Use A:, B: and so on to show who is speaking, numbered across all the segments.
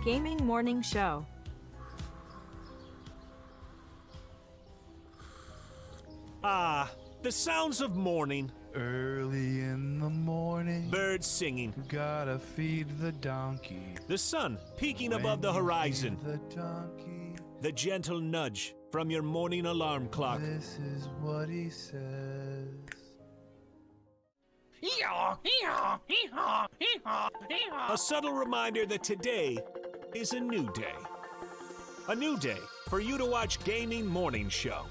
A: Gaming Morning Show.
B: Ah, the sounds of morning.
C: Early in the morning,
B: Birds singing.
C: gotta feed the donkey.
B: The sun peeking
C: When
B: above the
C: you
B: horizon.
C: feed the donkey,
B: The gentle nudge from your morning alarm clock.
C: this is what he says.
B: A subtle reminder that today is a new day. A new day for you to watch Gaming Morning Show.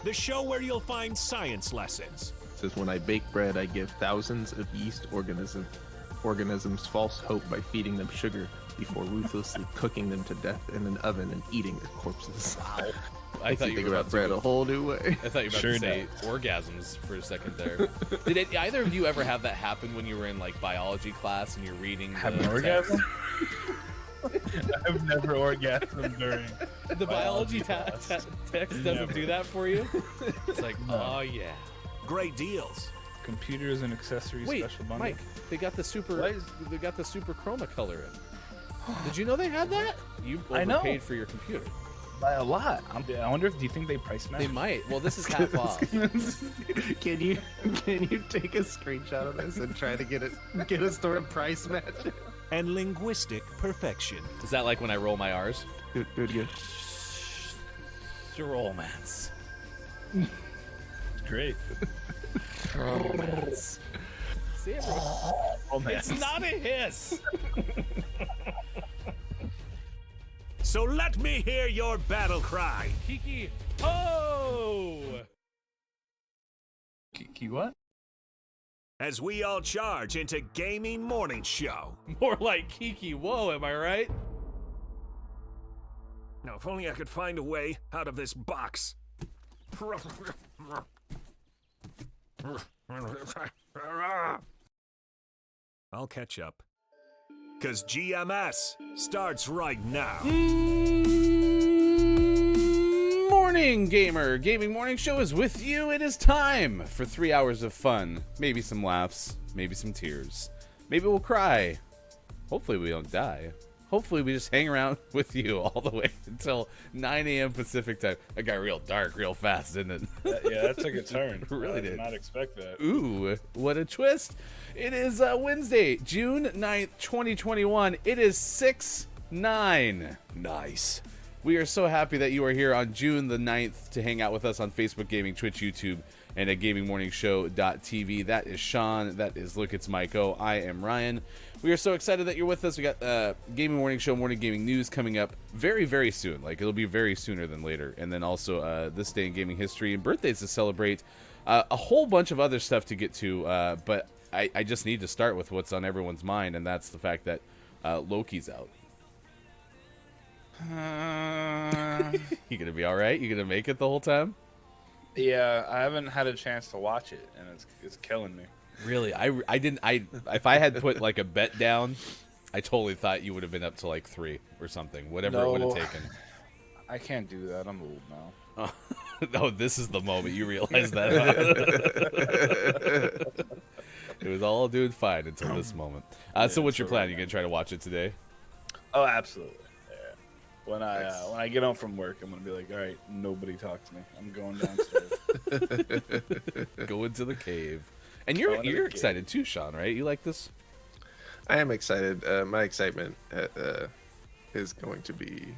B: The show where you'll find science lessons.
D: Says, when I bake bread, I give thousands of yeast organisms false hope by feeding them sugar before ruthlessly cooking them to death in an oven and eating their corpses. Wow.
E: I thought you
D: think
E: were
D: about bread a whole new way.
E: I thought you were about to say orgasms for a second there. Did either of you ever have that happen when you were in like biology class and you're reading?
F: Have an orgasm? I've never orgasmed during
E: The biology text doesn't do that for you. It's like, oh yeah.
B: Great deals.
F: computers and accessories
E: Wait,
F: special bundle.
E: Mike, they got the super chroma color in. Did you know they had that? You
F: I know.
E: overpaid for your computer.
F: By a lot. I wonder if, do you think they price match?
E: They might. Well, this is half off.
D: Can you take a screenshot of this and try to get a store price match?
B: And linguistic perfection.
E: Is that like when I roll my R's?
D: Do it again.
E: Romance.
F: Great.
E: Romance. See,
F: Romance.
E: it's not a hiss.
B: So let me hear your battle cry.
E: Kiki, ho!
F: Kiki what?
B: As we all charge into Gaming Morning Show.
E: More like Kiki, whoa, am I right?
B: Now, if only I could find a way out of this box. I'll catch up. 'Cause GMS starts right now.
E: Morning, gamer! Gaming Morning Show is with you. It is time for 3 hours of fun. Maybe some laughs, maybe some tears. Maybe we'll cry. Hopefully we don't die. Hopefully we just hang around with you all the way until 9 a.m. Pacific time. That got real dark real fast, didn't it?
F: Yeah, that took a turn.
E: Really
F: I
E: did.
F: did not expect that.
E: Ooh, what a twist. It is Wednesday, June 9th, 2021. It is 6/9. Nice. We are so happy that you are here on June the 9th to hang out with us on Facebook Gaming, Twitch, YouTube, and at GamingMorningShow.tv. That is Sean. That is Look, It's Miko. I am Ryan. We are so excited that you're with us. We got Gaming Morning Show, Morning Gaming News coming up very, very soon. Like, it'll be very sooner than later. And then also this day in gaming history and birthdays to celebrate. A whole bunch of other stuff to get to, but I just need to start with what's on everyone's mind, and that's the fact that Loki's out. You gonna be all right? You gonna make it the whole time?
F: Yeah, I haven't had a chance to watch it, and it's killing me.
E: Really? I didn't. If I had put like a bet down, I totally thought you would have been up to like 3 or something. Whatever it would have taken.
F: I can't do that. I'm old now.
E: No, this is the moment you realize that. It was all doing fine until this moment. So what's your plan? You gonna try to watch it today?
F: Oh, absolutely. Yeah. When I get home from work, I'm gonna be like, all right, nobody talk to me. I'm going downstairs.
E: Go into the cave. And you're excited too, Sean, right? You like this?
D: I am excited. My excitement is going to be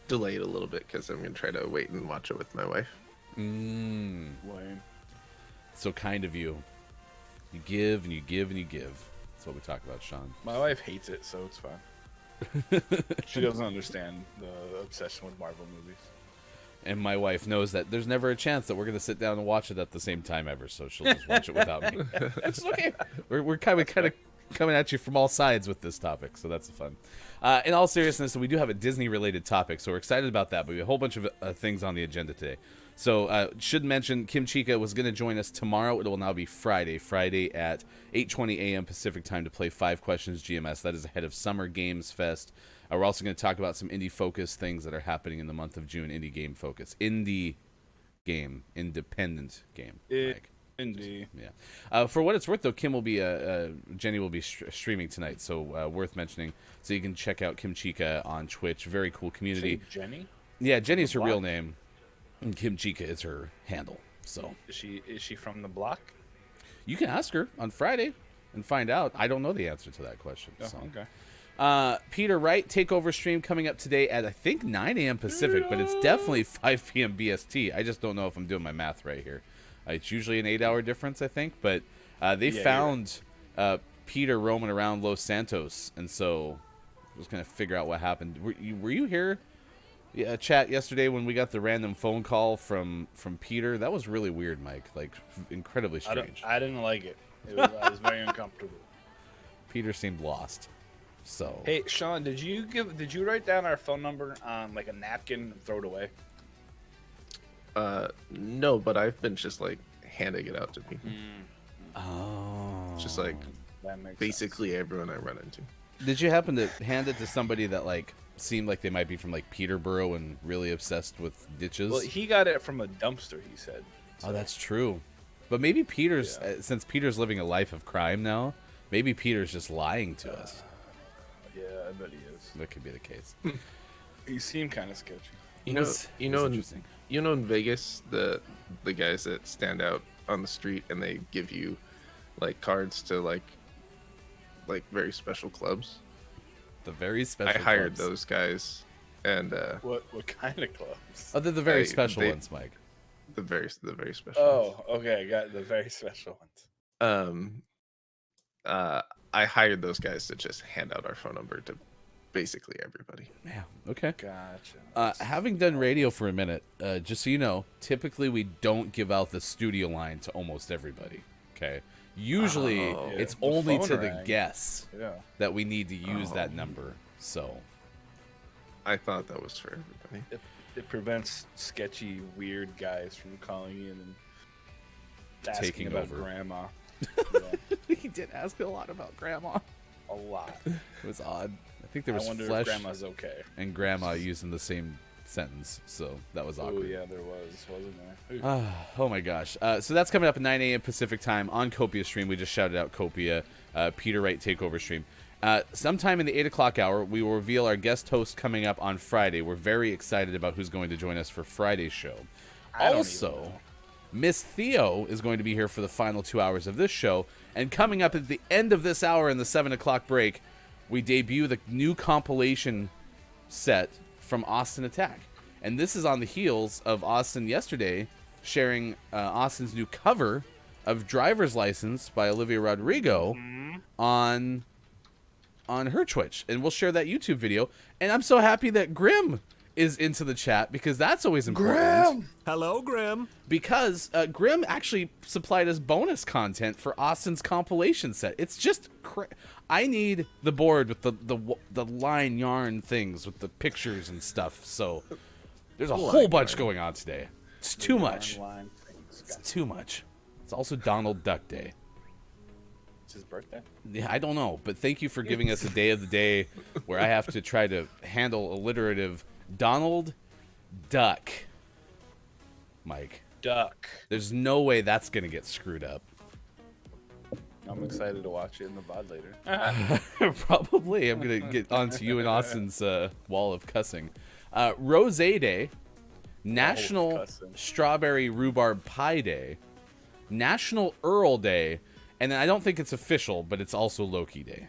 D: delayed a little bit because I'm going to try to wait and watch it with my wife.
F: Lame.
E: So kind of you. You give and you give and you give. That's what we talk about, Sean.
F: My wife hates it, so it's fine. She doesn't understand the obsession with Marvel movies.
E: And my wife knows that there's never a chance that we're going to sit down and watch it at the same time ever, so she'll just watch it without me. It's okay. We're kind of coming at you from all sides with this topic, so that's fun. In all seriousness, we do have a Disney-related topic, so we're excited about that, but we have a whole bunch of things on the agenda today. So, should mention, Kim Chica was going to join us tomorrow. It will now be Friday at 8:20 a.m. Pacific time to play 5 Questions GMS. That is ahead of Summer Games Fest. We're also going to talk about some indie-focused things that are happening in the month of June. Indie game focus. Independent game. Like.
F: Indeed.
E: Yeah. For what it's worth, though, Kim will be Jenny will be streaming tonight, so worth mentioning. So you can check out Kim Chica on Twitch. Very cool community.
F: Say Jenny?
E: Yeah, Jenny's her
F: Block?
E: real name, and Kim Chica is her handle. So
F: Is she from the block?
E: you can ask her on Friday and find out. I don't know the answer to that question.
F: Oh,
E: So.
F: okay.
E: Peter Wright takeover stream coming up today at I think 9 a.m. Pacific, but it's definitely 5 p.m. BST. I just don't know if I'm doing my math right here. It's usually an 8-hour difference, I think, but they found Peter roaming around Los Santos, and so I was gonna figure out what happened. Were you here? Yeah, chat yesterday when we got the random phone call from Peter. That was really weird, Mike. Like incredibly strange.
F: I didn't like it. I was very uncomfortable.
E: Peter seemed lost. So
F: Hey, Sean, did you write down our phone number on like a napkin and throw it away?
D: No, but I've been just like handing it out to people.
E: oh,
D: Just like
F: That makes
D: basically everyone I run into.
E: did you happen to hand it to somebody that like seemed like they might be from like Peterborough and really obsessed with ditches?
F: Well, he got it from a dumpster, he said.
E: Oh, that's true. But maybe Peter's since Peter's living a life of crime now, maybe Peter's just lying to us.
F: Yeah, I bet he is.
E: That could be the case.
F: He seemed kind of sketchy.
D: You know,
E: Interesting.
D: in Vegas, the guys that stand out on the street and they give you like cards to like very special clubs.
E: The very special.
D: I hired
E: clubs.
D: those guys, and
F: What kind of clubs?
E: Oh, they're the very
D: They-
E: special
D: they-
E: ones, Mike.
D: the very special.
F: Oh, okay, I got the very special ones.
D: I hired those guys to just hand out our phone number to basically everybody.
E: Yeah. Okay.
F: Gotcha.
E: Having done radio for a minute, just so you know, typically we don't give out the studio line to almost everybody. Okay. Usually
D: Oh.
E: it's
F: The
E: only
F: phone
E: to the
F: rang.
E: guests
F: Yeah.
E: that we need to use that number. So
D: I thought that was for everybody.
F: It prevents sketchy, weird guys from calling in and asking
E: Taking
F: about
E: over.
F: grandma. Yeah,
E: he did ask a lot about Grandma.
F: a lot.
E: It was odd. I think there
F: I
E: was
F: wonder
E: flesh
F: if grandma's okay.
E: and Grandma used in the same sentence, so that was
F: Oh
E: awkward.
F: yeah, there was, wasn't there?
E: Oh my gosh. So that's coming up at 9 a.m. Pacific time on Copia stream. We just shouted out Copia, Peter Wright takeover stream. Sometime in the 8 o'clock hour, we will reveal our guest host coming up on Friday. We're very excited about who's going to join us for Friday's show.
F: I don't even
E: Also,
F: know.
E: Miss Theo is going to be here for the final 2 hours of this show. And coming up at the end of this hour in the 7 o'clock break, we debut the new compilation set from Austin Attack. And this is on the heels of Austin yesterday sharing Austin's new cover of Driver's License by Olivia Rodrigo on her Twitch. And we'll share that YouTube video. And I'm so happy that Grim is into the chat because that's always important.
B: Hello, Grim.
E: Because Grim actually supplied us bonus content for Austin's compilation set. It's just I need the board with the line yarn things with the pictures and stuff. So there's a whole bunch going on today. It's too much.
F: Online things.
E: It's too much. It's also Donald Duck Day.
F: It's his birthday.
E: Yeah, I don't know, but thank you for giving us a day of the day where I have to try to handle alliterative Donald Duck. Mike,
F: Duck.
E: there's no way that's gonna get screwed up.
F: I'm excited to watch it in the VOD later.
E: Probably. I'm gonna get onto you and Austin's wall of cussing. Rose Day, National
F: cussing.
E: Strawberry Rhubarb Pie Day, National Earl Day, and then I don't think it's official, but it's also Loki Day.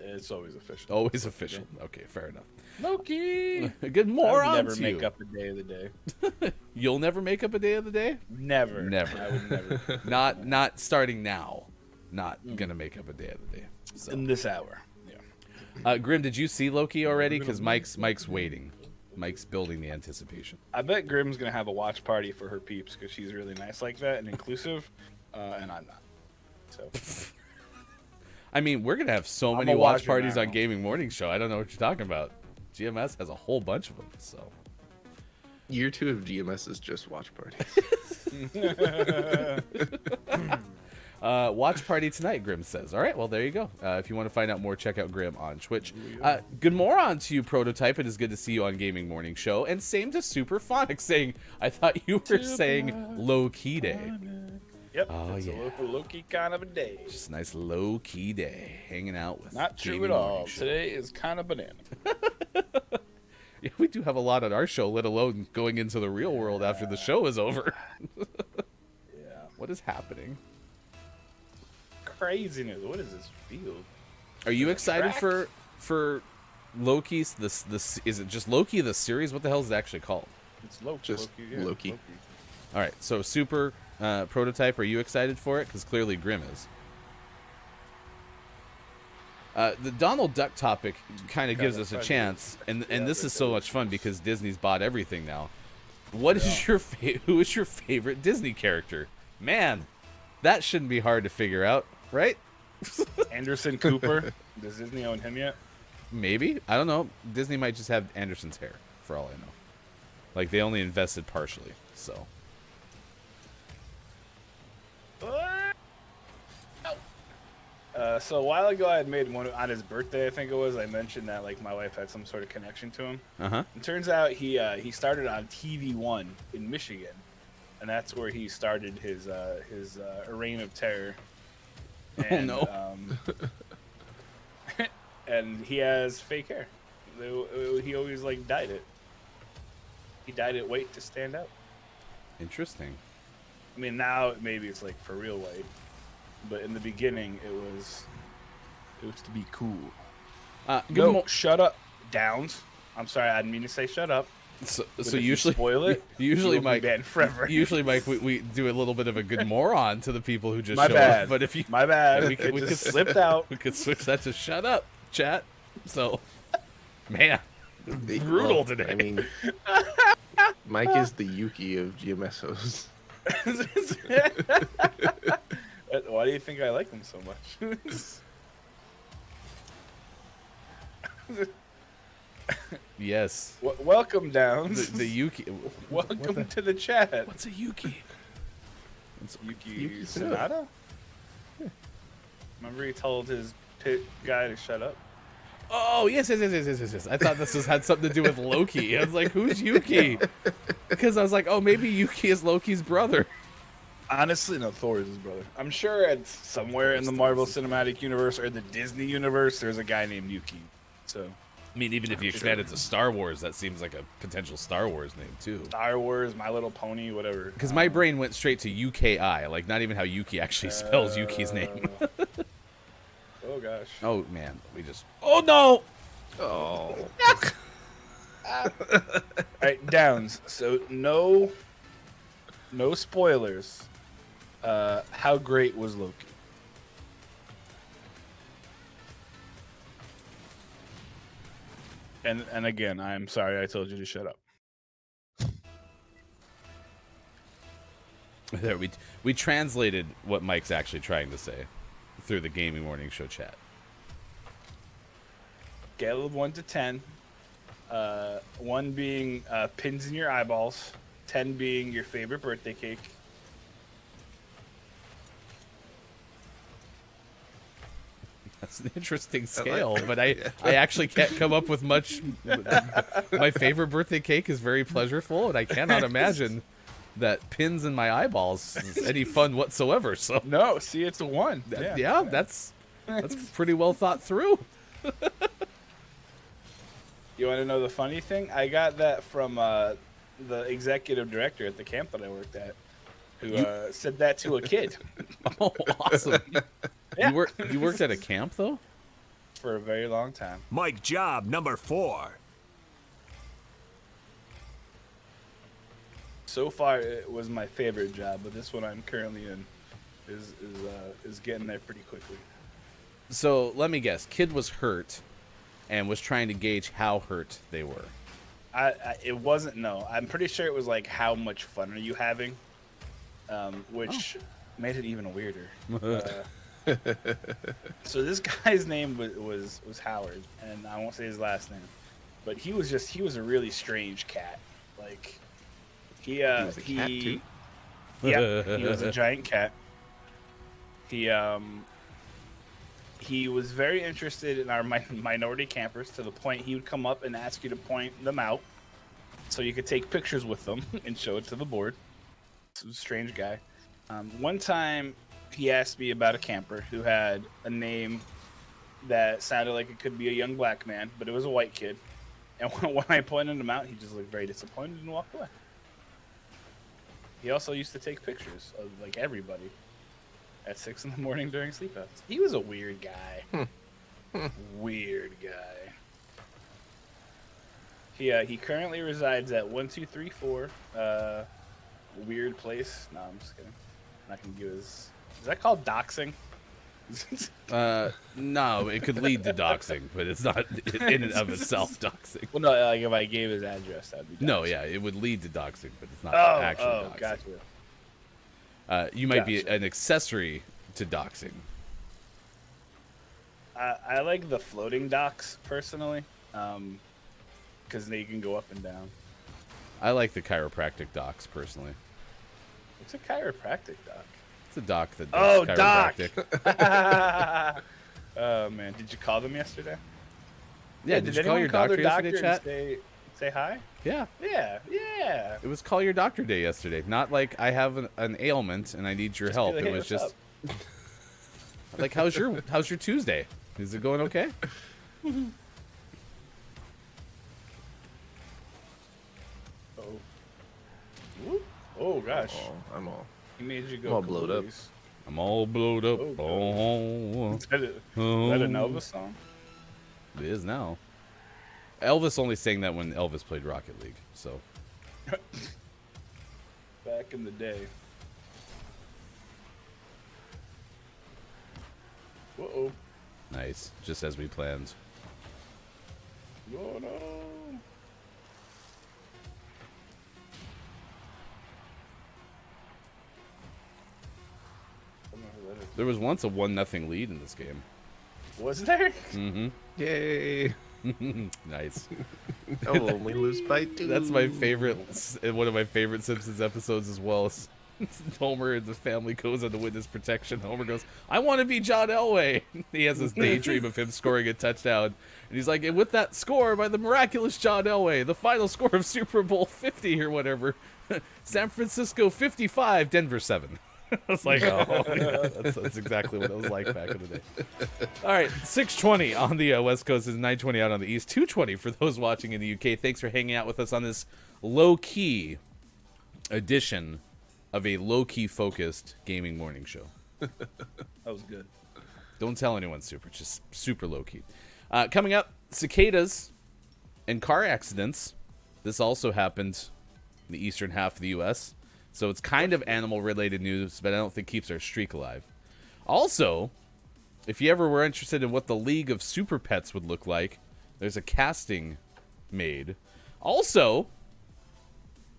F: It's always official.
E: Always official. Okay, fair enough.
F: Loki.
E: Good more
F: I
E: on
F: would never
E: to
F: make
E: you.
F: up a day of the day.
E: You'll never make up a day of the day?
F: Never.
E: Never.
F: I would never.
E: Not starting now. Not gonna make up a day of the day. So.
F: In this hour. Yeah.
E: Grim, did you see Loki already? Because Mike's waiting. Mike's building the anticipation.
F: I bet Grim's gonna have a watch party for her peeps because she's really nice like that and inclusive, and I'm not. So
E: I mean, we're gonna have so
F: I'm
E: many
F: a
E: watch
F: watcher
E: parties
F: now.
E: on Gaming Morning Show. I don't know what you're talking about. GMS has a whole bunch of them. So
D: Year 2 of GMS is just watch parties.
E: watch party tonight, Grim says. All right, well, there you go. If you want to find out more, check out Grim on Twitch. Good morning to you, Prototype. It is good to see you on Gaming Morning Show. And same to Superphonic saying, I thought you were saying low key day.
F: Yep.
E: Oh,
F: it's
E: yeah.
F: a low-key kind of a day.
E: Just a nice low-key day, hanging out with
F: Not true
E: Gaming
F: at all.
E: Morning Show.
F: Today is kind of banana.
E: Yeah, we do have a lot on our show, let alone going into the real world after the show is over.
F: Yeah.
E: What is happening?
F: Craziness. What is this field?
E: Are you excited
F: track?
E: for Loki's this is it just Loki the series? What the hell is it actually called?
F: It's Loki.
D: Just Loki.
E: All right, so super prototype. Are you excited for it? Because clearly Grim is. The Donald Duck topic kind of gives us a chance, and this is so much fun because Disney's bought everything now. What is your who is your favorite Disney character? Man, that shouldn't be hard to figure out, right?
F: Anderson Cooper. Does Disney own him yet?
E: Maybe. I don't know. Disney might just have Anderson's hair, for all I know. Like, they only invested partially, so.
F: So a while ago, I had made one on his birthday. I think it was. I mentioned that like my wife had some sort of connection to him.
E: Uh-huh.
F: It turns out he started on TV1 in Michigan, and that's where he started his reign of terror. And,
E: no.
F: And he has fake hair. He always like dyed it. He dyed it white to stand out.
E: Interesting.
F: I mean, now maybe it's like for real white, but in the beginning it was to be cool. No, shut up, Downs. I'm sorry, I didn't mean to say shut up.
E: So
F: If
E: usually,
F: you spoil it.
E: usually,
F: you'll be
E: Mike.
F: banned forever.
E: Usually, Mike, we do a little bit of a good moron to the people who just
F: My
E: show
F: bad.
E: up. But if you,
F: My bad.
E: we could
F: It just slipped out.
E: we could switch that to shut up, chat. So, man, brutal
D: Well,
E: today.
D: I mean, Mike is the Yuki of GMSOs.
F: Why do you think I like him so much?
E: Yes,
F: Welcome, Downs.
E: the Yuki.
F: Welcome to the chat.
E: What's a Yuki?
F: Yuki Sonata? Remember he told his pit guy to shut up?
E: Oh yes. I thought this had something to do with Loki. I was like, who's Yuki? Because I was like, oh, maybe Yuki is Loki's brother.
F: Honestly, no, Thor is his brother. I'm sure it's somewhere in the Marvel Cinematic Universe or the Disney Universe, there's a guy named Yuki. So,
E: I mean, even if you expand it to Star Wars, that seems like a potential Star Wars name too.
F: Star Wars, My Little Pony, whatever.
E: Because my brain went straight to UKI, like not even how Yuki actually spells Yuki's name.
F: Oh gosh.
E: Oh man, we just. Oh no!
D: Oh.
F: All right, Downs. So no spoilers. How great was Loki? And again, I'm sorry I told you to shut up.
E: There we translated what Mike's actually trying to say through the Gaming Morning Show chat.
F: Scale of 1 to 10. 1 being pins in your eyeballs. 10 being your favorite birthday cake.
E: That's an interesting scale, but I actually can't come up with much. My favorite birthday cake is very pleasureful, and I cannot imagine that pins in my eyeballs is any fun whatsoever. So
F: No, see, it's a 1.
E: yeah, that's pretty well thought through.
F: You want to know the funny thing? I got that from the executive director at the camp that I worked at, who said that to a kid.
E: Oh, awesome!
F: Yeah.
E: You worked at a camp though?
F: For a very long time.
B: Mike job number 4.
F: So far, it was my favorite job, but this one I'm currently in is getting there pretty quickly.
E: So let me guess. Kid was hurt, and was trying to gauge how hurt they were.
F: It wasn't. No, I'm pretty sure it was like, how much fun are you having? Which made it even weirder. So this guy's name was Howard, and I won't say his last name, but he was a really strange cat. Like he
D: was a cat too?
F: Yeah, he was a giant cat. He was very interested in our minority campers, to the point he would come up and ask you to point them out so you could take pictures with them and show it to the board. This was a strange guy. One time, he asked me about a camper who had a name that sounded like it could be a young black man, but it was a white kid. And when I pointed him out, he just looked very disappointed and walked away. He also used to take pictures of like everybody at 6 a.m. during sleepouts. He was a weird guy. Weird guy. He currently resides at 1234 Weird Place. No, I'm just kidding. I'm not gonna give his. Is that called doxing?
E: No, it could lead to doxing, but it's not in and of itself doxing.
F: Well, no, like if I gave his address, that'd be doxing.
E: No, yeah, it would lead to doxing, but it's not actually doxing.
F: Gotcha.
E: You might be an accessory to doxing.
F: I like the floating docks personally, because they can go up and down.
E: I like the chiropractic docs personally.
F: What's a chiropractic dock?
E: It's a doc that does chiropractic.
F: Doc! Oh man, did you call them yesterday?
E: Yeah, did you call your doctor yesterday, chat?
F: Say hi?
E: Yeah.
F: Yeah.
E: It was call your doctor day yesterday. Not like I have an ailment and I need your help.
F: Like, hey,
E: it was
F: what's
E: just like how's your Tuesday? Is it going okay?
F: Oh gosh.
D: I'm all.
F: He made you go.
D: I'm all blowed up.
E: I'm all blowed up.
F: Is that an Elvis song?
E: It is now. Elvis only sang that when Elvis played Rocket League. So.
F: Back in the day. Uh-oh.
E: Nice. Just as we planned.
F: Oh no.
E: There was once a 1-0 lead in this game.
F: Was there?
E: Mm-hmm.
D: Yay!
E: Nice.
D: I'll only lose by 2.
E: That's my favorite. One of my favorite Simpsons episodes as well. Homer and the family goes under witness protection. Homer goes, "I want to be John Elway." He has this daydream of him scoring a touchdown, and he's like, "And with that score by the miraculous John Elway, the final score of Super Bowl 50 or whatever, San Francisco 55, Denver 7." I was like, oh, yeah, that's exactly what it was like back in the day. All right, 6:20 on the West Coast is 9:20 out on the East, 2:20 for those watching in the UK. Thanks for hanging out with us on this low-key edition of a low-key focused gaming morning show.
F: That was good.
E: Don't tell anyone, Super. Just super low-key. Coming up, cicadas and car accidents. This also happened in the eastern half of the U.S., so it's kind of animal-related news, but I don't think keeps our streak alive. Also, if you ever were interested in what the League of Super Pets would look like, there's a casting made. Also,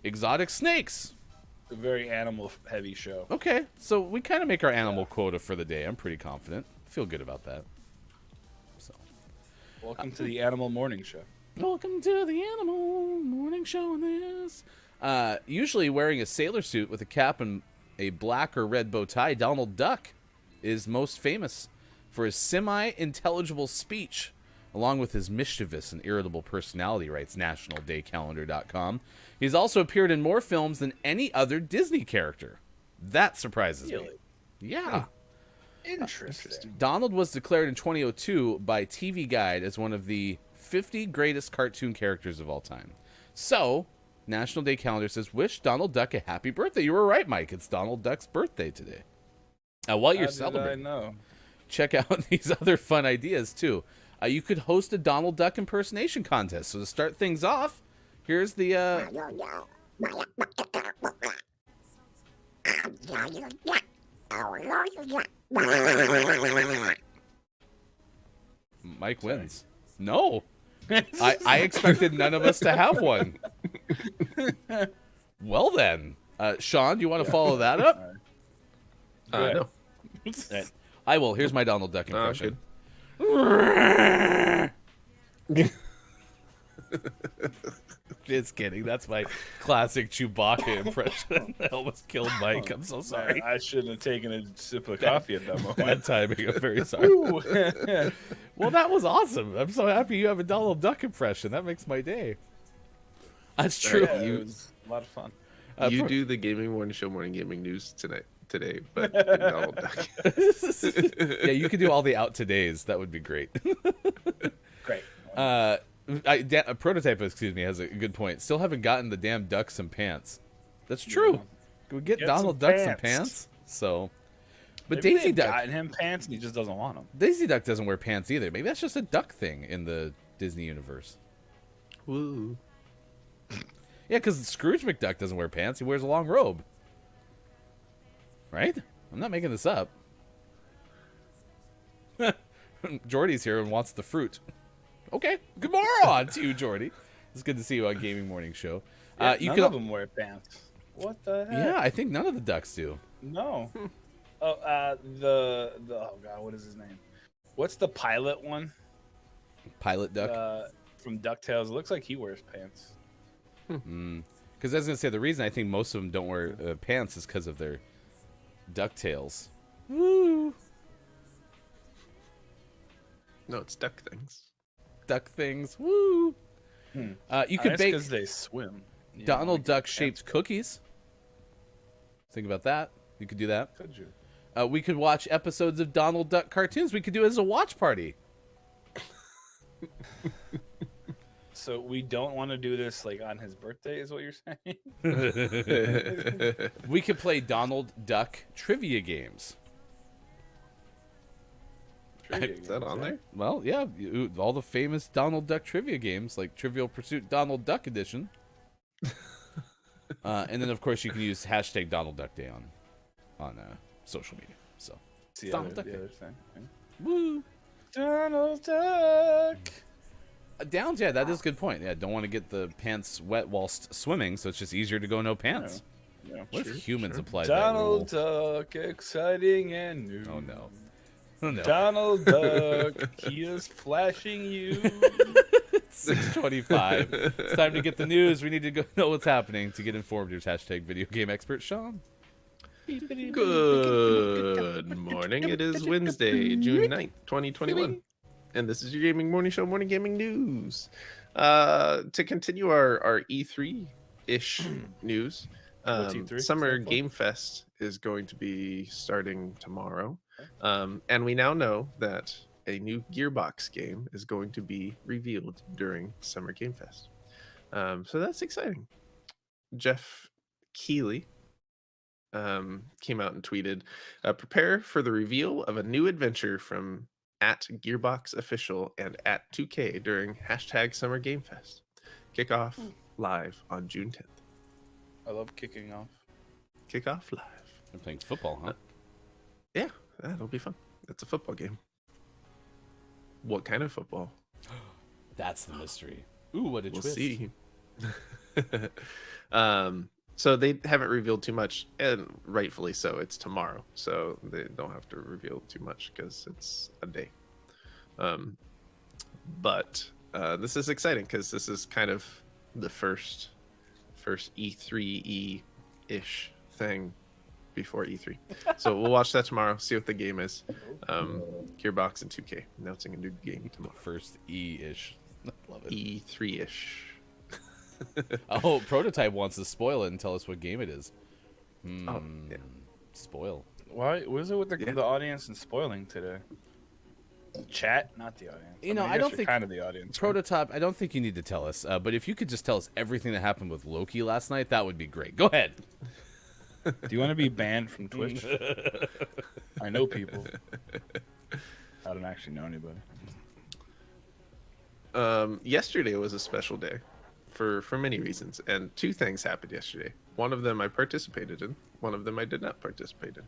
E: exotic snakes.
F: A very animal-heavy show.
E: Okay, so we kind of make our animal quota for the day. I'm pretty confident. Feel good about that. So,
F: welcome to the Animal Morning Show.
E: Welcome to the Animal Morning Show. And this. Usually wearing a sailor suit with a cap and a black or red bow tie, Donald Duck is most famous for his semi-intelligible speech, along with his mischievous and irritable personality, writes NationalDayCalendar.com. He's also appeared in more films than any other Disney character. That surprises me. Yeah.
F: Interesting.
E: Donald was declared in 2002 by TV Guide as one of the 50 greatest cartoon characters of all time. So, National Day Calendar says, wish Donald Duck a happy birthday. You were right, Mike. It's Donald Duck's birthday today. While you're celebrating, check out these other fun ideas, too. You could host a Donald Duck impersonation contest. So to start things off, here's the... Mike wins. No. I expected none of us to have one. Well then, Sean, do you want to follow that up?
D: No.
E: I will. Here's my Donald Duck impression. Just kidding. That's my classic Chewbacca impression. I almost killed Mike. I'm so sorry.
F: I shouldn't have taken a sip of coffee at that moment.
E: Bad timing. I'm very sorry. Well, that was awesome. I'm so happy you have a Donald Duck impression. That makes my day. That's true.
F: Yeah, it was a lot of fun.
D: You do the Gaming Morning Show morning gaming news today, but in Donald Duck.
E: Yeah, you could do all the out todays. That would be great.
F: Great.
E: A prototype, excuse me, has a good point. Still haven't gotten the damn duck some pants. That's true. Can we get Donald Duck some pants? So, but
F: Maybe
E: Daisy
F: they've
E: Duck,
F: gotten him pants and he just doesn't want them.
E: Daisy Duck doesn't wear pants either. Maybe that's just a duck thing in the Disney universe.
D: Woo.
E: Yeah, because Scrooge McDuck doesn't wear pants. He wears a long robe. Right? I'm not making this up. Jordy's here and wants the fruit. Okay. Good morning to you, Jordy. It's good to see you on Gaming Morning Show.
F: Yeah,
E: You
F: none
E: can,
F: of them wear pants. What the heck?
E: yeah, I think none of the ducks do.
F: No. Oh, oh god, what is his name? What's the pilot one?
E: Pilot duck.
F: From DuckTales. It looks like he wears pants.
E: Because I was going to say, the reason I think most of them don't wear pants is because of their DuckTales. Woo!
D: No, it's duck things.
E: Duck things. Woo! You could bake
F: because they swim. You
E: Donald
F: know,
E: Duck shaped cookies. Think about that. You could do that.
F: Could you?
E: We could watch episodes of Donald Duck cartoons. We could do it as a watch party.
F: So we don't want to do this like on his birthday, is what you're saying?
E: We could play Donald Duck trivia games.
D: Is that on there?
E: Well, yeah, all the famous Donald Duck trivia games, like Trivial Pursuit Donald Duck Edition. And then, of course, you can use hashtag Donald Duck Day on social media. So,
F: It's the
E: Donald
F: other,
E: Duck
F: the
E: Day.
F: other thing. Yeah.
E: Woo!
F: Donald Duck.
E: Downs, yeah, that is a good point. Yeah, don't want to get the pants wet whilst swimming, so it's just easier to go no pants.
F: Yeah,
E: What if humans applied
F: Donald
E: that rule?
F: Duck, exciting and new.
E: Oh, no. Oh, no.
F: Donald Duck, he is flashing you.
E: 6:25. It's time to get the news. We need to go know what's happening. To get informed, here's hashtag video game expert Sean.
D: Good morning. It is Wednesday, June 9th, 2021. And this is your Gaming Morning Show, Morning Gaming News. To continue our E3-ish news,
F: What's E3?
D: Summer
F: So far?
D: Game Fest is going to be starting tomorrow. And we now know that a new Gearbox game is going to be revealed during Summer Game Fest. So that's exciting. Jeff Keighley came out and tweeted, prepare for the reveal of a new adventure from at Gearbox Official and at 2K during hashtag Summer Game Fest. Kickoff live on June 10th.
F: I love kicking off.
D: Kickoff live.
E: I'm playing football, huh?
D: Yeah, that'll be fun. It's a football game. What kind of football?
E: That's the mystery. Ooh, what a
D: We'll
E: twist.
D: see. So they haven't revealed too much, and rightfully so. It's tomorrow, so they don't have to reveal too much because it's a day. But this is exciting because this is kind of the first E3-ish thing before E3. So we'll watch that tomorrow, see what the game is. Gearbox and 2K announcing a new game tomorrow.
E: First E-ish. Love it.
D: E3-ish.
E: Oh, Prototype wants to spoil it and tell us what game it is.
D: Oh, yeah.
E: Spoil.
F: Why? What is it with
D: Yeah.
F: the audience and spoiling today? Chat, not the audience.
E: You know, I
F: guess
E: don't
F: you're
E: think
F: kind of the audience. right?
E: Prototype, I don't think you need to tell us. But if you could just tell us everything that happened with Loki last night, that would be great. Go ahead.
F: Do you want to be banned from Twitch? I know people. I don't actually know anybody.
D: Yesterday was a special day for many reasons, and two things happened yesterday. One of them I participated in, one of them I did not participate in,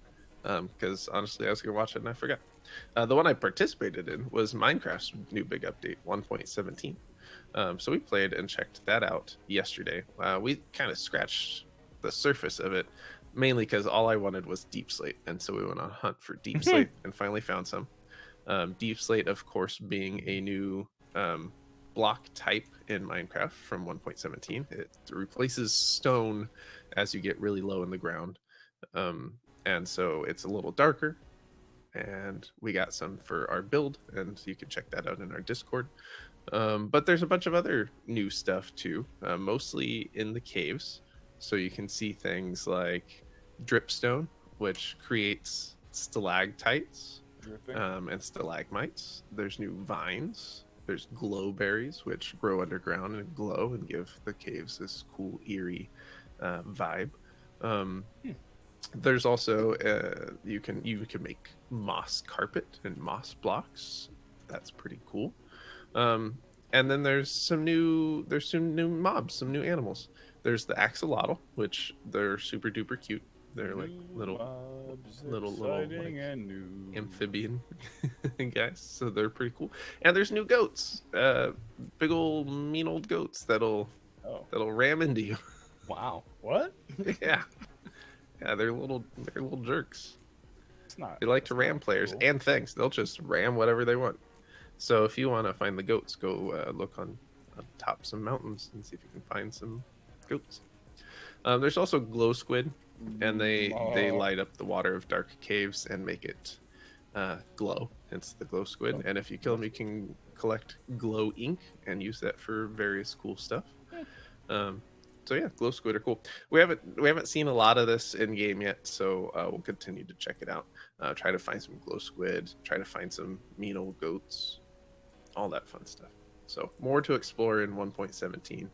D: because honestly I was gonna watch it and I forgot. The one I participated in was Minecraft's new big update 1.17. So we played and checked that out yesterday. We kind of scratched the surface of it, mainly because all I wanted was Deep Slate, and so we went on a hunt for Deep Slate and finally found some. Deep Slate, of course, being a new block type in Minecraft from 1.17. It replaces stone as you get really low in the ground, and so it's a little darker, and we got some for our build, and you can check that out in our Discord. But there's a bunch of other new stuff too, mostly in the caves, so you can see things like dripstone, which creates stalactites
F: Dripping.
D: and stalagmites. There's new vines. There's glow berries, which grow underground and glow and give the caves this cool, eerie vibe. There's also you can make moss carpet and moss blocks. That's pretty cool. And then there's some new mobs, some new animals. There's the axolotl, which they're super duper cute. They're like little like,
F: and new.
D: amphibian guys, so they're pretty cool. And there's new goats, big old mean old goats that'll ram into you.
E: Wow.
F: What?
D: Yeah, they're little jerks.
F: It's not.
D: They like to ram players
F: cool.
D: and things. They'll just ram whatever they want. So if you want to find the goats, go look on top some mountains and see if you can find some goats. There's also glow squid, and they light up the water of dark caves and make it glow. Hence the glow squid. And if you kill them, you can collect glow ink and use that for various cool stuff. So yeah, glow squid are cool. We haven't seen a lot of this in game yet, so we'll continue to check it out. Try to find some glow squid. Try to find some mean old goats. All that fun stuff. So more to explore in 1.17.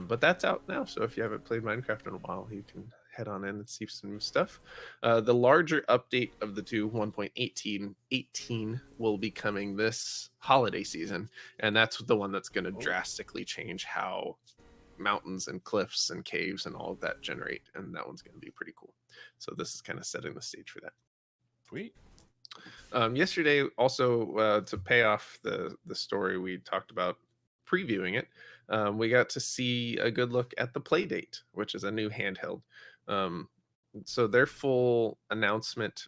D: But that's out now, so if you haven't played Minecraft in a while, you can head on in and see some new stuff. The larger update of the two, 1.18 will be coming this holiday season, and that's the one that's going to drastically change how mountains and cliffs and caves and all of that generate, and that one's going to be pretty cool. So this is kind of setting the stage for that.
F: Sweet.
D: Yesterday, also to pay off the story we talked about previewing it, we got to see a good look at the Playdate, which is a new handheld. So their full announcement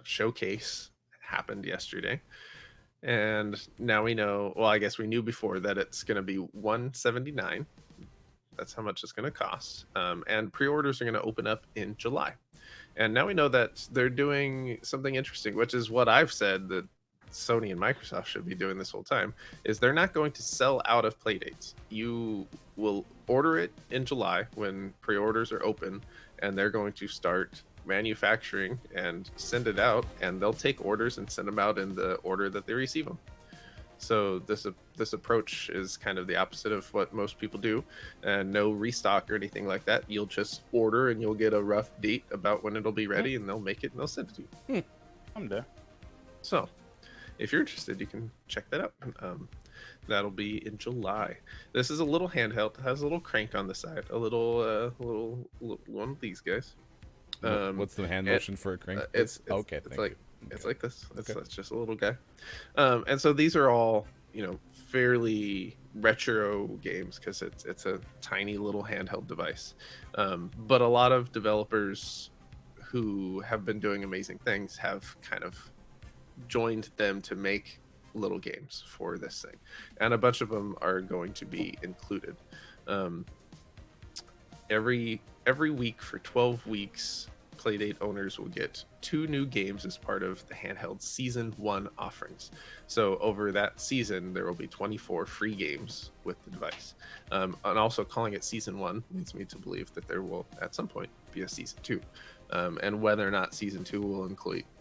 D: showcase happened yesterday, and now we know. Well, I guess we knew before that it's going to be $179. That's how much it's going to cost, and pre-orders are going to open up in July. And now we know that they're doing something interesting, which is what I've said that Sony and Microsoft should be doing this whole time, is they're not going to sell out of Playdates. You will order it in July when pre-orders are open, and they're going to start manufacturing and send it out, and they'll take orders and send them out in the order that they receive them. So this approach is kind of the opposite of what most people do, and no restock or anything like that. You'll just order and you'll get a rough date about when it'll be ready, and they'll make it and they'll send it to you.
F: I'm there.
D: So if you're interested, you can check that out. That'll be in July. This is a little handheld. It has a little crank on the side, a little one of these guys.
E: What's the hand motion for a crank?
D: It's
E: okay.
D: It's like this.
E: Okay.
D: That's just a little guy. And so these are all, fairly retro games because it's a tiny little handheld device. But a lot of developers who have been doing amazing things have kind of joined them to make little games for this thing. And a bunch of them are going to be included. Every week for 12 weeks, Playdate owners will get 2 new games as part of the handheld Season 1 offerings. So over that season, there will be 24 free games with the device. And also calling it Season 1 leads me to believe that there will, at some point, be a Season 2. And whether or not Season 2 will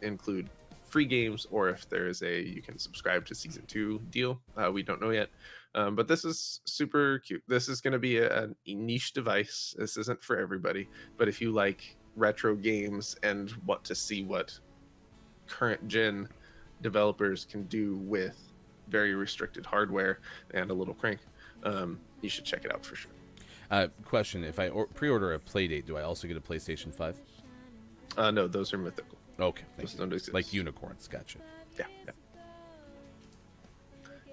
D: include free games, or if there is you can subscribe to Season 2 deal, we don't know yet. But this is super cute. This is going to be a niche device. This isn't for everybody, but if you like retro games and want to see what current gen developers can do with very restricted hardware and a little crank, you should check it out for sure.
E: Question: if I pre-order a Playdate, do I also get a PlayStation 5?
D: No, those are mythical.
E: Okay,
D: Those don't exist.
E: like unicorns. Gotcha.
D: Yeah.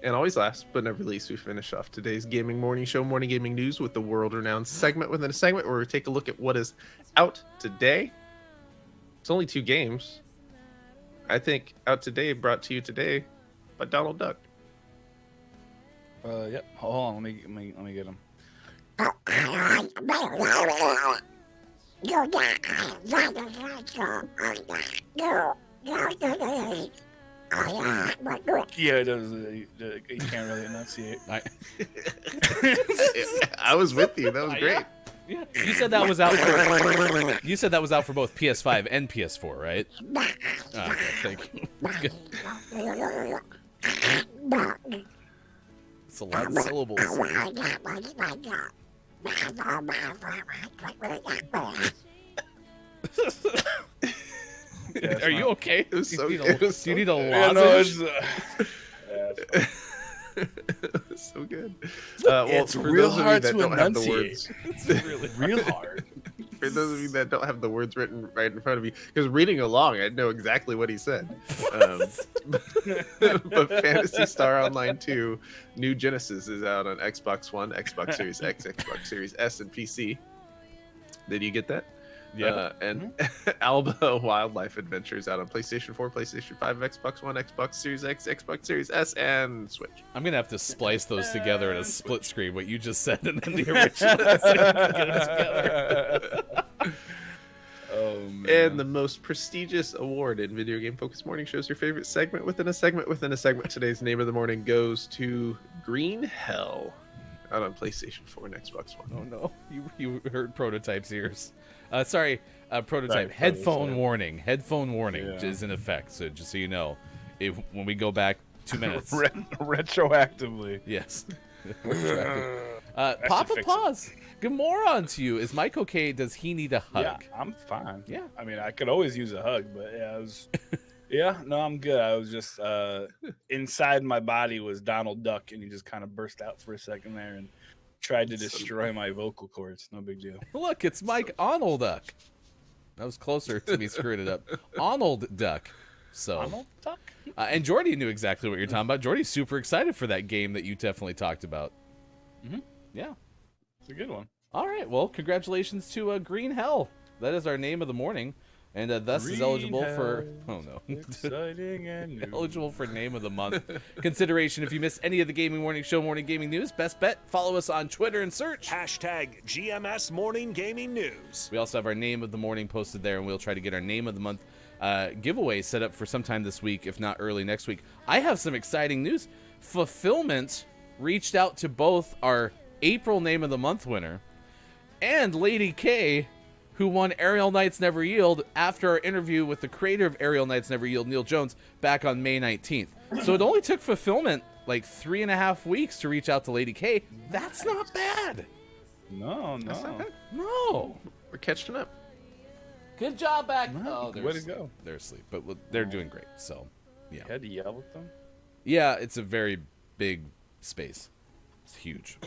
D: And always last but never least, we finish off today's Gaming Morning Show, Morning Gaming News, with the world-renowned segment within a segment where we take a look at what is out today. It's only 2 games. I think Out Today brought to you today by Donald Duck.
F: Yep. Hold on. Let me get him. Yeah, it does. You can't really enunciate.
D: I was with you. That was great.
E: Yeah, you said that was out for. You said that was out for both PS5 and PS4, right? Okay, thank you. Good. It's a lot of syllables. Are you okay?
D: It was so
E: do you
D: good.
E: need a
F: Yeah,
E: lozenge?
F: no,
D: It's so good. Well,
F: it's
D: for
F: real
D: those of you
F: hard
D: that
F: to
D: don't have the
F: enunciate.
D: words,
E: It's really
F: real hard.
D: for those of you that don't have the words written right in front of you, because reading along, I know exactly what he said. But Phantasy Star Online 2 New Genesis is out on Xbox One, Xbox Series X, Xbox Series S, and PC. Did you get that?
E: Yeah.
D: And Alba Wildlife Adventures out on PlayStation 4, PlayStation 5, Xbox One, Xbox Series X, Xbox Series S, and Switch.
E: I'm gonna have to splice those together in a split screen. What you just said and then the original. Get them together.
F: Oh man.
D: And the most prestigious award in video game focused morning shows, your favorite segment within a segment within a segment. Today's name of the morning goes to Green Hell out on PlayStation 4 and Xbox One.
E: Oh no, you heard Prototype's ears. Sorry, Prototype.
F: Right,
E: Headphone
F: Prototype.
E: warning. Headphone warning
F: Yeah.
E: is in effect. So just so you know, when we go back 2 minutes.
F: Retroactively.
E: Yes.
F: should
E: Papa
F: fix it.
E: Pause. Good moron to you. Is Mike okay? Does he need a hug?
F: Yeah, I'm fine.
E: Yeah.
F: I mean, I could always use a hug, but yeah, I was. Yeah, no, I'm good. I was just inside my body was Donald Duck, and he just kind of burst out for a second there and tried to destroy my vocal cords. No big deal.
E: Look, it's Mike Arnold Duck. That was closer to me screwing it up. Arnold Duck. So,
F: Donald Duck?
E: and Jordy knew exactly what you're talking about. Jordy's super excited for that game that you definitely talked about.
F: Mhm.
E: Yeah.
F: It's a good one.
E: All right. Well, congratulations to Green Hell. That is our name of the morning, and thus is eligible for. Oh no.
F: Exciting and new.
E: Eligible for name of the month consideration. If you miss any of the Gaming Morning Show morning gaming news, best bet, follow us on Twitter and search
B: Hashtag GMS Morning Gaming News.
E: We also have our name of the morning posted there, and we'll try to get our name of the month giveaway set up for sometime this week, if not early next week. I have some exciting news. Fulfillment reached out to both our April name of the month winner and Lady K, who won Aerial Knights Never Yield after our interview with the creator of Aerial Knights Never Yield, Neil Jones, back on May 19th. So it only took Fulfillment like 3.5 weeks to reach out to Lady K. That's not bad.
F: No.
E: No.
D: We're catching up.
E: Good job back.
F: No,
E: they're
F: way to
E: asleep.
F: go.
E: They're asleep, but they're doing great. So, yeah.
F: You had to yell at them?
E: Yeah, it's a very big space. It's huge.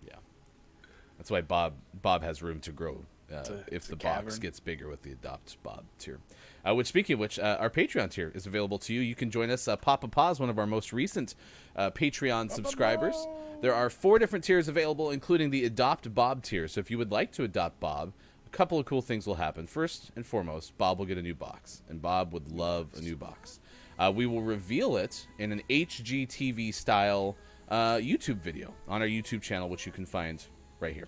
E: Yeah. That's why Bob has room to grow if the box
F: cavern.
E: gets bigger with the Adopt Bob tier. Which, speaking of which, our Patreon tier is available to you. You can join us. Papa Pa's one of our most recent Patreon subscribers. There are 4 different tiers available, including the Adopt Bob tier. So if you would like to adopt Bob, a couple of cool things will happen. First and foremost, Bob will get a new box, and Bob would love a new box. We will reveal it in an HGTV style YouTube video on our YouTube channel, which you can find right here.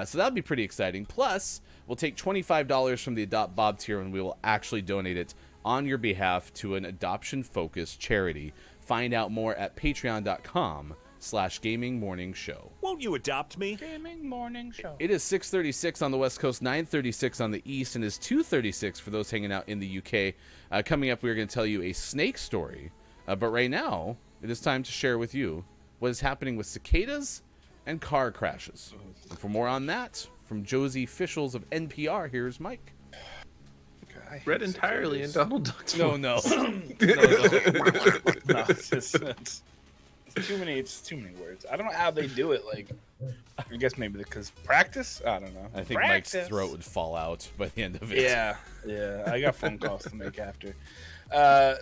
E: So that'll be pretty exciting. Plus, we'll take $25 from the Adopt Bob tier, and we will actually donate it on your behalf to an adoption-focused charity. Find out more at patreon.com/Gaming Morning Show.
B: Won't you adopt me?
F: Gaming Morning Show.
E: It is 6:36 on the West Coast, 9:36 on the East, and is 2:36 for those hanging out in the UK. Coming up, we're going to tell you a snake story. But right now, it is time to share with you what is happening with cicadas and car crashes. And for more on that, from Josie Fischels of NPR, here's Mike.
D: Read entirely in Donald Duck's
E: No.
F: No, it's too many words. I don't know how they do it. Like, I guess maybe because practice. I don't know.
E: I think
F: Practice.
E: Mike's throat would fall out by the end of it.
F: Yeah. I got phone calls to make after.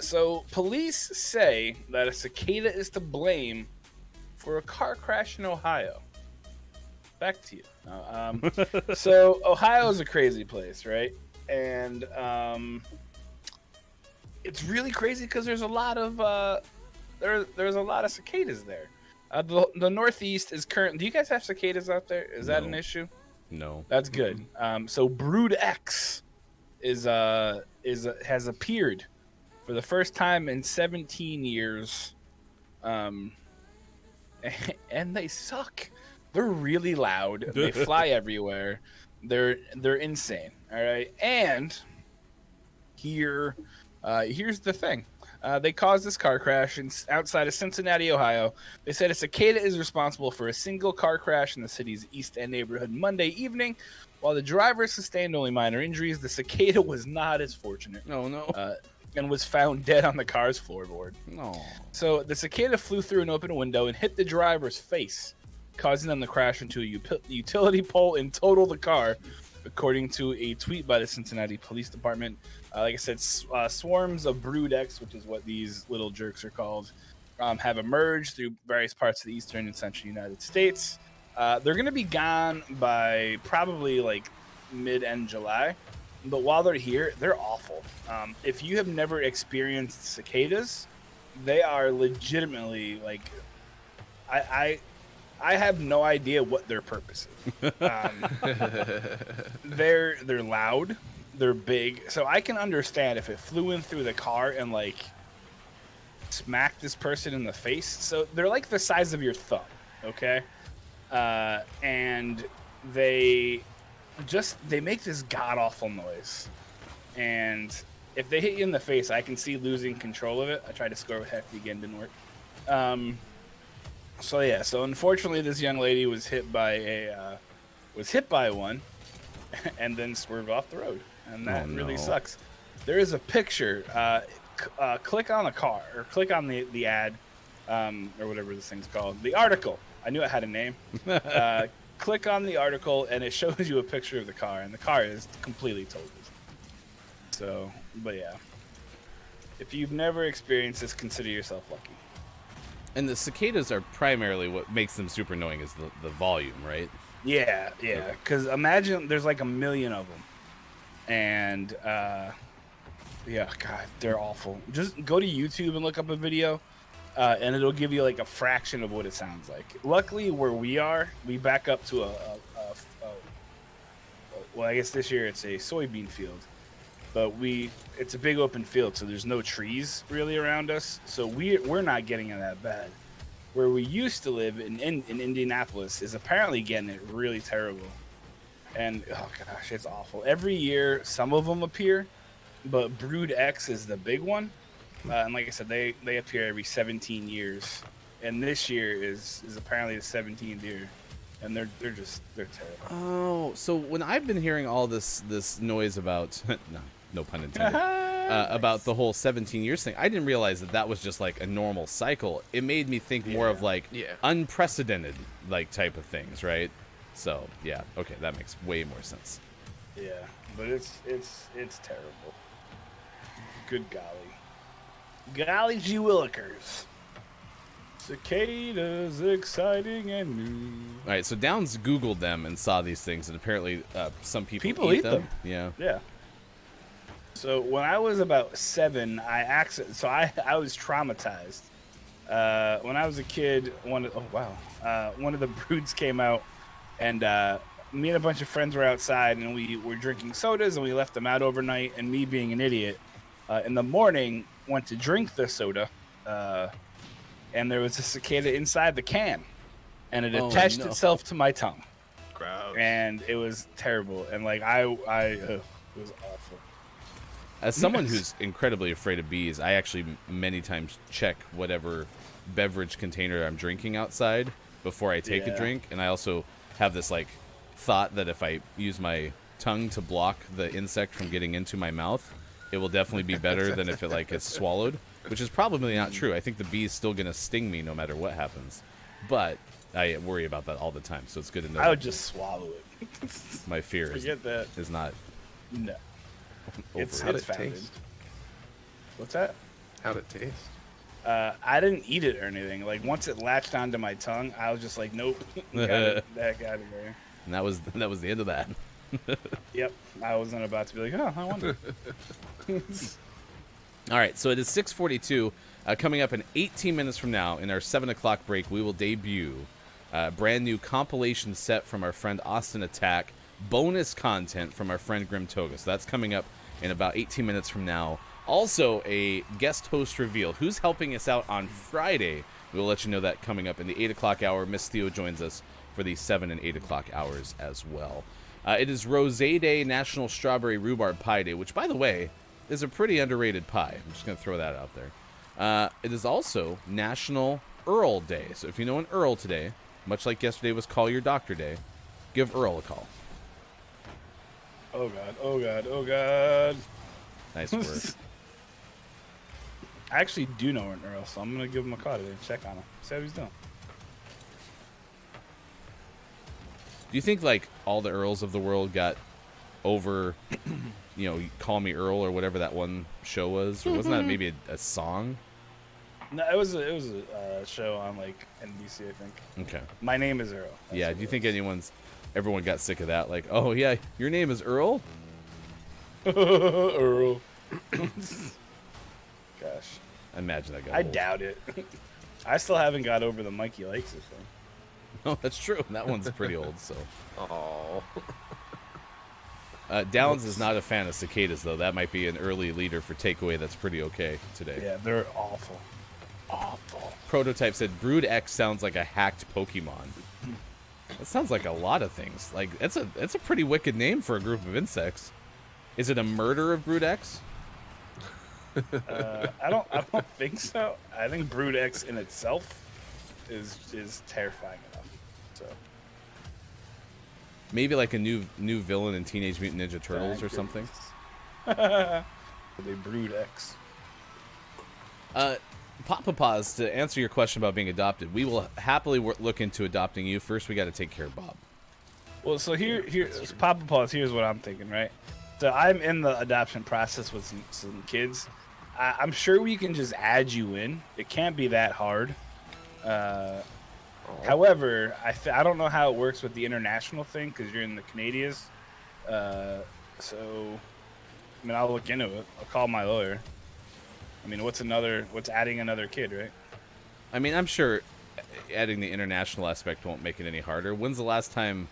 F: So police say that a cicada is to blame for a car crash in Ohio. Back to you. So Ohio is a crazy place, right? And it's really crazy because there's a lot of there's a lot of cicadas there. The Northeast is current. Do you guys have cicadas out there? Is that an issue?
E: No.
F: That's good. So Brood X has appeared for the first time in 17 years, and they suck. They're really loud. They fly everywhere. They're insane. All right, and here's the thing. They caused this car crash outside of Cincinnati, Ohio. They said a cicada is responsible for a single car crash in the city's East End neighborhood Monday evening. While the driver sustained only minor injuries, the cicada was not as fortunate.
E: Oh, no.
F: And was found dead on the car's floorboard.
E: No.
F: So the cicada flew through an open window and hit the driver's face, causing them to crash into a utility pole and total the car, according to a tweet by the Cincinnati Police Department. Like I said, swarms of brood X, which is what these little jerks are called, have emerged through various parts of the eastern and central United States. They're going to be gone by probably like mid-end July. But while they're here, they're awful. If you have never experienced cicadas, they are legitimately like, I have no idea what their purpose is. They're loud. They're big, so I can understand if it flew in through the car and like smacked this person in the face. So they're like the size of your thumb, okay? And they make this god awful noise. And if they hit you in the face, I can see losing control of it. I tried to score with Hefty again, didn't work. So unfortunately, this young lady was hit by one, and then swerved off the road. And that really sucks. There is a picture. Click on the car, or click on the ad, or whatever this thing's called. The article. I knew it had a name. Click on the article, and it shows you a picture of the car, and the car is completely totaled. So, but yeah. If you've never experienced this, consider yourself lucky.
E: And the cicadas are primarily what makes them super annoying is the volume, right?
F: Yeah. Because imagine there's like a million of them. And, yeah, God, they're awful. Just go to YouTube and look up a video, and it'll give you like a fraction of what it sounds like. Luckily, where we are, we back up to well, I guess this year it's a soybean field. But it's a big open field, so there's no trees really around us. So we're not getting it that bad. Where we used to live in Indianapolis is apparently getting it really terrible. And, oh gosh, it's awful. Every year, some of them appear, but Brood X is the big one. And like I said, they appear every 17 years. And this year is apparently the 17th year. And they're terrible.
E: Oh, so when I've been hearing all this noise about, no pun intended, about the whole 17 years thing, I didn't realize that was just like a normal cycle. It made me think more of like unprecedented like type of things, right? So yeah, okay, that makes way more sense.
F: Yeah, but it's terrible. Good golly gee willikers. Cicadas, exciting and new.
E: All right, so Downs Googled them and saw these things, and apparently some people eat them. Yeah.
F: So when I was about 7, I was traumatized. When I was a kid, one of the broods came out, and me and a bunch of friends were outside, and we were drinking sodas, and we left them out overnight. And me, being an idiot, in the morning went to drink the soda. And there was a cicada inside the can, and it attached itself to my tongue.
D: Gross.
F: And it was terrible, and like it was awful.
E: As someone who's incredibly afraid of bees, I actually many times check whatever beverage container I'm drinking outside before I take a drink, and I also have this like thought that if I use my tongue to block the insect from getting into my mouth, it will definitely be better than if it like is swallowed. Which is probably not true. I think the bee is still going to sting me no matter what happens. But I worry about that all the time, so it's good to know.
F: I would just swallow it.
E: My fear is not.
F: No. It's
D: How'd it
F: founded.
D: taste?
F: What's that?
D: How'd it taste?
F: I didn't eat it or anything. Like, once it latched onto my tongue, I was just like, nope. Got it the heck out of here.
E: And that was the end of that.
F: Yep. I wasn't about to be like, oh, I wonder.
E: All right, so it is 6:42. Coming up in 18 minutes from now, in our 7 o'clock break, we will debut a brand new compilation set from our friend Austin Attack, bonus content from our friend Grim Toga. So that's coming up in about 18 minutes from now. Also, a guest host reveal. Who's helping us out on Friday? We'll let you know that coming up in the 8 o'clock hour. Miss Theo joins us for the 7 and 8 o'clock hours as well. It is Rosé Day, National Strawberry Rhubarb Pie Day, which, by the way, is a pretty underrated pie. I'm just going to throw that out there. It is also National Earl Day. So if you know an Earl today, much like yesterday was Call Your Doctor Day, give Earl a call.
F: Oh, God. Oh, God. Oh, God.
E: Nice work.
F: I actually do know an Earl, so I'm going to give him a call today and check on him. See how he's doing.
E: Do you think, like, all the Earls of the world got over, you know, Call Me Earl or whatever that one show was? Or wasn't that maybe a song?
F: No, it was a show on, like, NBC, I think.
E: Okay.
F: My Name is Earl. That's
E: Yeah,
F: what
E: do you
F: it
E: think
F: was.
E: everyone got sick of that? Like, oh, yeah, your name is Earl?
F: Earl. Gosh.
E: I imagine that got
F: I
E: old.
F: doubt it. I still haven't got over the Mikey Likes It thing.
E: Oh, that's true. That one's pretty old, so.
D: Oh.
E: Downs is not a fan of cicadas, though. That might be an early leader for takeaway that's pretty okay today.
F: Yeah, they're awful. Awful.
E: Prototype said Brood X sounds like a hacked Pokemon. That sounds like a lot of things. Like, that's a pretty wicked name for a group of insects. Is it a murder of Brood X?
F: I don't think so. I think Brood X in itself is terrifying enough. So
E: Maybe like a new villain in Teenage Mutant Ninja Turtles or something.
F: They Brood X.
E: Papa Paws, to answer your question about being adopted, we will happily look into adopting you. First, we got to take care of Bob.
F: Well, so here's Papa Paws. Here's what I'm thinking, right? So I'm in the adoption process with some kids. I'm sure we can just add you in. It can't be that hard. However, I don't know how it works with the international thing because you're in the Canadians. So, I mean, I'll look into it. I'll call my lawyer. I mean, what's adding another kid, right?
E: I mean, I'm sure adding the international aspect won't make it any harder. When's the last time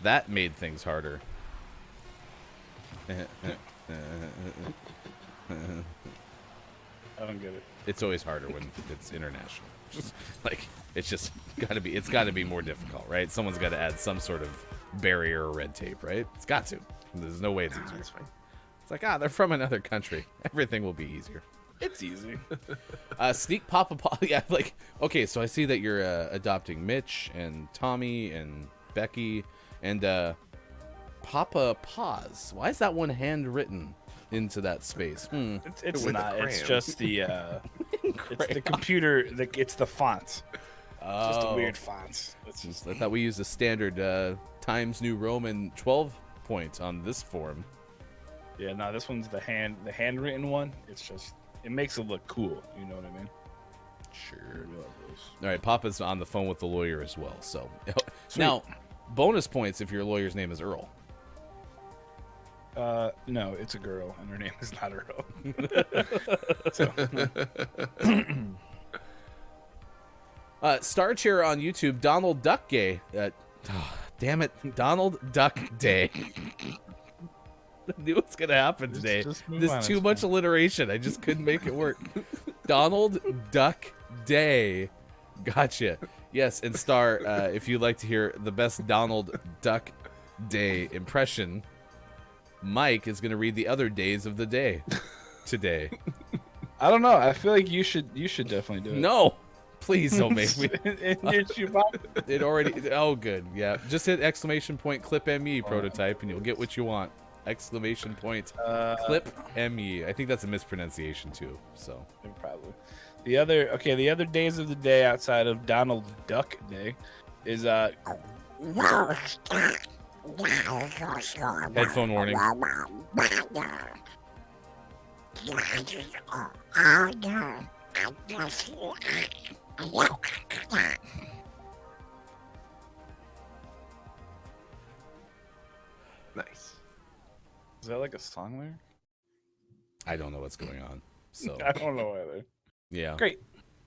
E: that made things harder?
F: I don't get it.
E: It's always harder when it's international. Like, it's got to be more difficult, right? Someone's got to add some sort of barrier or red tape, right? It's got to. There's no way it's easier.
D: That's fine.
E: It's like, they're from another country. Everything will be easier.
F: It's easy.
E: Sneak Papa Paw. Yeah, like, okay, so I see that you're adopting Mitch and Tommy and Becky and Papa Paws. Why is that one handwritten into that space?
F: It's
D: With a
F: not. It's
D: crayon.
F: just the it's the computer. It's the font.
E: Oh,
F: Just a weird font. It's just
E: I thought we used the standard Times New Roman 12 point on this form.
F: yeah. No, this one's the handwritten one. It's just it makes it look cool. You know what I mean?
E: Sure. All right, Papa's on the phone with the lawyer as well. So now, bonus points if your lawyer's name is Earl.
F: No, it's a girl, and her name is not Earl.
E: Star Chair on YouTube, Donald Duck Gay. Damn it, Donald Duck Day. I knew what's gonna happen today.
F: just move
E: There's
F: on,
E: too
F: it's
E: much
F: fine.
E: alliteration. I just couldn't make it work. Donald Duck Day. Gotcha. Yes, and Star, if you'd like to hear the best Donald Duck Day impression, Mike is gonna read the other days of the day today.
F: I don't know. I feel like you should definitely do it.
E: No, please don't make me.
F: In your shoebox.
E: It already. Oh, good. Yeah. Just hit exclamation point clip ME prototype, and you'll get what you want. Exclamation point clip ME. I think that's a mispronunciation too. So
F: Probably. The other days of the day outside of Donald Duck Day is
E: headphone warning.
D: Nice.
F: Is that like a song lyric?
E: I don't know what's going on. So
F: I don't know either.
E: yeah.
F: Great.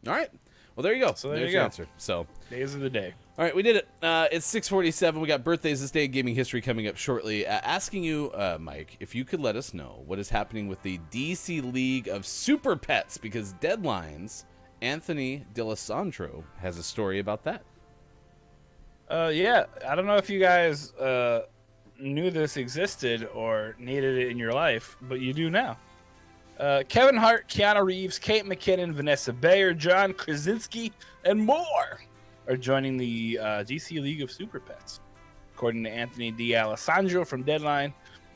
E: All right. Well, there you go.
F: So there
E: There's
F: you
E: your
F: go.
E: answer. So.
F: Days of the day.
E: All right, we did it. It's 6:47. We got birthdays this day in gaming history coming up shortly. Asking you, Mike, if you could let us know what is happening with the DC League of Super Pets, because Deadlines, Anthony D'Alessandro has a story about that.
F: Yeah. I don't know if you guys knew this existed or needed it in your life, but you do now. Kevin Hart, Keanu Reeves, Kate McKinnon, Vanessa Bayer, John Krasinski, and more are joining the DC League of Super Pets, according to Anthony D'Alessandro from Deadline.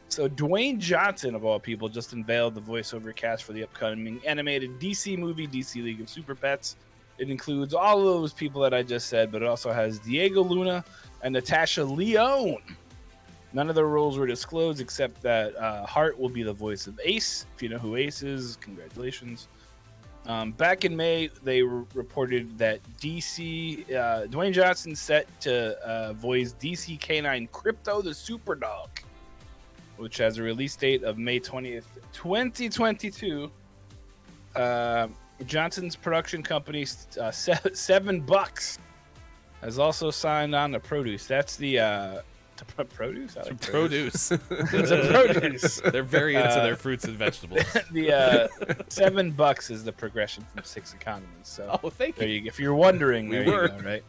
F: So Dwayne Johnson, of all people, just unveiled the voiceover cast for the upcoming animated DC movie, DC League of Super Pets. It includes all of those people that I just said, but it also has Diego Luna and Natasha Lyonne. None of the roles were disclosed except that Hart will be the voice of Ace. If you know who Ace is, congratulations. Back in May, they reported that DC, Dwayne Johnson set to voice DC Canine Crypto the Super Dog, which has a release date of May 20th, 2022. Johnson's production company, $7, has also signed on to produce. That's the produce. I like
E: Produce.
F: It's a produce.
E: They're very into their fruits and vegetables.
F: The $7 is the progression from 6 economies. So
E: Thank
F: there
E: you.
F: you. If you're wondering, there
E: were.
F: you go,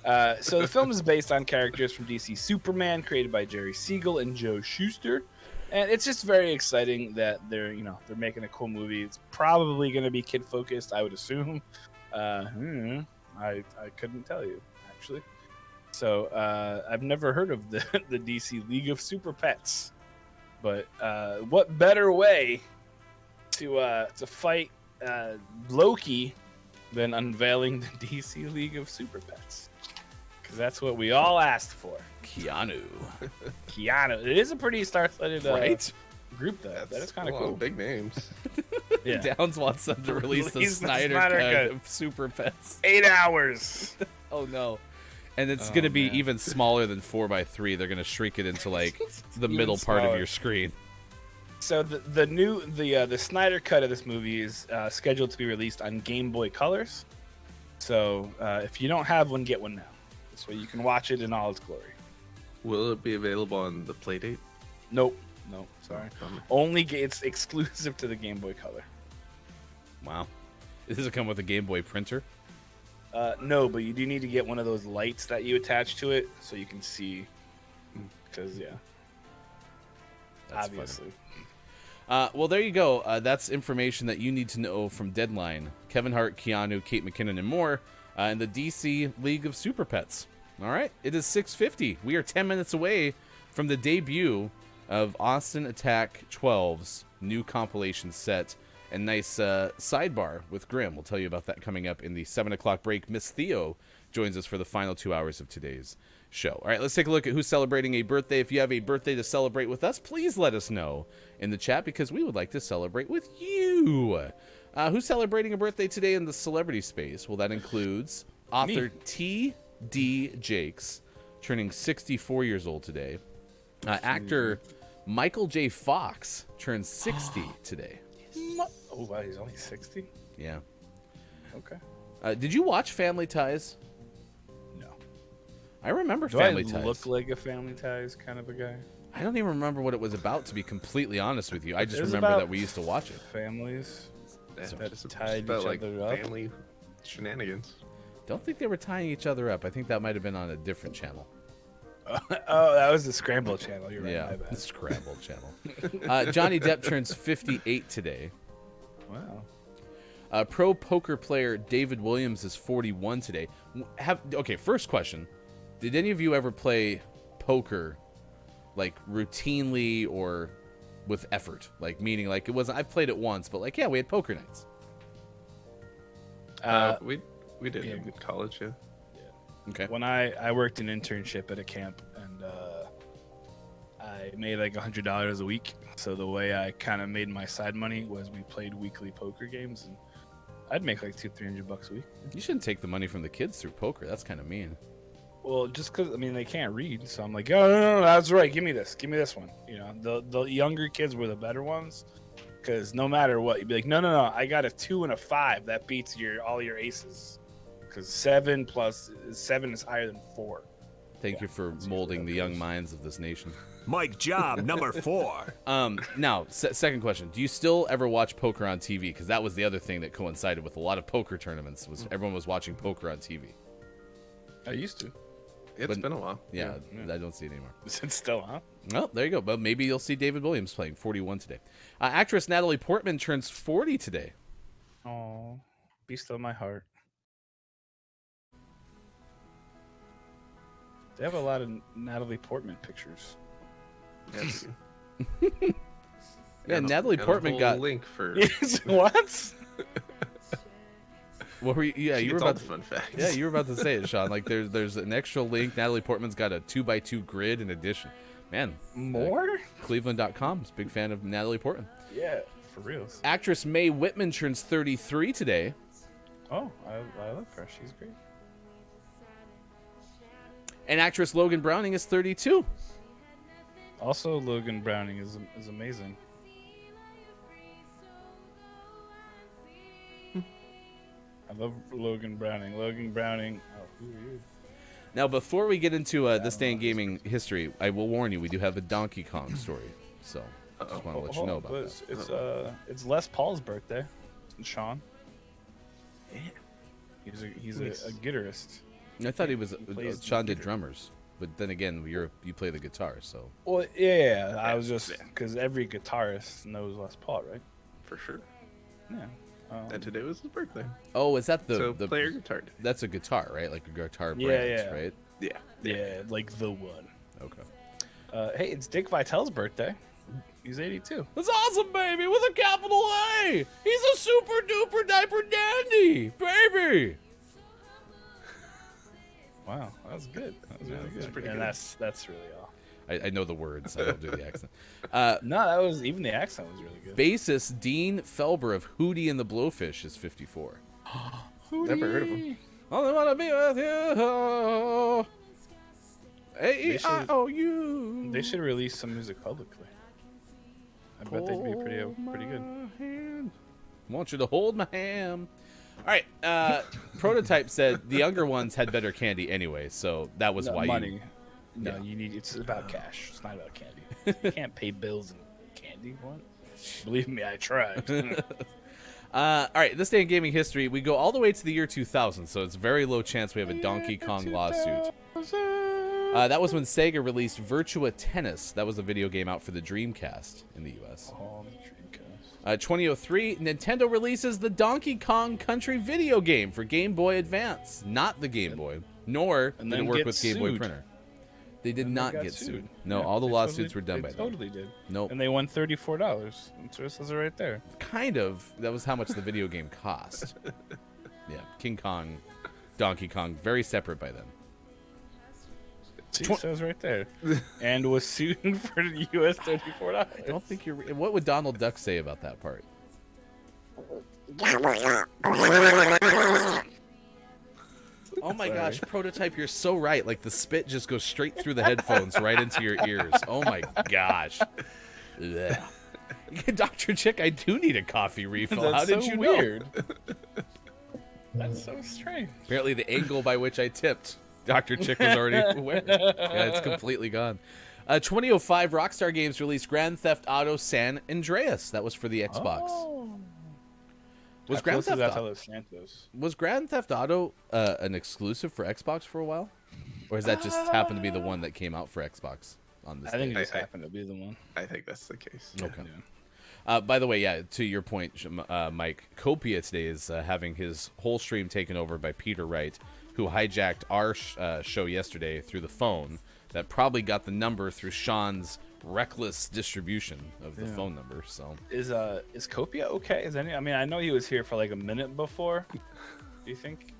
F: right? So the film is based on characters from DC Superman, created by Jerry Siegel and Joe Shuster, and it's just very exciting that they're making a cool movie. It's probably going to be kid focused, I would assume. I couldn't tell you actually. So I've never heard of the DC League of Super Pets, but what better way to fight Loki than unveiling the DC League of Super Pets? Because that's what we all asked for.
E: Keanu.
F: It is a pretty star-studded
E: Right?
F: group, though. That is kind of
D: a lot
F: cool.
D: big names.
F: Yeah.
E: Downs wants them to release the
F: Release the
E: Snyder
F: Snyder
E: cut
F: Cut.
E: of Super Pets.
F: 8 hours.
E: Oh no. And it's going to be
F: man.
E: even smaller than 4x3. They're going to shrink it into like the
F: Even
E: middle part of
F: smaller.
E: your screen.
F: So the Snyder cut of this movie is scheduled to be released on Game Boy Colors. So if you don't have one, get one now. This way you can watch it in all its glory.
D: Will it be available on the Playdate?
F: Nope, sorry.
D: Bummer.
F: It's exclusive to the Game Boy Color.
E: Wow. Does it come with a Game Boy printer?
F: No, but you do need to get one of those lights that you attach to it so you can see. Because
E: That's
F: obviously.
E: Well, there you go. That's information that you need to know from Deadline. Kevin Hart, Keanu, Kate McKinnon, and more in the DC League of Super Pets. All right, it is 6:50. We are 10 minutes away from the debut of Austin Attack 12's new compilation set. And nice sidebar with Grimm. We'll tell you about that coming up in the 7 o'clock break. Miss Theo joins us for the final 2 hours of today's show. All right, let's take a look at who's celebrating a birthday. If you have a birthday to celebrate with us, please let us know in the chat because we would like to celebrate with you. Who's celebrating a birthday today in the celebrity space? Well, that includes author T.D. Jakes, turning 64 years old today. Actor Michael J. Fox turns 60 today.
F: Oh, wow, he's only 60?
E: Yeah.
F: Okay.
E: Did you watch Family Ties?
F: No.
E: I remember
F: Do
E: Family
F: I
E: Ties.
F: look like a Family Ties kind of a guy?
E: I don't even remember what it was about, to be completely honest with you. I just
F: It was
E: remember
F: about
E: that we used to watch it.
F: Families.
D: Yeah,
F: That
D: just
F: tied
D: about,
F: each
D: like,
F: other up.
D: family shenanigans.
E: Don't think they were tying each other up. I think that might have been on a different channel.
F: Oh, that was the Scramble channel. You're right.
E: Yeah,
F: My
E: the
F: bad.
E: Scramble channel. Johnny Depp turns 58 today.
F: Wow.
E: Pro poker player David Williams is 41 today. First question. Did any of you ever play poker like routinely or with effort? Like meaning like it wasn't I've played it once, but like we had poker nights.
D: We did
F: yeah,
D: in college, yeah.
E: Okay.
F: When I worked an internship at a camp and I made like $100 a week. So the way I kind of made my side money was we played weekly poker games, and I'd make like $200-300 a week.
E: You shouldn't take the money from the kids through poker. That's kind of mean.
F: Well, just because they can't read, so I'm like, oh no, that's right. Give me this one. You know, the younger kids were the better ones, because no matter what, you'd be like, no, I got a 2 and a 5 that beats all your aces, because 7 is higher than 4.
E: Thank you for molding the young minds of this nation.
B: Mike Job, number 4.
E: Now, second question. Do you still ever watch poker on TV? Because that was the other thing that coincided with a lot of poker tournaments. Was everyone was watching poker on TV.
F: I used to.
D: It's
E: But-
D: been a while.
E: Yeah, I don't see it anymore.
F: Is it still on?
E: Well, there you go. But maybe you'll see David Williams playing 41 today. Actress Natalie Portman turns 40 today.
F: Oh, be still my heart. They have a lot of Natalie Portman pictures.
D: Yeah,
E: Yeah, Natalie Portman got.
D: link for.
F: What?
E: What were you? Yeah,
D: She
E: you were
D: gets all
E: about.
D: the fun facts.
E: Yeah, you were about to say it, Sean. Like there's an extra link. Natalie Portman's got a 2x2 grid in addition. Man,
F: More?
E: Cleveland.com is a big fan of Natalie Portman.
F: Yeah, for real.
E: Actress Mae Whitman turns 33 today.
F: Oh, I love her. She's great.
E: And actress Logan Browning is 32.
F: Also, Logan Browning is amazing. I love Logan Browning. Logan Browning. Oh, who are you?
E: Now, before we get into this day in gaming history, I will warn you, we do have a Donkey Kong story. So, just want to let you know about that.
F: It's Les Paul's birthday. And Sean.
D: Yeah.
F: He's a guitarist.
E: I thought he was.
F: plays the
E: Sean did
F: guitar.
E: drummers, but then again, you play the guitar, so.
F: Well, yeah. I was just because every guitarist knows Les Paul, right?
D: For sure.
F: Yeah.
D: And today was his birthday.
E: Oh, is that
D: So
E: the
D: play your guitar.
E: That's a guitar, right? Like a guitar brand,
F: Yeah.
E: right?
D: Yeah.
F: Yeah, like the one.
E: Okay.
F: Hey, it's Dick Vitale's birthday. He's 82.
E: That's awesome, baby, with a capital A. He's a super duper diaper dandy, baby.
F: Wow, that was good. That was really
D: that's
F: good.
D: pretty
F: And
D: good.
F: that's really all.
E: I know the words. I don't do the accent.
F: No, that was even the accent was really good.
E: Bassist Dean Felber of Hootie and the Blowfish is 54.
D: Never heard of him.
E: Only wanna be with you. A-E-I-O-U.
F: They should release some music publicly. I bet they'd be pretty good.
E: Hand. Want you to hold my hand. All right. Prototype said the younger ones had better candy anyway, so that was
F: No,
E: why
F: money.
E: you.
F: No,
E: Yeah.
F: you need. It's about cash. It's not about candy. You can't pay bills and candy. What? Believe me, I tried.
E: All right. This day in gaming history, we go all the way to the year 2000, so it's very low chance we have a Donkey Kong lawsuit. That was when Sega released Virtua Tennis. That was a video game out for the Dreamcast in the U.S.
F: Oh, the Dreamcast.
E: 2003, Nintendo releases the Donkey Kong Country video game for Game Boy Advance. Not the Game Boy, nor
F: And
E: did it
F: then
E: work
F: get
E: with Game Boy
F: sued.
E: Printer. They did
F: And they
E: not
F: got
E: get sued.
F: sued.
E: No,
F: Yeah,
E: all the
F: they
E: lawsuits
F: totally-
E: were done
F: they
E: by them.
F: Totally did.
E: Nope.
F: And they won $34. It says it right there.
E: Kind of. That was how much the video game cost. Yeah, King Kong, Donkey Kong, very separate by then.
F: See, it says right there. And was sued for the US $34.
E: I don't think you're. What would Donald Duck say about that part? Oh my gosh, Prototype, you're so right. Like the spit just goes straight through the headphones right into your ears. Oh my gosh. Ugh. Dr. Chick, I do need a coffee refill.
F: That's
E: How did
F: so
E: you
F: weird.
E: know?
F: That's so strange.
E: Apparently the angle by which I tipped, Dr. Chick was already aware. Yeah, it's completely gone. 2005, Rockstar Games released Grand Theft Auto San Andreas. That was for the Xbox.
F: Oh.
E: Was
F: How
E: Grand
F: close is
E: Theft
F: that to
E: Auto
F: Los Santos?
E: Was Grand Theft Auto an exclusive for Xbox for a while, or has that just happened to be the one that came out for Xbox on this?
F: I think it
E: day?
F: just happened to be the one.
D: I think that's the case.
E: Okay. By the way, yeah, to your point, Mike, Copia today is having his whole stream taken over by Peter Wright, who hijacked our show yesterday through the phone. That probably got the number through Sean's reckless distribution of the phone number. So
F: Is Copia okay? I mean, I know he was here for like a minute before. Do you think?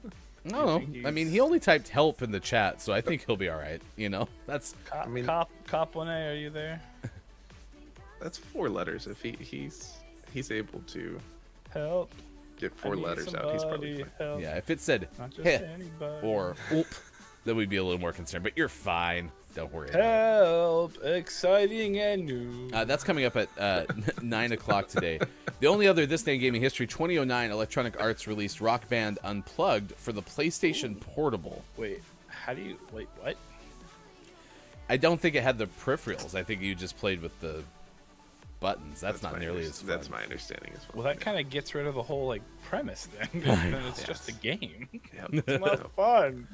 E: I don't know. I mean, he only typed help in the chat, so I think he'll be all right. You know, that's
F: Cop,
D: I mean-
F: Cop 1A, are you there?
D: That's 4 letters. If he's able to
F: Help.
D: get
F: I
D: 4
F: need
D: letters out, he's probably
F: somebody,
D: fine.
F: help.
E: yeah. If it said
F: Not just
E: heh
F: anybody.
E: or oop, then we'd be a little more concerned. But you're fine. Don't worry. About it.
F: Help! Exciting and new.
E: That's coming up at 9 o'clock today. The only other this day in gaming history, 2009, Electronic Arts released Rock Band Unplugged for the PlayStation Portable.
F: Wait, wait, what?
E: I don't think it had the peripherals. I think you just played with the buttons. That's not
D: my
E: nearly
D: unders-
E: as fun.
D: That's my understanding as well.
F: Well, that kind of gets rid of the whole like premise then. Then it's just a game.
D: Yep.
F: It's not fun.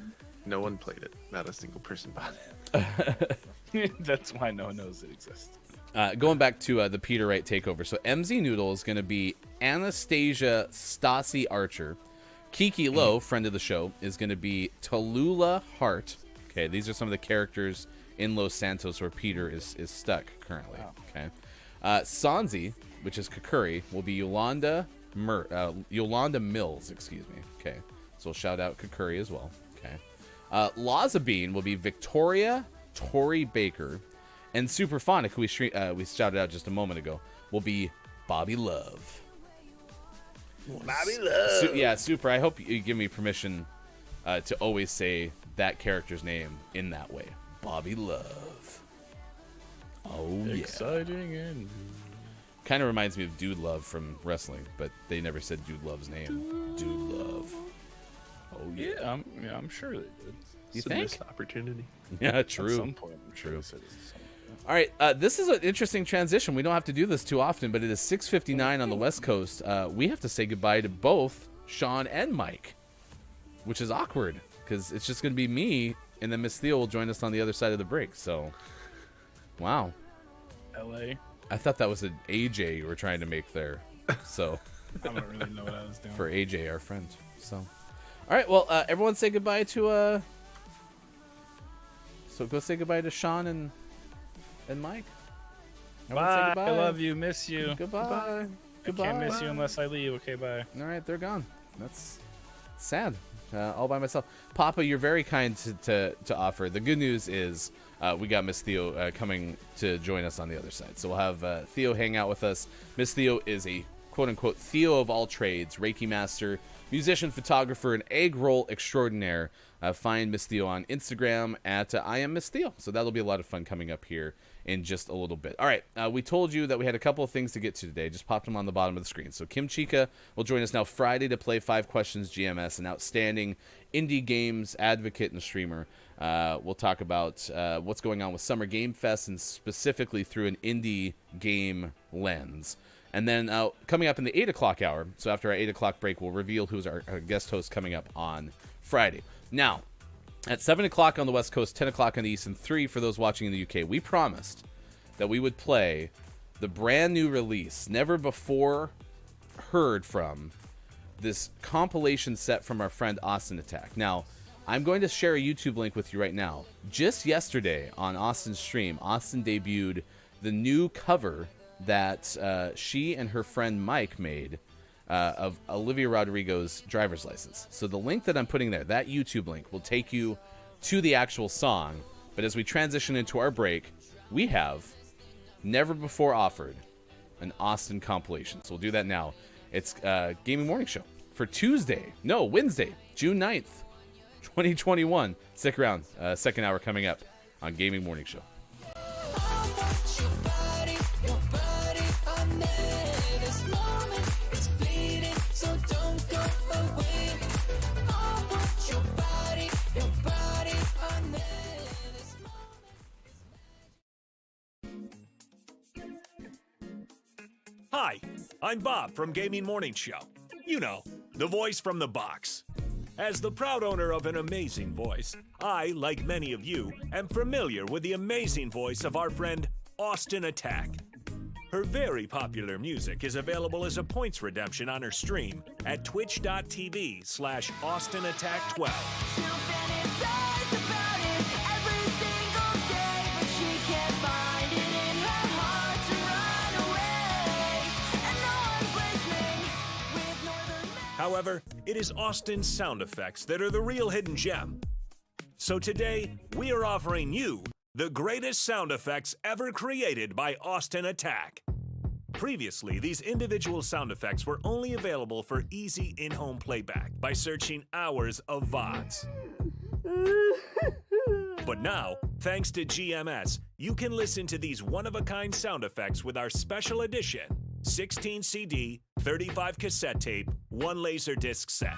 D: No one played it. Not a single person bought it.
F: That's why no one knows it exists.
E: Going back to the Peter Wright takeover. So MZ Noodle is going to be Anastasia Stassi Archer. Kiki Lowe, friend of the show, is going to be Tallulah Hart. Okay, these are some of the characters in Los Santos where Peter is stuck currently.
F: Wow.
E: Okay, Sanzi, which is Kakuri, will be Yolanda Mills. Excuse me. Okay, so we'll shout out Kakuri as well. Okay, Lazabine will be Victoria Tori Baker, and Superphonic, who we shouted out just a moment ago, will be Bobby Love.
F: Bobby Love.
E: Yeah, Super. I hope you give me permission to always say that character's name in that way. Bobby Love. Oh, yeah.
F: Exciting and
E: Kind of reminds me of Dude Love from wrestling, but they never said Dude Love's name. Dude Love. Oh, yeah.
F: yeah, I'm sure they did.
E: You
D: It's a
E: think?
D: missed opportunity.
E: Yeah,
F: At
E: true.
F: some point, I'm sure
E: True.
F: they said it at some point.
E: All right, this is an interesting transition. We don't have to do this too often, but it is 6:59 on the West Coast. We have to say goodbye to both Sean and Mike, which is awkward because it's just going to be me, and then Miss Theo will join us on the other side of the break. So, wow.
F: LA.
E: I thought that was an AJ you were trying to make there. So,
F: I don't really know what I was doing.
E: for AJ, our friend. So, all right, well, everyone say goodbye to So go say goodbye to Sean and Mike. Everyone say
F: Bye.
E: goodbye.
F: I love you. Miss you.
E: Goodbye. Goodbye.
F: I can't miss you unless I leave. Okay, bye.
E: All right, they're gone. That's sad. All by myself. Papa, you're very kind to offer. The good news is we got Miss Theo coming to join us on the other side. So we'll have Theo hang out with us. Miss Theo is a quote-unquote Theo of all trades, Reiki master, musician, photographer, and egg roll extraordinaire. Find Miss Theo on Instagram at I am Miss Theo. So that'll be a lot of fun coming up here in just a little bit. All right, we told you that we had a couple of things to get to today. Just popped them on the bottom of the screen. So Kim Chica will join us now Friday to play 5 Questions GMS, an outstanding indie games advocate and streamer. We'll talk about what's going on with Summer Game Fest and specifically through an indie game lens. And then coming up in the 8 o'clock hour, so after our 8 o'clock break, we'll reveal who's our guest host coming up on Friday. Now, at 7 o'clock on the West Coast, 10 o'clock on the East, and 3 for those watching in the UK, we promised that we would play the brand new release, never before heard from, this compilation set from our friend Austin Attack. Now, I'm going to share a YouTube link with you right now. Just yesterday on Austin's stream, Austin debuted the new cover that she and her friend Mike made of Olivia Rodrigo's driver's license. So the link that I'm putting there, that YouTube link, will take you to the actual song. But as we transition into our break, we have never before offered an Austin compilation. So we'll do that now. It's Gaming Morning Show for Wednesday, June 9th, 2021. Stick around. Second hour coming up on Gaming Morning Show.
B: Hi, I'm Bob from Gaming Morning Show. You know, the voice from the box. As the proud owner of an amazing voice, I, like many of you, am familiar with the amazing voice of our friend Austin Attack. Her very popular music is available as a points redemption on her stream at twitch.tv/AustinAttack12. However, it is Austin's sound effects that are the real hidden gem. So today, we are offering you the greatest sound effects ever created by Austin Attack. Previously, these individual sound effects were only available for easy in-home playback by searching hours of VODs. But now, thanks to GMS, you can listen to these one-of-a-kind sound effects with our special edition 16 CD, 35 cassette tape, 1 Laserdisc set.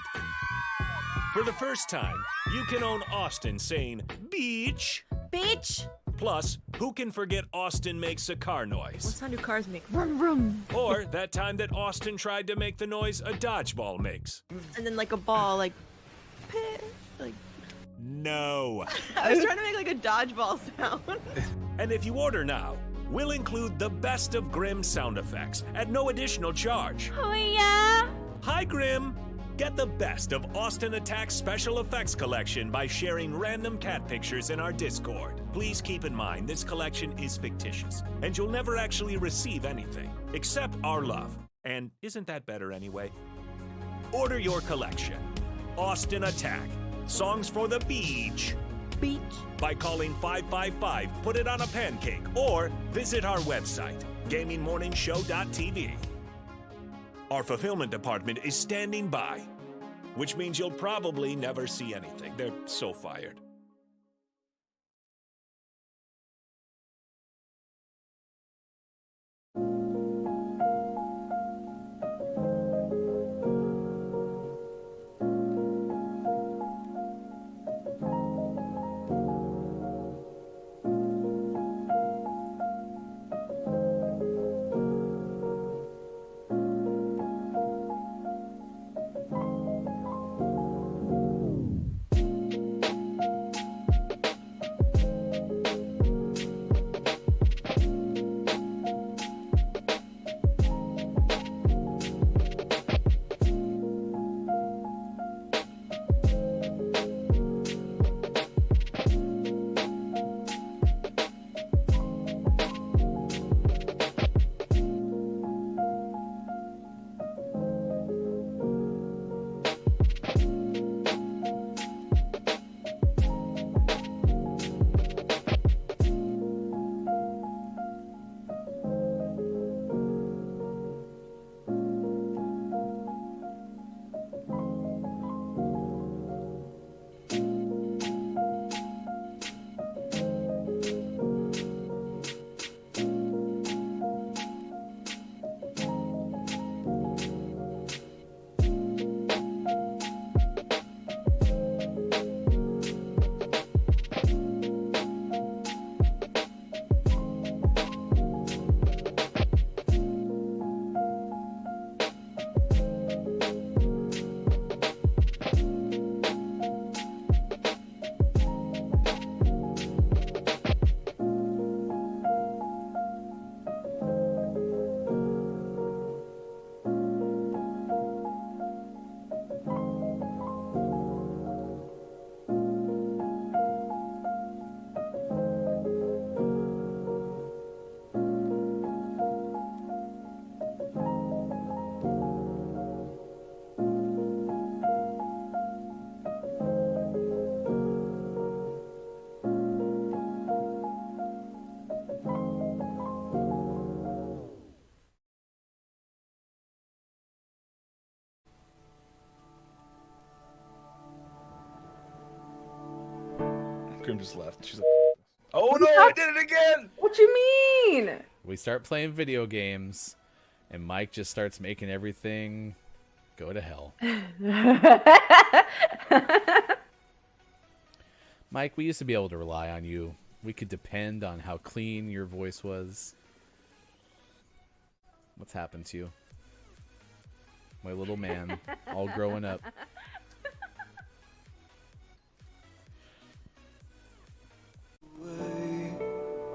B: For the first time, you can own Austin saying, "Beach."
A: Beach?
B: Plus, who can forget Austin makes a car
A: What
B: noise?
A: sound do cars make? Vroom, vroom.
B: Or that time that Austin tried to make the noise a dodgeball makes.
A: And then like a ball, like, peh, like.
B: No.
A: I was trying to make like a dodgeball sound.
B: And if you order now, we'll include the best of Grimm sound effects at no additional charge.
A: Oh yeah.
B: Hi, Grimm. Get the best of Austin Attack's special effects collection by sharing random cat pictures in our Discord. Please keep in mind this collection is fictitious, and you'll never actually receive anything, except our love. And isn't that better anyway? Order your collection. Austin Attack. Songs for the beach.
A: Beach.
B: By calling 555, put it on a pancake, or visit our website, gamingmorningshow.tv. Our fulfillment department is standing by, which means you'll probably never see anything. They're so fired.
F: Grim just left. She's like, oh no, I did it again!
G: What you mean?
E: We start playing video games, and Mike just starts making everything go to hell. Mike, we used to be able to rely on you. We could depend on how clean your voice was. What's happened to you? My little man, all growing up.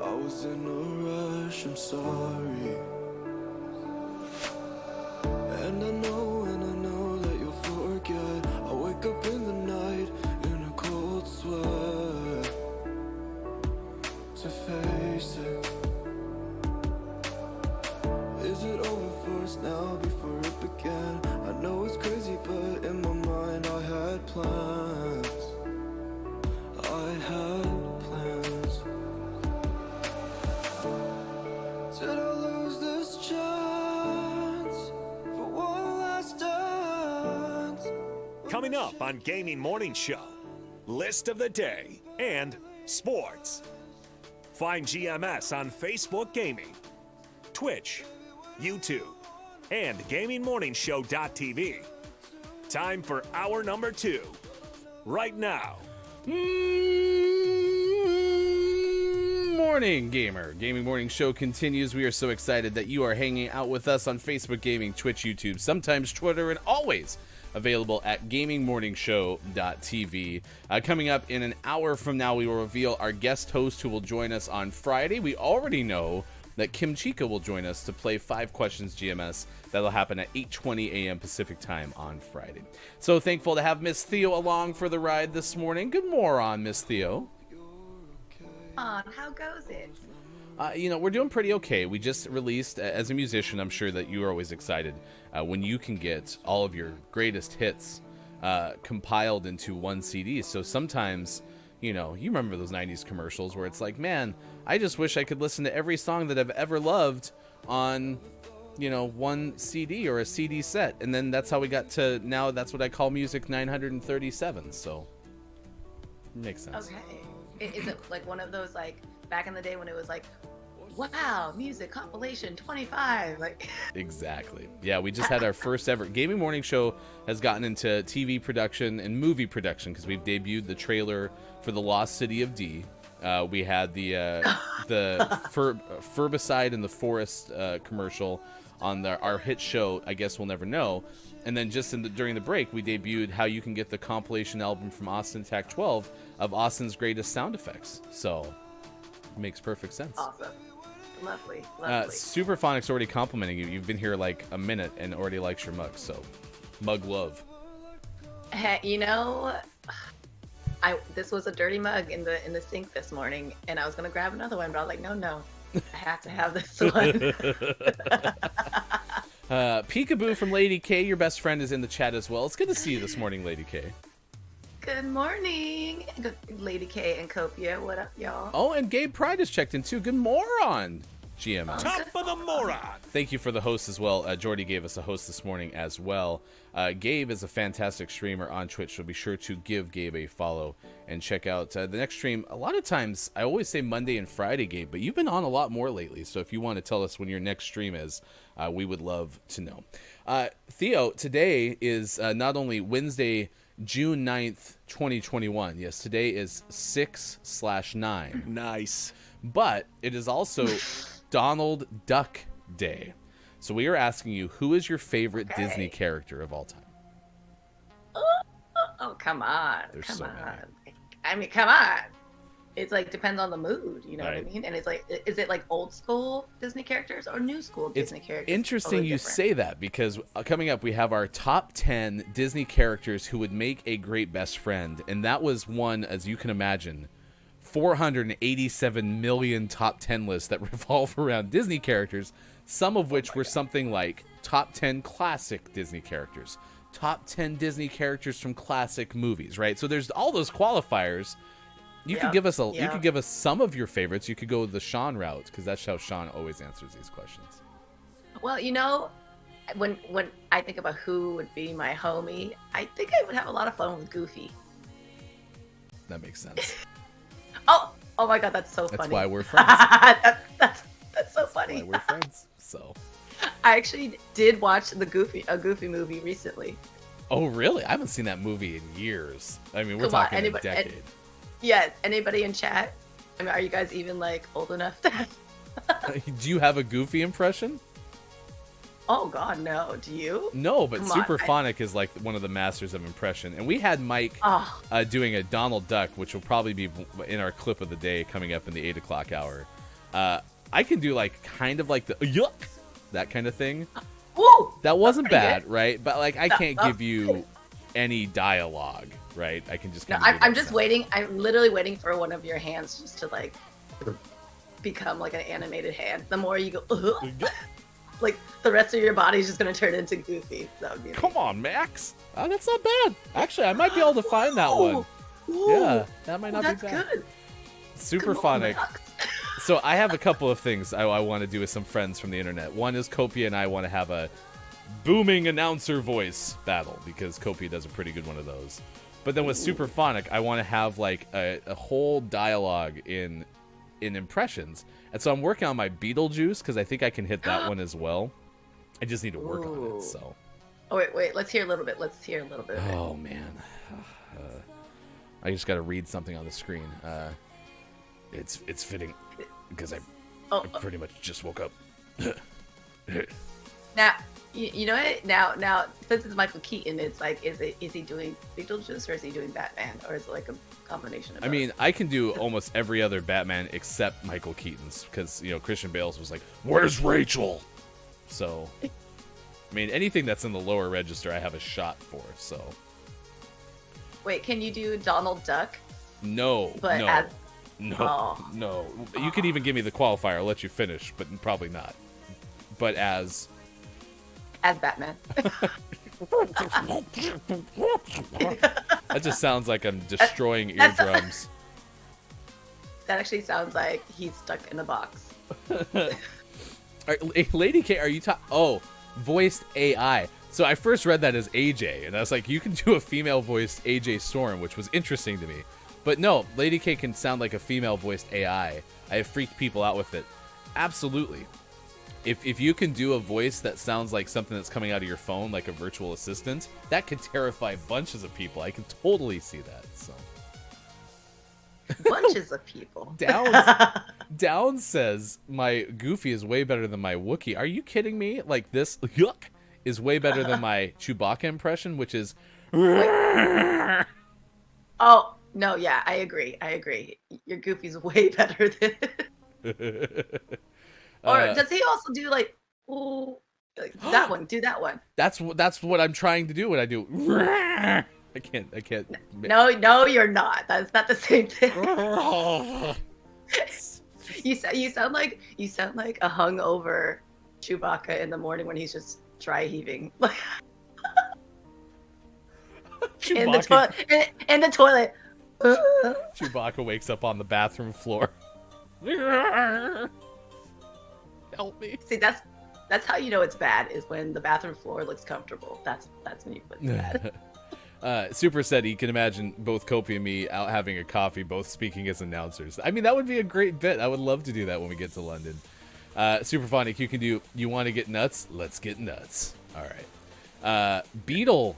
H: I was in a rush, I'm sorry. And I know that you'll forget. I wake up in the night in a cold sweat to face it. Is it over for us now before it began? I know it's crazy, but in my mind I had plans. I had plans. Did I lose this chance for one last dance?
B: Coming up on Gaming Morning Show, List of the Day and Sports. Find GMS on Facebook Gaming, Twitch, YouTube, and GamingMorningshow.tv. Time for hour number 2. Right now.
E: Morning, gamer. Gaming Morning Show continues. We are so excited that you are hanging out with us on Facebook Gaming, Twitch, YouTube, sometimes Twitter, and always available at gamingmorningshow.tv. Coming up in an hour from now, we will reveal our guest host who will join us on Friday. We already know that Kim Chica will join us to play 5 Questions GMS. That'll happen at 8:20 a.m. Pacific time on Friday. So thankful to have Miss Theo along for the ride this morning. Good morning, Miss Theo.
G: How goes it?
E: We're doing pretty okay. We just released, as a musician, I'm sure that you are always excited when you can get all of your greatest hits compiled into one CD. So sometimes, you remember those 90s commercials where it's like, man, I just wish I could listen to every song that I've ever loved on, one CD or a CD set. And then that's how we got to now that's what I call Music 937. So it makes sense.
G: Okay. Is it like one of those, like, back in the day when it was like, wow, music compilation 25? Like
E: Exactly. Yeah, we just had our first ever. Gaming Morning Show has gotten into TV production and movie production because we've debuted the trailer for The Lost City of D. We had the Furbicide in the Forest commercial on our hit show, I Guess We'll Never Know. And then just during the break, we debuted how you can get the compilation album from Austin Attack 12 of Austin's greatest sound effects. So it makes perfect sense.
G: Awesome. Lovely.
E: Superphonic's already complimenting you. You've been here like a minute and already likes your mug. So mug love.
G: Hey, this was a dirty mug in the sink this morning, and I was gonna grab another one, but I was like, no, I have to have this one.
E: Peekaboo from Lady K, your best friend, is in the chat as well. It's good to see you this morning, Lady K.
G: Good morning, Lady K and Copia. What up, y'all?
E: Oh, and Gabe Pride has checked in too. Good moron, GMS.
B: Top of the moron.
E: Thank you for the host as well. Jordy gave us a host this morning as well. Gabe is a fantastic streamer on Twitch, so be sure to give Gabe a follow and check out the next stream. A lot of times, I always say Monday and Friday, Gabe, but you've been on a lot more lately, so if you want to tell us when your next stream is, we would love to know. Theo, today is not only Wednesday, June 9th, 2021. Yes, today is 6/9.
B: Nice.
E: But it is also Donald Duck Day. So we are asking you, who is your favorite Disney character of all time?
G: Oh, come on.
E: There's
G: come
E: so
G: on.
E: many.
G: I mean, come on. It's like depends on the mood, you know
E: Right.
G: what I mean? And it's like, is it like old school Disney characters or new school Disney characters?
E: Interesting
G: Totally
E: you
G: different.
E: say that, because coming up we have our top 10 Disney characters who would make a great best friend, and that was one, as you can imagine, 487 million top 10 lists that revolve around Disney characters, some of which were something like top 10 classic Disney characters, top 10 Disney characters from classic movies, right? So there's all those qualifiers. You could give us you could give us some of your favorites. You could go the Sean route, because that's how Sean always answers these questions.
G: Well, when I think about who would be my homie, I think I would have a lot of fun with Goofy.
E: That makes sense.
G: Oh my God, that's so funny.
E: That's why we're friends.
G: that's so funny.
E: That's why we're friends. So.
G: I actually did watch a Goofy movie recently.
E: Oh, really? I haven't seen that movie in years. I mean, we're
G: Come on,
E: talking a decade.
G: Yes, anybody in chat? I mean, are you guys even like old enough to?
E: Do you have a Goofy impression?
G: Oh God, no. Do you?
E: No, but
G: Come on,
E: Superphonic is like one of the masters of impression. And we had Mike doing a Donald Duck, which will probably be in our clip of the day coming up in the 8 o'clock hour. I can do like kind of like the yuck, that kind of thing.
G: Woo!
E: That wasn't bad,
G: good.
E: right? But like I can't give you any dialogue, right? I can just
G: No,
E: kind of
G: I'm just waiting. I'm literally waiting for one of your hands just to like become like an animated hand. The more you go, like the rest of your body is just gonna turn into Goofy. That would be
E: Come on, Max. Oh, that's not bad. Actually, I might be able to find that one. Yeah, that might not be bad.
G: That's good.
E: Superphonic. So I have a couple of things I want to do with some friends from the internet. One is Copia and I want to have a booming announcer voice battle, because Copia does a pretty good one of those. But then with Superphonic, I want to have like a whole dialogue in impressions. And so I'm working on my Beetlejuice, because I think I can hit that one as well. I just need to work on it. So.
G: Oh wait. Let's hear a little bit. Of it.
E: Oh man. I just got to read something on the screen. It's fitting, because I pretty much just woke up.
G: Now, you know what? Now, since it's Michael Keaton, it's like, is he doing Beetlejuice or is he doing Batman, or is it like a combination of both?
E: I mean, I can do almost every other Batman except Michael Keaton's, because Christian Bale's was like, "Where's Rachel?" So, I mean, anything that's in the lower register, I have a shot for. So,
G: wait, can you do Donald Duck?
E: no,
G: But
E: no,
G: as-
E: no,
G: Oh.
E: no. You could even give me the qualifier. I'll let you finish, but probably not. But as
G: Batman.
E: that just sounds like I'm destroying
G: That's-
E: eardrums.
G: That actually sounds like he's stuck in a box.
E: Lady K, are you talking? Oh, voiced AI. So I first read that as AJ, and I was like, you can do a female voiced AJ Storm, which was interesting to me. But no, Lady K can sound like a female voiced AI. I have freaked people out with it. Absolutely. If you can do a voice that sounds like something that's coming out of your phone, like a virtual assistant, that could terrify bunches of people. I can totally see that. So
G: Bunches of people.
E: Downs says my Goofy is way better than my Wookiee. Are you kidding me? Like this yuck is way better than my Chewbacca impression, which is.
G: Oh no, yeah, I agree. Your Goofy's way better than. Or does he also do like, ooh, like that one? Do that one.
E: That's what I'm trying to do when I do. I can't.
G: No, you're not. That's not the same thing. You sound like a hungover Chewbacca in the morning when he's just dry heaving. in the toilet.
E: Chewbacca wakes up on the bathroom floor. Help me.
G: See, that's how you know it's bad, is when the bathroom floor looks comfortable. That's when you put it bad.
E: Super said he can imagine both Kopi and me out having a coffee, both speaking as announcers. I mean, that would be a great bit. I would love to do that when we get to London. Superphonic, you can do, you want to get nuts? Let's get nuts. All right. Beetle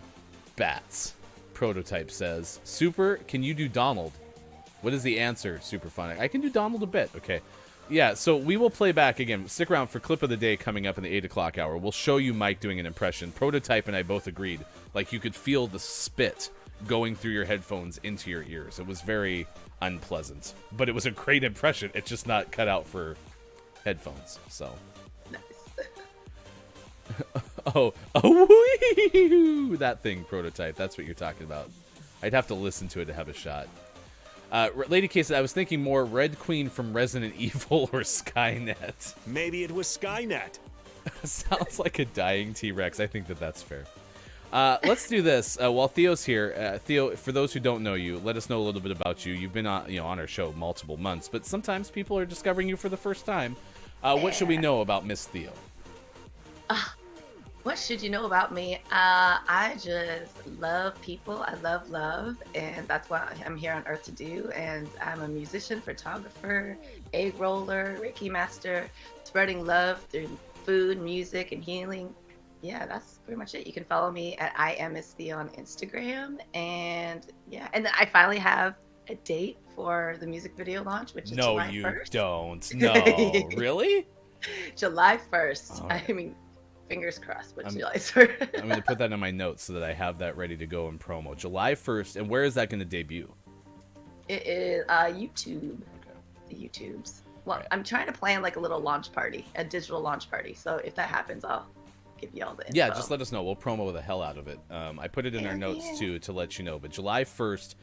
E: Bats Prototype says, Super, can you do Donald? What is the answer, Superphonic? I can do Donald a bit. Okay. Yeah, so we will play back again. Stick around for clip of the day coming up in the 8 o'clock hour. We'll show you Mike doing an impression. Prototype and I both agreed. Like, you could feel the spit going through your headphones into your ears. It was very unpleasant. But it was a great impression. It's just not cut out for headphones. So.
G: Nice.
E: Oh, that thing, Prototype. That's what you're talking about. I'd have to listen to it to have a shot. Lady K said, I was thinking more Red Queen from Resident Evil or Skynet.
B: Maybe it was Skynet.
E: Sounds like a dying T-Rex. I think that's fair. Let's do this. While Theo's here, Theo, for those who don't know you, let us know a little bit about you. You've been on our show multiple months, but sometimes people are discovering you for the first time. What should we know about Miss Theo?
G: What should you know about me? I just love people. I love love, and that's what I'm here on Earth to do. And I'm a musician, photographer, egg roller, Reiki master, spreading love through food, music, and healing. Yeah, that's pretty much it. You can follow me at I am Miss Theo on Instagram, and yeah, and then I finally have a date for the music video launch, which is July 1st.
E: No, you don't. No, really?
G: July 1st.
E: Right.
G: I mean, fingers crossed, but July 1st.
E: I'm going to put that in my notes so that I have that ready to go in promo. July 1st, and where is that going to debut?
G: It is YouTube.
E: Okay.
G: The YouTubes. Well,
E: Right.
G: I'm trying to plan like a little launch party, a digital launch party. So if that happens, I'll give you all the info.
E: Yeah, just let us know. We'll promo the hell out of it. I put it in our notes too to let you know. But July 1st,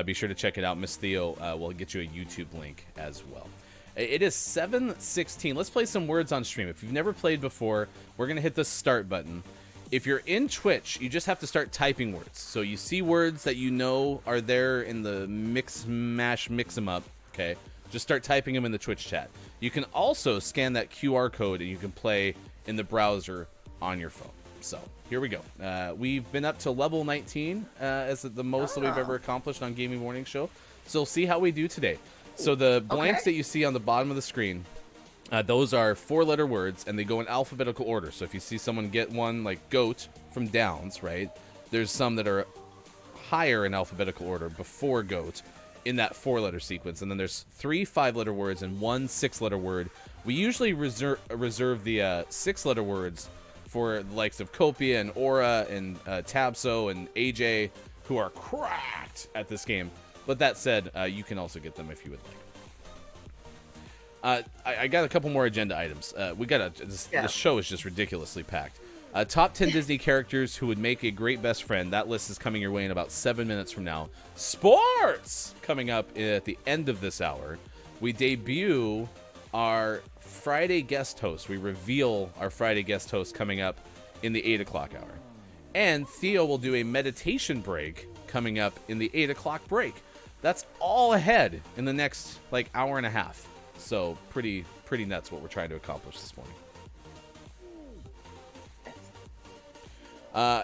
E: be sure to check it out. Miss Theo will get you a YouTube link as well. It is 7:16. Let's play some words on stream. If you've never played before, we're going to hit the start button. If you're in Twitch, you just have to start typing words. So you see words that you know are there in the mix them up, okay? Just start typing them in the Twitch chat. You can also scan that QR code and you can play in the browser on your phone. So here we go. We've been up to level 19 as the most that we've ever accomplished on Gaming Morning Show. So we'll see how we do today. So the blanks that you see on the bottom of the screen, those are 4-letter words, and they go in alphabetical order. So if you see someone get one like goat from Downs, right, there's some that are higher in alphabetical order before goat in that 4-letter sequence. And then there's 3 5-letter words and 1 6-letter word. We usually reserve the 6-letter words for the likes of Copia and Aura and Tabso and AJ, who are cracked at this game. But that said, you can also get them if you would like. I got a couple more agenda items. This show is just ridiculously packed. Top 10 Disney characters who would make a great best friend. That list is coming your way in about 7 minutes from now. Sports coming up at the end of this hour. We debut our Friday guest host. We reveal our Friday guest host coming up in the 8 o'clock hour. And Theo will do a meditation break coming up in the 8 o'clock break. That's all ahead in the next hour and a half. So pretty nuts what we're trying to accomplish this morning.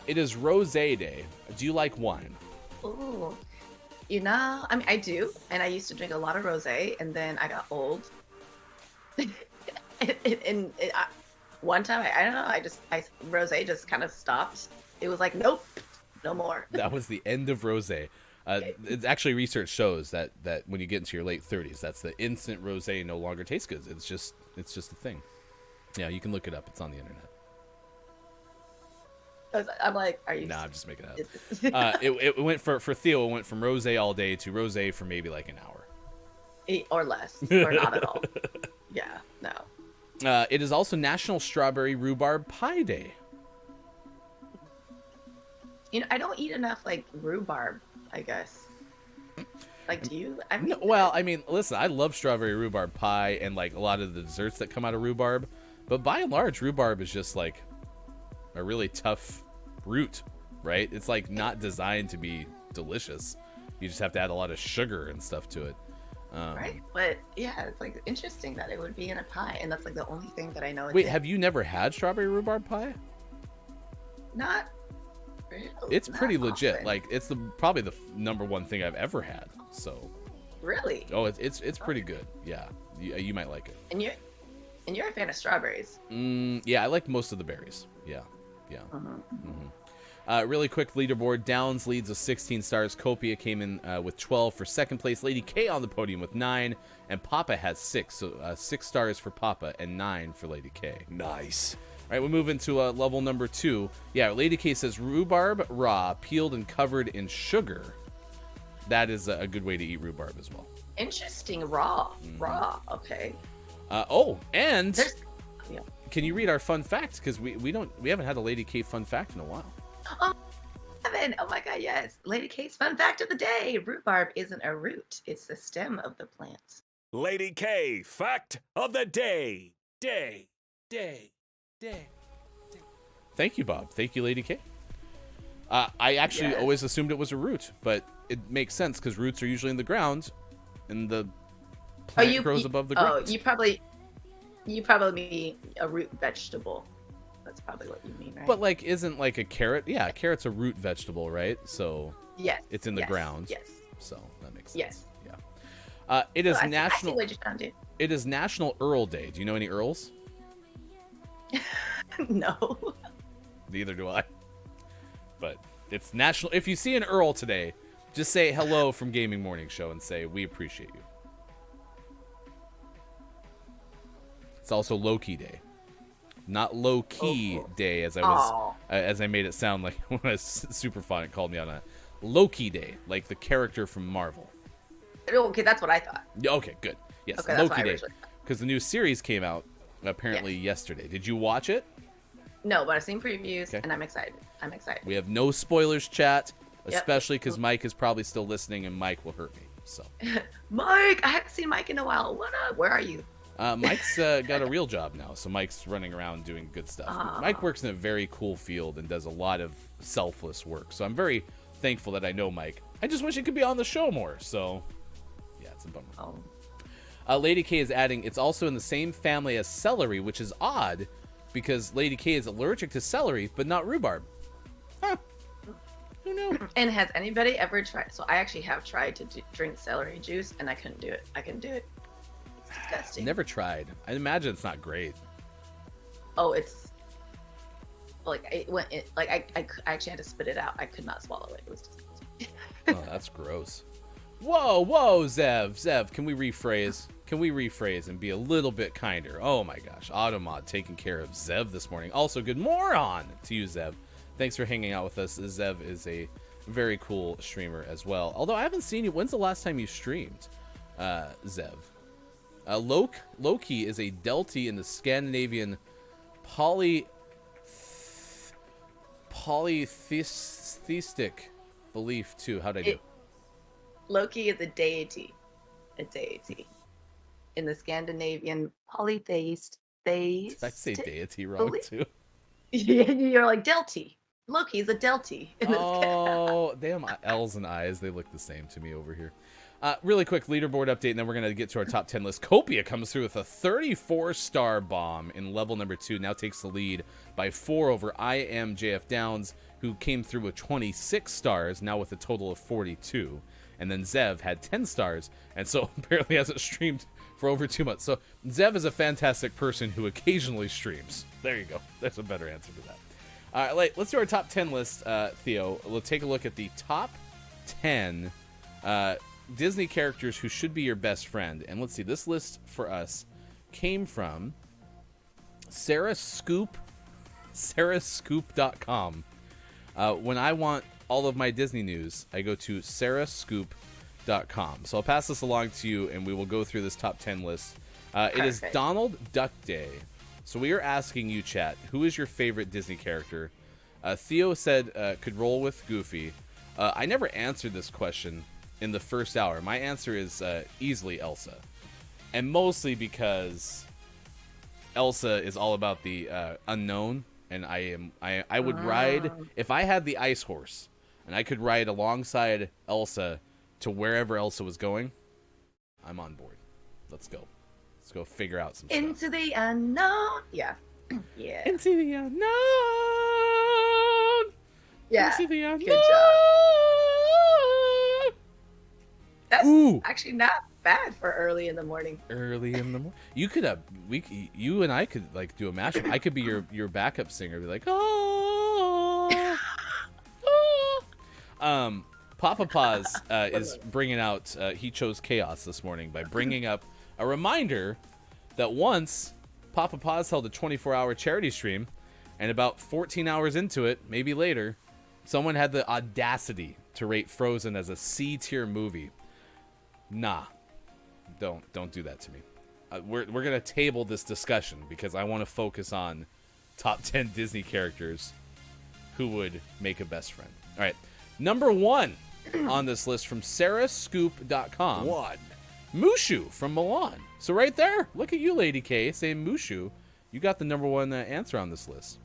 E: It is Rosé Day. Do you like wine?
G: Ooh. You know, I mean, I do. And I used to drink a lot of rosé, and then I got old. One time, I don't know, rosé just kind of stopped. It was like, nope, no more.
E: That was the end of rosé. It's actually, research shows that when you get into your late 30s, that's the instant rosé no longer tastes good. It's just a thing. Yeah, you can look it up. It's on the internet.
G: I'm like, are you?
E: Nah, I'm just making it up. It went for Theo. It went from rosé all day to rosé for maybe an hour,
G: or less, or not at all. Yeah, no.
E: It is also National Strawberry Rhubarb Pie Day.
G: You know, I don't eat enough rhubarb, I guess. Do you? I mean,
E: No, well, I mean, listen, I love strawberry rhubarb pie and a lot of the desserts that come out of rhubarb, but by and large, rhubarb is just a really tough root, right? It's not designed to be delicious. You just have to add a lot of sugar and stuff to it.
G: Right, but yeah, it's interesting that it would be in a pie, and that's the only thing that I know.
E: Wait, have you never had strawberry rhubarb pie?
G: Not really.
E: It's pretty
G: not
E: legit.
G: often.
E: It's probably the number one thing I've ever had. So.
G: Really?
E: Oh, it's pretty good. Yeah, you might like it.
G: And you're a fan of strawberries.
E: Yeah, I like most of the berries. Yeah. Really quick leaderboard. Downs leads with 16 stars. Copia came in with 12 for second place. Lady K on the podium with 9. And Papa has 6. So 6 stars for Papa and 9 for Lady K. Nice. All right, we'll move into level number 2. Yeah, Lady K says rhubarb raw, peeled and covered in sugar. That is a good way to eat rhubarb as well.
G: Interesting. Raw. Raw. Okay.
E: And
G: Yeah.
E: can you read our fun fact? Because we haven't had a Lady K fun fact in a while.
G: Oh, Evan. Oh my God, yes. Lady K's fun fact of the day. Rhubarb isn't a root. It's the stem of the plant.
B: Lady K, fact of the day.
E: Thank you, Bob. Thank you, Lady K. I actually always assumed it was a root, but it makes sense because roots are usually in the ground, and the plant grows above the ground.
G: Oh, you probably mean a root vegetable. That's probably what you mean, right?
E: But isn't a carrot? Yeah, a carrot's a root vegetable, right? So
G: yes,
E: it's in the ground.
G: Yes.
E: So that makes sense.
G: Yes.
E: Yeah. It is
G: I
E: national.
G: see what you're trying to do.
E: It is National Earl Day. Do you know any Earls?
G: No.
E: Neither do I. But it's national. If you see an Earl today, just say hello from Gaming Morning Show and say we appreciate you. It's also Low-Key Day, not Low-Key Day, as I made it sound like when a Superphonic called me on a Loki Day, like the character from Marvel.
G: Okay, that's what I thought.
E: Okay, good. Yes,
G: Okay,
E: Loki Day, because the new series came out apparently yesterday. Did you watch it?
G: No, but I've seen previews,
E: Okay.
G: and I'm excited.
E: We have no spoilers, chat, especially because Mike is probably still listening, and Mike will hurt me. So,
G: Mike, I haven't seen Mike in a while. What up? Where are you?
E: Mike's got a real job now, so Mike's running around doing good stuff. Mike works in a very cool field and does a lot of selfless work. So I'm very thankful that I know Mike. I just wish he could be on the show more. So, yeah, it's a bummer. Lady K is adding, it's also in the same family as celery, which is odd because Lady K is allergic to celery, but not rhubarb. Huh. Who knew?
G: And has anybody ever tried? So I actually have tried to drink celery juice, and I couldn't do it. It's disgusting.
E: Never tried. I imagine it's not great.
G: Oh, it's I actually had to spit it out. I could not swallow it. It was disgusting.
E: Oh, that's gross. Whoa, Zev, can we rephrase? Can we rephrase and be a little bit kinder? Oh my gosh, Automod taking care of Zev this morning. Also, good moron to you, Zev. Thanks for hanging out with us. Zev is a very cool streamer as well. Although I haven't seen you. When's the last time you streamed, Zev? Loki is a Delty in the Scandinavian polytheistic belief too. How'd I do?
G: Loki is a deity. A deity. In the Scandinavian polytheist.
E: Did I say deity wrong too?
G: Yeah, you're like Delty. Loki's a Delty.
E: Oh, damn. L's and I's, they look the same to me over here. Really quick leaderboard update, and then we're going to get to our top 10 list. Copia comes through with a 34-star bomb in level number 2. Now takes the lead by 4 over I Am JF Downs, who came through with 26 stars, now with a total of 42. And then Zev had 10 stars, and so apparently hasn't streamed for over 2 months. So Zev is a fantastic person who occasionally streams. There you go. That's a better answer to that. All right, let's do our top 10 list, Theo. We'll take a look at the top 10 Disney characters who should be your best friend. And let's see, this list for us came from sarahscoop.com. When I want all of my Disney news, I go to sarahscoop.com. So I'll pass this along to you, and we will go through this top 10 list. It is Donald Duck Day. So we are asking you, chat, who is your favorite Disney character? Theo said could roll with Goofy. I never answered this question in the first hour. My answer is easily Elsa. And mostly because Elsa is all about the unknown, and I would ride, if I had the ice horse and I could ride alongside Elsa to wherever Elsa was going, I'm on board. Let's go. Let's go figure out some
G: Into
E: stuff.
G: the unknown. Yeah. Yeah.
E: Into the unknown.
G: Yeah.
E: Into the unknown.
G: Good job. That's actually not bad for early in the morning.
E: Early in the morning. You could you and I could like do a mashup. I could be your backup singer. Be like, oh. Papa Paws is bringing out. He chose chaos this morning by bringing up a reminder that once Papa Paws held a 24-hour charity stream, and about 14 hours into it, maybe later, someone had the audacity to rate Frozen as a C-tier movie. Nah, don't do that to me. We're gonna table this discussion because I want to focus on top 10 Disney characters who would make a best friend. All right, number 1 on this list from sarahscoop.com. Mushu from Milan. So right there, look at you, Lady K, saying Mushu. You got the number 1 answer on this list.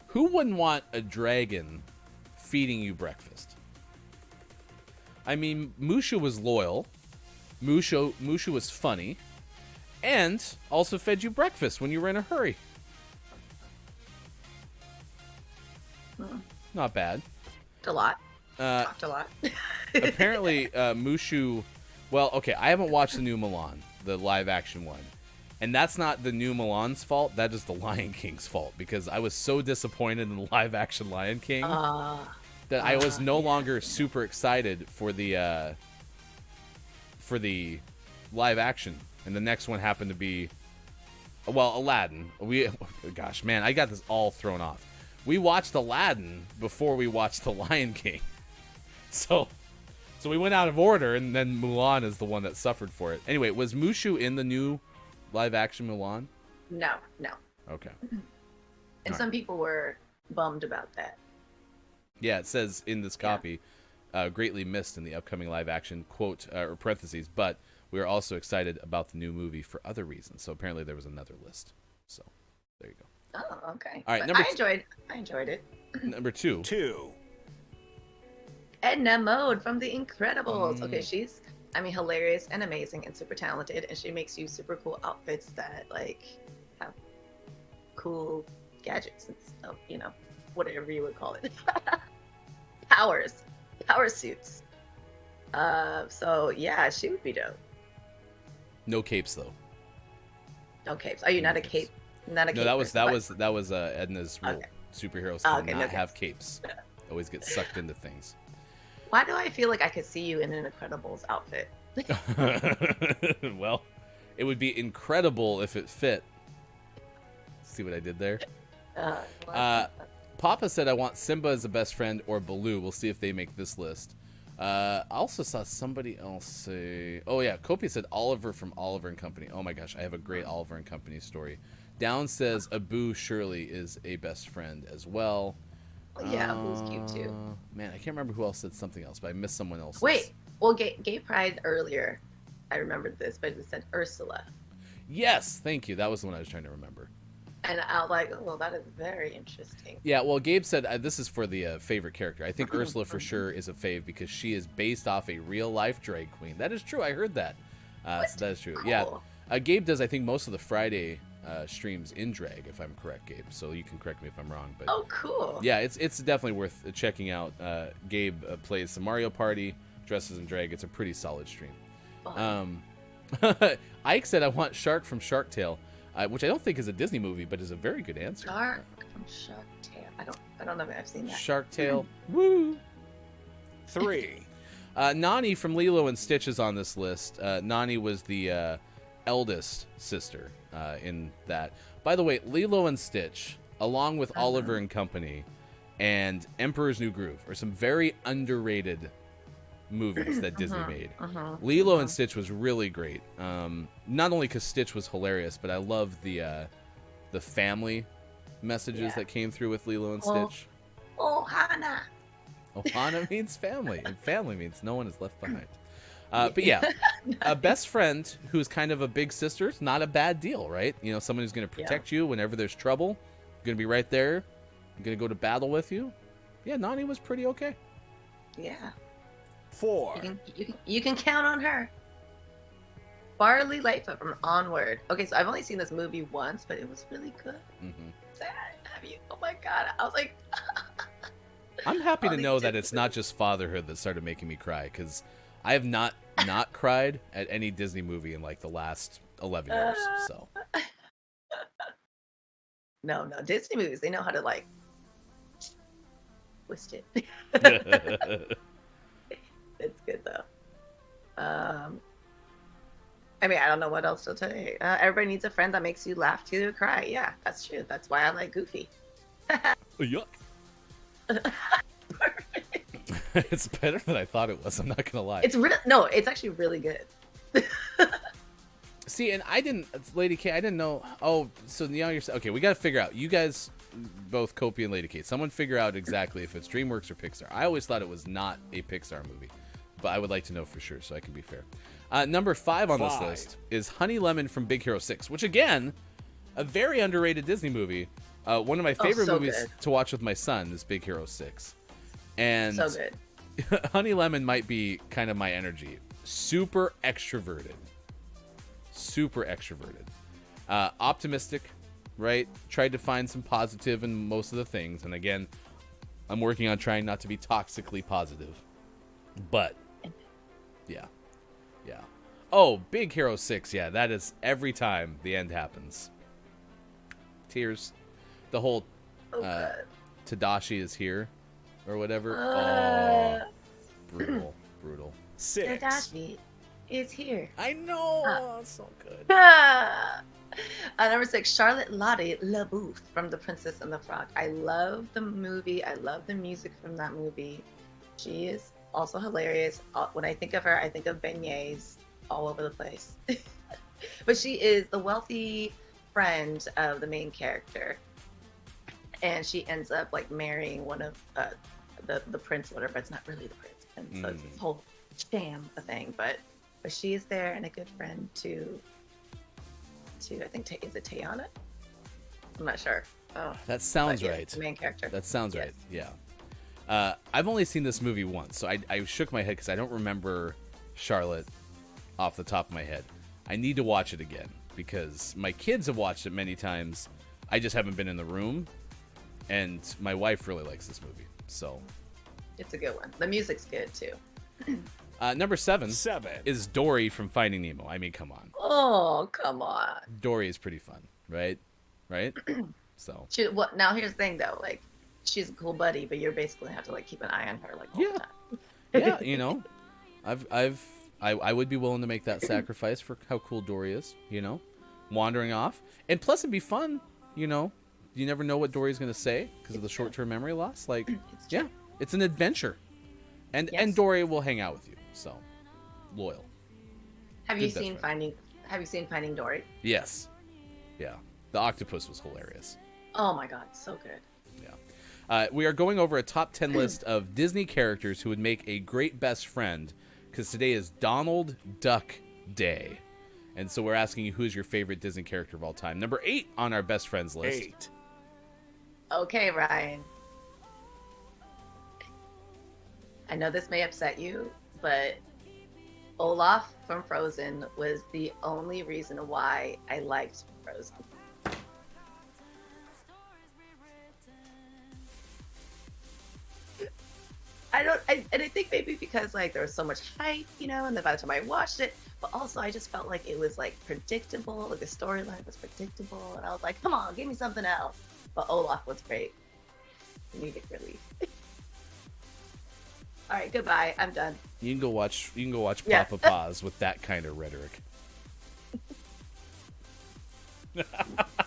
E: Who wouldn't want a dragon feeding you breakfast? I mean, Mushu was loyal. Mushu was funny. And also fed you breakfast when you were in a hurry. Not bad.
G: A lot. Talked a lot.
E: Apparently, Mushu... Well, okay, I haven't watched the new Mulan, the live-action one. And that's not the new Mulan's fault. That is the Lion King's fault. Because I was so disappointed in the live-action Lion King that I was no longer super excited for the live-action. And the next one happened to be... Well, Aladdin. Gosh, man, I got this all thrown off. We watched Aladdin before we watched the Lion King. So we went out of order, and then Mulan is the one that suffered for it. Anyway, was Mushu in the new live-action Mulan?
G: No.
E: Okay.
G: And some people were bummed about that.
E: Yeah, it says in this copy, greatly missed in the upcoming live-action, quote, or parentheses, but we are also excited about the new movie for other reasons. So apparently there was another list. So there you go.
G: Oh, okay.
E: All right,
G: But I enjoyed it.
E: Number 2.
G: Edna Mode from The Incredibles. Okay, she's, hilarious and amazing and super talented, and she makes you super cool outfits that, have cool gadgets and stuff, whatever you would call it. Power suits. So, yeah, she would be dope.
E: No capes, though.
G: No capes. Are you not a cape? Not a cape.
E: No, that was Edna's rule.
G: Okay.
E: Superheroes
G: Oh,
E: cannot
G: no
E: have capes. Always get sucked into things.
G: Why do I feel like I could see you in an Incredibles outfit?
E: Well, it would be incredible if it fit. See what I did there? Papa said I want Simba as a best friend or Baloo. We'll see if they make this list. I also saw somebody else say... Oh, yeah. Kopi said Oliver from Oliver and Company. Oh, my gosh. I have a great Oliver and Company story. Down says Abu Shirley is a best friend as well.
G: Yeah, Abu's cute, too.
E: Man, I can't remember who else said something else, but I missed someone else.
G: Wait. Well, Gay Pride earlier, I remembered this, but it said Ursula.
E: Yes. Thank you. That was the one I was trying to remember.
G: And I was like, oh, well, that is very interesting.
E: Yeah, well, Gabe said this is for the favorite character. I think Ursula for sure is a fave because she is based off a real-life drag queen. That is true. I heard that. So that is true.
G: Cool.
E: Yeah. Gabe does, I think, most of the Friday streams in drag, if I'm correct, Gabe. So you can correct me if I'm wrong. But
G: oh, cool.
E: yeah, it's definitely worth checking out. Gabe plays some Mario Party, dresses in drag. It's a pretty solid stream. Ike said, I want Shark from Shark Tale. Which I don't think is a Disney movie, but is a very good answer.
G: Shark from Shark Tale. I don't know if I've seen that.
E: Shark Tale. Woo!
B: 3.
E: Nani from Lilo and Stitches on this list. Nani was the eldest sister in that. By the way, Lilo and Stitch, along with Oliver and Company and Emperor's New Groove, are some very underrated movies that Disney made. Lilo and Stitch was really great. Not only because Stitch was hilarious, but I love the family messages that came through with Lilo and Stitch.
G: Ohana.
E: Ohana means family, and family means no one is left behind. But yeah, a best friend who's kind of a big sister is not a bad deal, right? You know, someone who's going to protect you whenever there's trouble, going to be right there, going to go to battle with you. Yeah, Nani was pretty okay.
G: Yeah.
B: 4.
G: You can count on her. Barley Lightfoot from Onward. Okay, so I've only seen this movie once, but it was really good. Have you? Oh my god! I was like,
E: I'm happy to know that it's not just fatherhood that started making me cry, because I have not cried at any Disney movie in like the last 11 years. So
G: no, Disney movies, they know how to like twist it. It's good though. I mean, I don't know what else to tell you. Everybody needs a friend that makes you laugh to cry. Yeah, that's true. That's why I like Goofy.
E: Yuck. It's better than I thought it was. I'm not gonna lie.
G: It's actually really good.
E: See, and Lady K, I didn't know. Oh, so now you're okay. We got to figure out. You guys, both Kopi and Lady K, someone figure out exactly if it's DreamWorks or Pixar. I always thought it was not a Pixar movie, but I would like to know for sure so I can be fair. Number 5 on this list is Honey Lemon from Big Hero 6, which again, a very underrated Disney movie. One of my favorite movies to watch with my son is Big Hero 6. And
G: so good.
E: Honey Lemon might be kind of my energy. Super extroverted. Optimistic, right? Tried to find some positive in most of the things. And again, I'm working on trying not to be toxically positive. But, yeah. Oh, Big Hero 6. Yeah, that is every time the end happens. Tears. The whole Tadashi is here or whatever. Brutal.
B: 6.
G: Tadashi is here.
E: I know. So good.
G: Number 6, Charlotte Lottie LaBouffe from The Princess and the Frog. I love the movie. I love the music from that movie. She is also hilarious. When I think of her, I think of beignets all over the place. But she is the wealthy friend of the main character. And she ends up like marrying one of the prince, whatever. It's not really the prince. And so it's this whole sham thing. But she is there and a good friend to I think, is it Tayana? I'm not sure. Oh,
E: that sounds right.
G: The main character.
E: That sounds right. Yeah. I've only seen this movie once, so I shook my head because I don't remember Charlotte off the top of my head. I need to watch it again because my kids have watched it many times. I just haven't been in the room, and my wife really likes this movie. So
G: it's a good one. The music's good too.
E: Number 7 is Dory from Finding Nemo. I mean, come on.
G: Oh, come on.
E: Dory is pretty fun, right? So.
G: Now here's the thing though, like she's a cool buddy, but you're basically have to like keep an eye on her like all the time.
E: Yeah, you know, I would be willing to make that sacrifice for how cool Dory is, you know, wandering off. And plus it'd be fun, you know. You never know what Dory's going to say because of the short-term memory loss. Like, yeah, it's an adventure. And Dory will hang out with you. So, loyal.
G: Have you seen Finding Dory?
E: Yes. Yeah. The octopus was hilarious.
G: Oh my god, so good.
E: Yeah. We are going over a top 10 list of Disney characters who would make a great best friend because today is Donald Duck Day. And so we're asking you, who's your favorite Disney character of all time? Number 8 on our best friends list.
B: 8.
G: Okay, Ryan. I know this may upset you, but Olaf from Frozen was the only reason why I liked Frozen. I think maybe because like there was so much hype, you know, and then by the time I watched it, but also I just felt like it was like predictable, like the storyline was predictable, and I was like, come on, give me something else. But Olaf was great. Comedic relief. All right, goodbye. I'm done.
E: You can go watch
G: Yeah.
E: Papa Paz with that kind of rhetoric.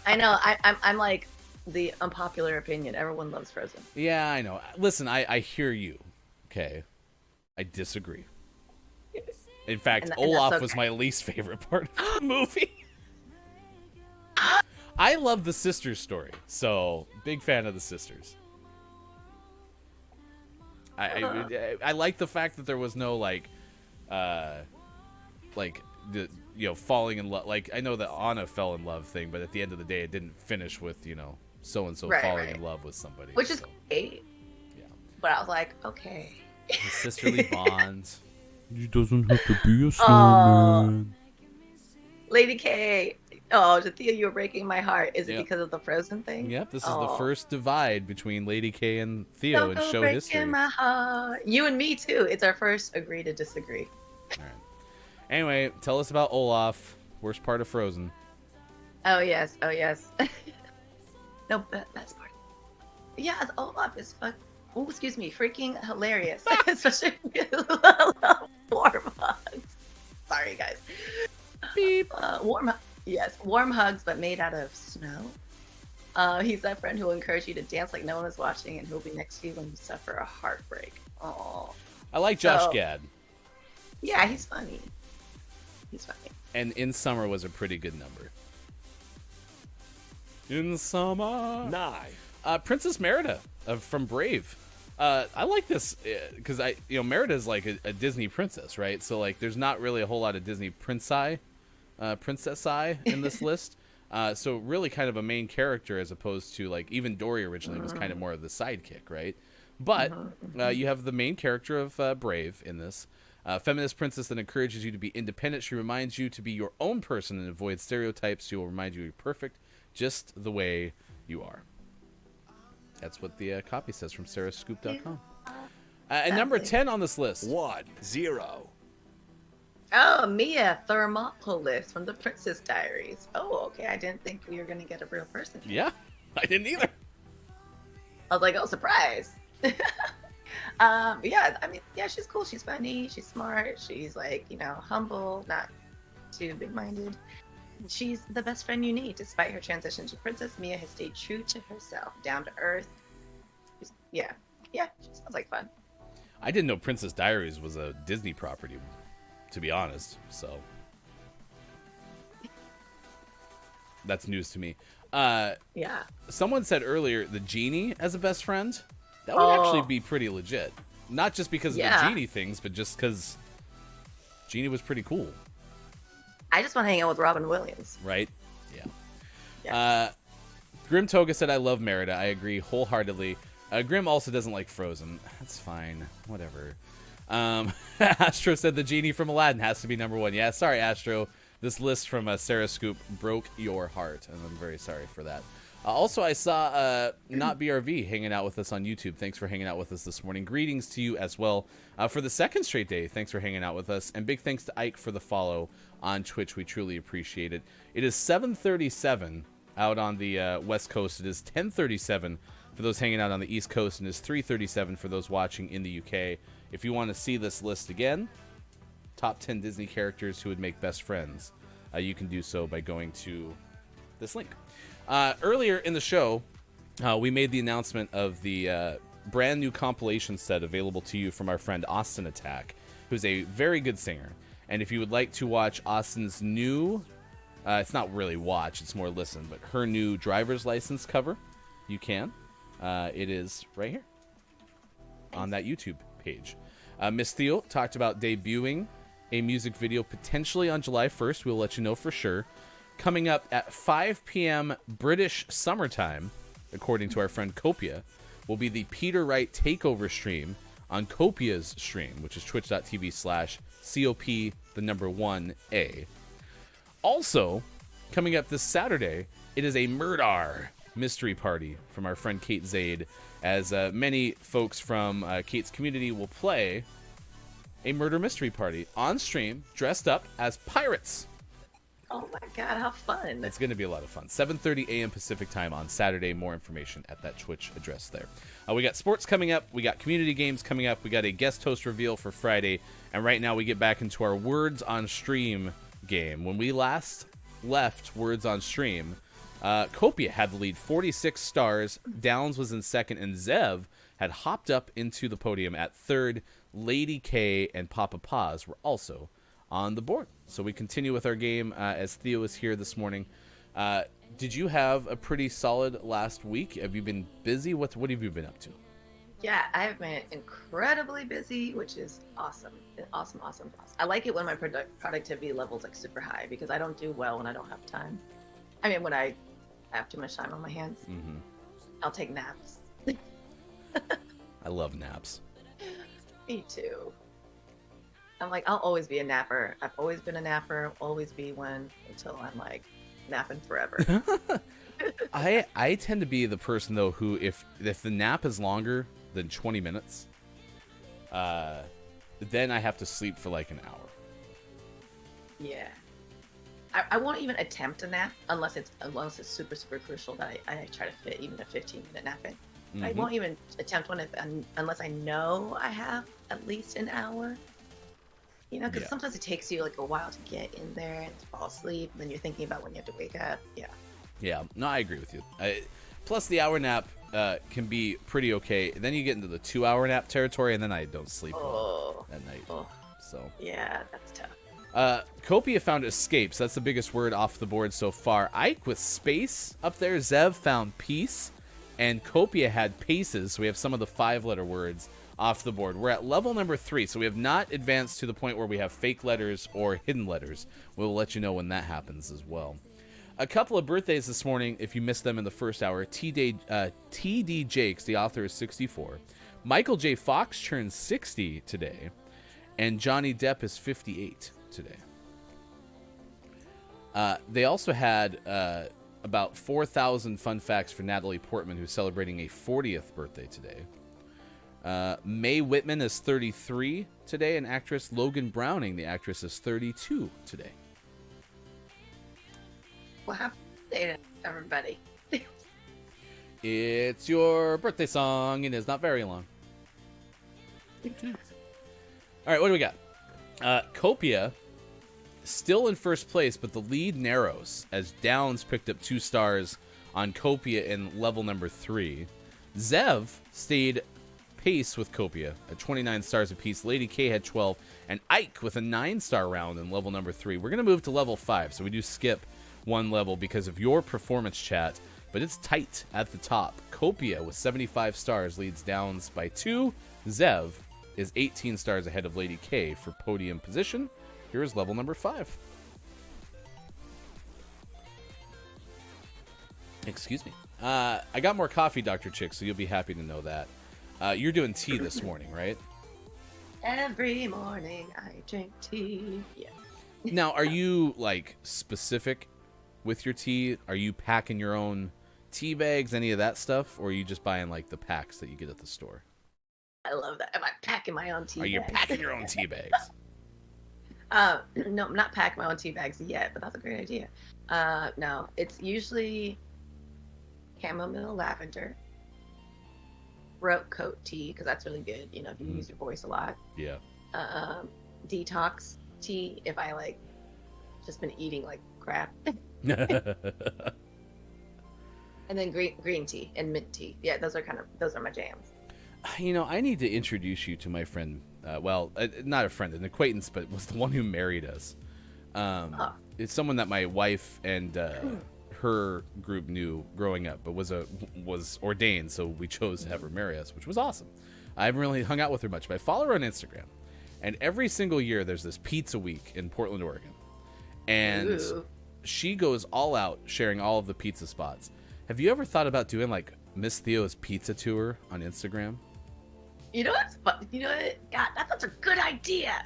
G: I know. I'm like the unpopular opinion. Everyone loves Frozen.
E: Yeah, I know. Listen, I hear you. Okay. I disagree. In fact,
G: And
E: Olaf
G: that's
E: was
G: okay.
E: my least favorite part of the movie. I love the sisters story, so big fan of the sisters. I like the fact that there was no like the falling in love. Like I know the Anna fell in love thing, but at the end of the day, it didn't finish with so and so falling in love with somebody,
G: Which is great.
E: Yeah.
G: But I was like, okay.
E: The sisterly bonds.
C: He doesn't have to be a snowman.
G: Lady K. Oh, Jathia, you were breaking my heart. Is it
E: Yep.
G: because of the Frozen thing?
E: Yep, this is the first divide between Lady K and Theo in show history.
G: My heart. You and me too. It's our first agree to disagree.
E: All right. Anyway, tell us about Olaf. Worst part of Frozen.
G: Oh yes. No, best part. Yeah, Olaf is oh, excuse me, freaking hilarious. Especially warm hugs. Sorry, guys.
E: Beep.
G: Warm hugs, but made out of snow. He's that friend who will encourage you to dance like no one is watching, and who'll be next to you when you suffer a heartbreak. Oh,
E: I like Josh Gad.
G: Yeah, he's funny.
E: And In Summer was a pretty good number. In Summer.
B: 9.
E: Princess Merida from Brave. I like this because Merida is like a Disney princess, right? So like, there's not really a whole lot of Disney princess in this list. So really kind of a main character as opposed to like even Dory originally was kind of more of the sidekick, right? But you have the main character of Brave in this. Feminist princess that encourages you to be independent. She reminds you to be your own person and avoid stereotypes. She will remind you you're perfect just the way you are. That's what the copy says from sarahscoop.com. And number 10 on this list.
B: 1, 0.
G: Oh, Mia Thermopolis from the Princess Diaries. Oh, okay. I didn't think we were gonna get a real person.
E: Yeah, I didn't either.
G: I was like, oh, surprise. She's cool. She's funny. She's smart. She's like, humble, not too big-minded. She's the best friend you need. Despite her transition to princess, Mia has stayed true to herself, down to earth. She sounds like fun.
E: I didn't know Princess Diaries was a Disney property, to be honest. So that's news to me.
G: Yeah.
E: Someone said earlier the genie as a best friend. That would actually be pretty legit. Not just because of the genie things, but just because Genie was pretty cool.
G: I just want to hang out with Robin Williams.
E: Right? Yeah. Grim Toga said, I love Merida. I agree wholeheartedly. Grim also doesn't like Frozen. That's fine. Whatever. Astro said the genie from Aladdin has to be number 1. Yeah, sorry, Astro. This list from Sarah Scoop broke your heart, and I'm very sorry for that. Also, I saw Not BRV hanging out with us on YouTube. Thanks for hanging out with us this morning. Greetings to you as well. For the second straight day, thanks for hanging out with us. And big thanks to Ike for the follow on Twitch. We truly appreciate it. It is 7:37 out on the West Coast. It is 10:37 for those hanging out on the East Coast, and is 337 for those watching in the UK. If you want to see this list again, top 10 Disney characters who would make best friends, you can do so by going to this link. Earlier in the show, we made the announcement of the brand new compilation set available to you from our friend Austin Attack, who's a very good singer. And if you would like to watch Austin's new, it's not really watch, it's more listen, but her new driver's license cover, you can. It is right here on that YouTube page. Miss Theo talked about debuting a music video potentially on July 1st. We'll let you know for sure. Coming up at 5 p.m. British summertime, according to our friend Copia, will be the Peter Wright takeover stream on Copia's stream, which is twitch.tv/COP1A. Also, coming up this Saturday, it is a Murdar mystery party from our friend Kate Zaid, as many folks from Kate's community will play a murder mystery party on stream, dressed up as pirates.
G: Oh my god, how fun.
E: It's going to be a lot of fun. 7:30 a.m. Pacific time on Saturday. More information at that Twitch address there. We got sports coming up. We got community games coming up. We got a guest host reveal for Friday. And right now we get back into our Words on Stream game. When we last left Words on Stream, Copia had the lead, 46 stars. Downs was in second, and Zev had hopped up into the podium at third. Lady K and Papa Paz were also on the board. So we continue with our game as Theo is here this morning. Did you have a pretty solid last week? Have you been busy? What have you been up to?
G: Yeah, I've been incredibly busy, which is awesome. Awesome. I like it when my productivity level is like super high, because I don't do well when I don't have time. I mean, when I have too much time on my hands, I'll take naps.
E: I love naps.
G: Me too. I'm like, I'll always be a napper. I've always been a napper, always be one until I'm like napping forever.
E: I tend to be the person though who, if the nap is longer than 20 minutes, then I have to sleep for like an hour.
G: Yeah. I won't even attempt a nap unless it's super crucial that I try to fit even a 15-minute nap in. I won't even attempt one unless I know I have at least an hour. You know, because sometimes it takes you like a while to get in there and to fall asleep, and then you're thinking about when you have to wake up. Yeah, no, I agree with you. Plus the hour nap can be pretty okay. Then you get into the 2-hour nap territory, and then I don't sleep well at night. So yeah, that's tough.
E: Copia found escapes. That's the biggest word off the board so far. Ike with space up there. Zev found peace, and Copia had paces. So we have some of the 5-letter words off the board. We're at level number 3, so we have not advanced to the point where we have fake letters or hidden letters. We'll let you know when that happens as well. A couple of birthdays this morning, if you missed them in the first hour. T.D. Jakes, the author, is 64. Michael J. Fox turns 60 today. And Johnny Depp is 58 today. They also had about 4,000 fun facts for Natalie Portman, who's celebrating a 40th birthday today. Mae Whitman is 33 today, an actress. Logan Browning, the actress, is 32 today.
G: Well, happy birthday to everybody.
E: It's your birthday song, and it's not very long. All right, what do we got? Copia still in first place, but the lead narrows as Downs picked up 2 stars on Copia in level number 3. Zev stayed pace with Copia at 29 stars apiece. Lady K had 12, and Ike with a 9-star round in level number 3. We're going to move to level 5, so we do skip 1 level because of your performance chat, but it's tight at the top. Copia with 75 stars leads Downs by 2. Zev is 18 stars ahead of Lady K for podium position. Here is level number 5. Excuse me. I got more coffee, Dr. Chick, so you'll be happy to know that. You're doing tea this morning, right?
G: Every morning I drink tea. Yeah.
E: Now, are you like specific with your tea? Are you packing your own tea bags, any of that stuff, or are you just buying like the packs that you get at the store?
G: I love that. Am I packing my own tea bags?
E: Are you packing your own tea bags?
G: No, I'm not packing my own tea bags yet, but that's a great idea. No, it's usually chamomile lavender, throat coat tea because that's really good. You know, if you use your voice a lot.
E: Yeah.
G: Detox tea if I like just been eating like crap. And then green tea and mint tea. Yeah, those are my jams.
E: You know, I need to introduce you to my friend. Not a friend, an acquaintance, but was the one who married us. It's someone that my wife and her group knew growing up, but was ordained, so we chose to have her marry us, which was awesome. I haven't really hung out with her much, but I follow her on Instagram, and every single year there's this pizza week in Portland, Oregon, and she goes all out sharing all of the pizza spots. Have you ever thought about doing like Miss Theo's pizza tour on Instagram?
G: You know what's fun? You know what? God, that's a good idea.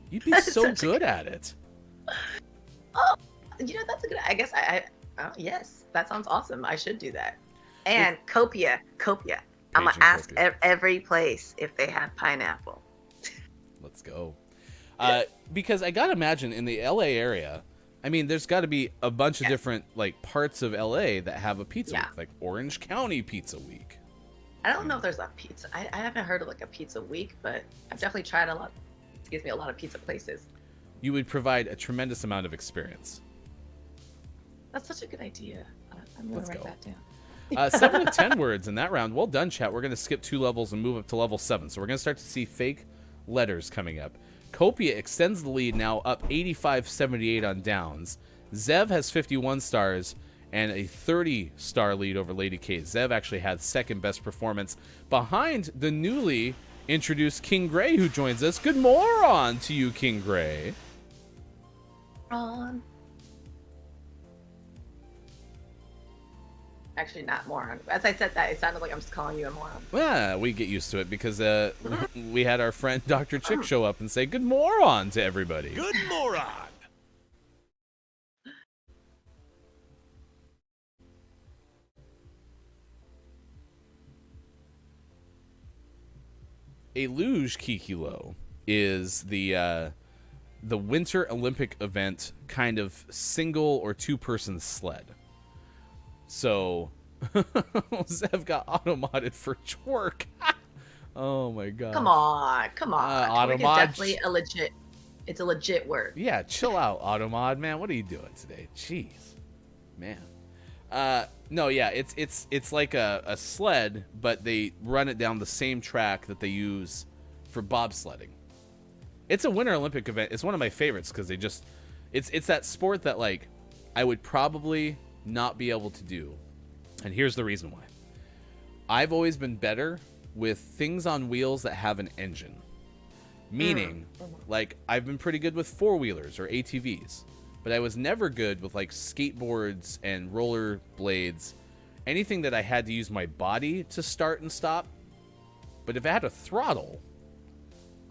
E: You'd be so good at it.
G: Oh, you know, that's a good. I guess yes, that sounds awesome. I should do that. And Copia. I'm gonna ask every place if they have pineapple.
E: Let's go. Because I gotta imagine in the LA area, I mean, there's got to be a bunch of different like parts of LA that have a pizza week, like Orange County Pizza Week.
G: I don't know if there's a pizza. I haven't heard of like a pizza week, but I've definitely tried a lot of pizza places.
E: You would provide a tremendous amount of experience.
G: That's such a good idea. I'm gonna write that down.
E: 7 to 10 words in that round. Well done, chat. We're gonna skip 2 levels and move up to level 7. So we're gonna start to see fake letters coming up. Copia extends the lead now up 85-78 on downs. Zev has 51 stars and a 30-star lead over Lady K. Zev actually had second best performance behind the newly introduced King Gray, who joins us. Good moron to you, King Gray.
G: Actually, not moron. As I said that, it sounded like I'm just calling you a moron.
E: Yeah, we get used to it because we had our friend Dr. Chick show up and say good moron to everybody.
B: Good moron.
E: A luge kikilo is the Winter Olympic event kind of single or two-person sled. So, Zev got auto-modded for twerk. Oh my god.
G: Come on. Twerk is definitely it's a legit word.
E: Yeah, chill out, auto-mod, man. What are you doing today? Jeez. Man. No, yeah, it's like a sled, but they run it down the same track that they use for bobsledding. It's a Winter Olympic event. It's one of my favorites because it's that sport that like I would probably not be able to do. And here's the reason why. I've always been better with things on wheels that have an engine. Meaning, like, I've been pretty good with four-wheelers or ATVs. But I was never good with, like, skateboards and roller blades. Anything that I had to use my body to start and stop. But if I had a throttle,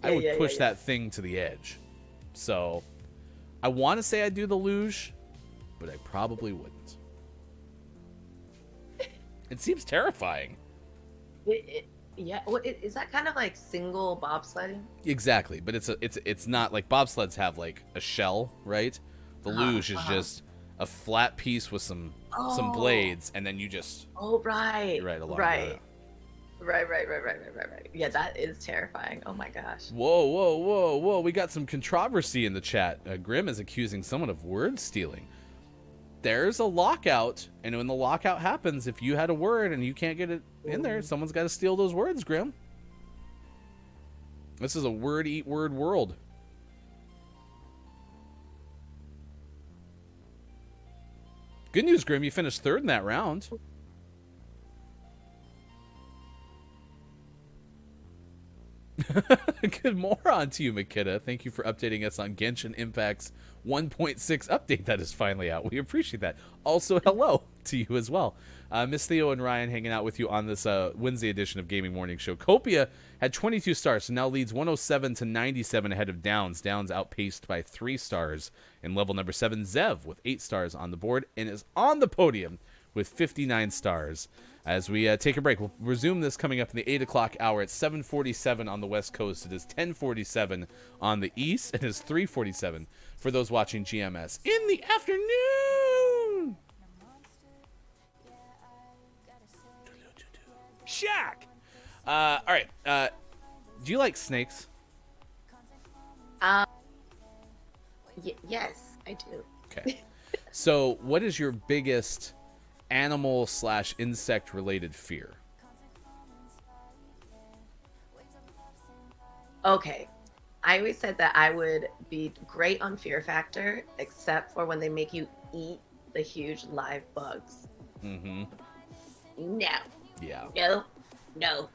E: I would push that thing to the edge. So, I want to say I'd do the luge, but I probably wouldn't. It seems terrifying.
G: Yeah, well, is that kind of like single bobsledding?
E: Exactly, but it's not like bobsleds have like a shell, right? The luge is just a flat piece with some blades, and then you just
G: right
E: along
G: right. Yeah, that is terrifying. Oh my gosh.
E: Whoa! We got some controversy in the chat. Grim is accusing someone of word stealing. There's a lockout, and when the lockout happens, if you had a word and you can't get it in there, someone's got to steal those words, Grim. This is a word eat word world. Good news, Grim, you finished third in that round. Good moron to you, Makita. Thank you for updating us on Genshin Impact's 1.6 update that is finally out. We appreciate that. Also, hello to you as well. Miss Theo and Ryan hanging out with you on this Wednesday edition of Gaming Morning Show. Copia had 22 stars, so now leads 107-97 ahead of Downs. Downs outpaced by 3 stars in level number 7. Zev with 8 stars on the board and is on the podium with 59 stars. As we take a break, we'll resume this coming up in the 8 o'clock hour at 7:47 on the West Coast. It is 10:47 on the East. It is 3:47 for those watching GMS in the afternoon.
B: Shaq!
E: All right. Do you like snakes?
G: Yes, I do.
E: Okay. So, what is your biggest animal/insect related fear?
G: Okay. I always said that I would be great on Fear Factor, except for when they make you eat the huge live bugs.
E: Mm-hmm.
G: No.
E: Yeah.
G: No.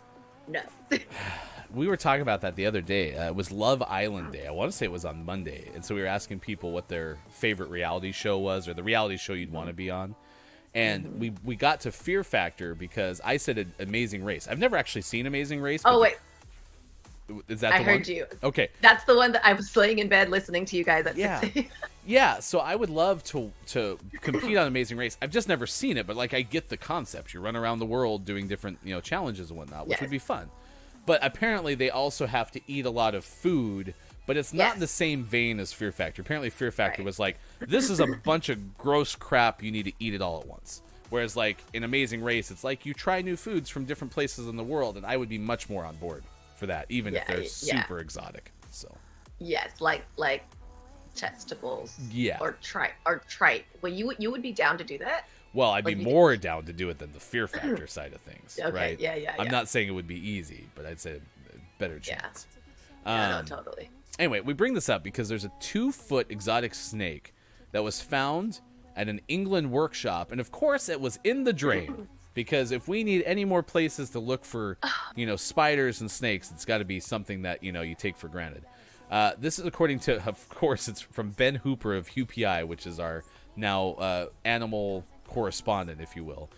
E: We were talking about that the other day. It was Love Island Day. I want to say it was on Monday. And so we were asking people what their favorite reality show was, or the reality show you'd want to be on. And we got to Fear Factor because I said Amazing Race. I've never actually seen Amazing Race.
G: Oh, wait.
E: Is that
G: I
E: the
G: heard
E: one?
G: you.
E: Okay.
G: That's the one that I was laying in bed listening to you guys at 6 a.m.
E: Yeah, so I would love to compete on Amazing Race. I've just never seen it, but like I get the concept. You run around the world doing different, challenges and whatnot, which would be fun. But apparently they also have to eat a lot of food, but it's not in the same vein as Fear Factor. Apparently Fear Factor was like, this is a bunch of gross crap, you need to eat it all at once. Whereas like in Amazing Race, it's like you try new foods from different places in the world, and I would be much more on board for that, even if they're super exotic. So
G: yes, like testicles.
E: Yeah.
G: Or tripe. Well, you would be down to do that?
E: Well, I'd be more down to do it than the Fear Factor side of things,
G: Okay,
E: right?
G: yeah.
E: I'm not saying it would be easy, but I'd say a better chance.
G: No, totally.
E: Anyway, we bring this up because there's a 2-foot exotic snake that was found at an England workshop, and of course it was in the drain. Because if we need any more places to look for, spiders and snakes, it's got to be something that, you take for granted. This is according to, of course, it's from Ben Hooper of HuPI, which is our now animal correspondent, if you will.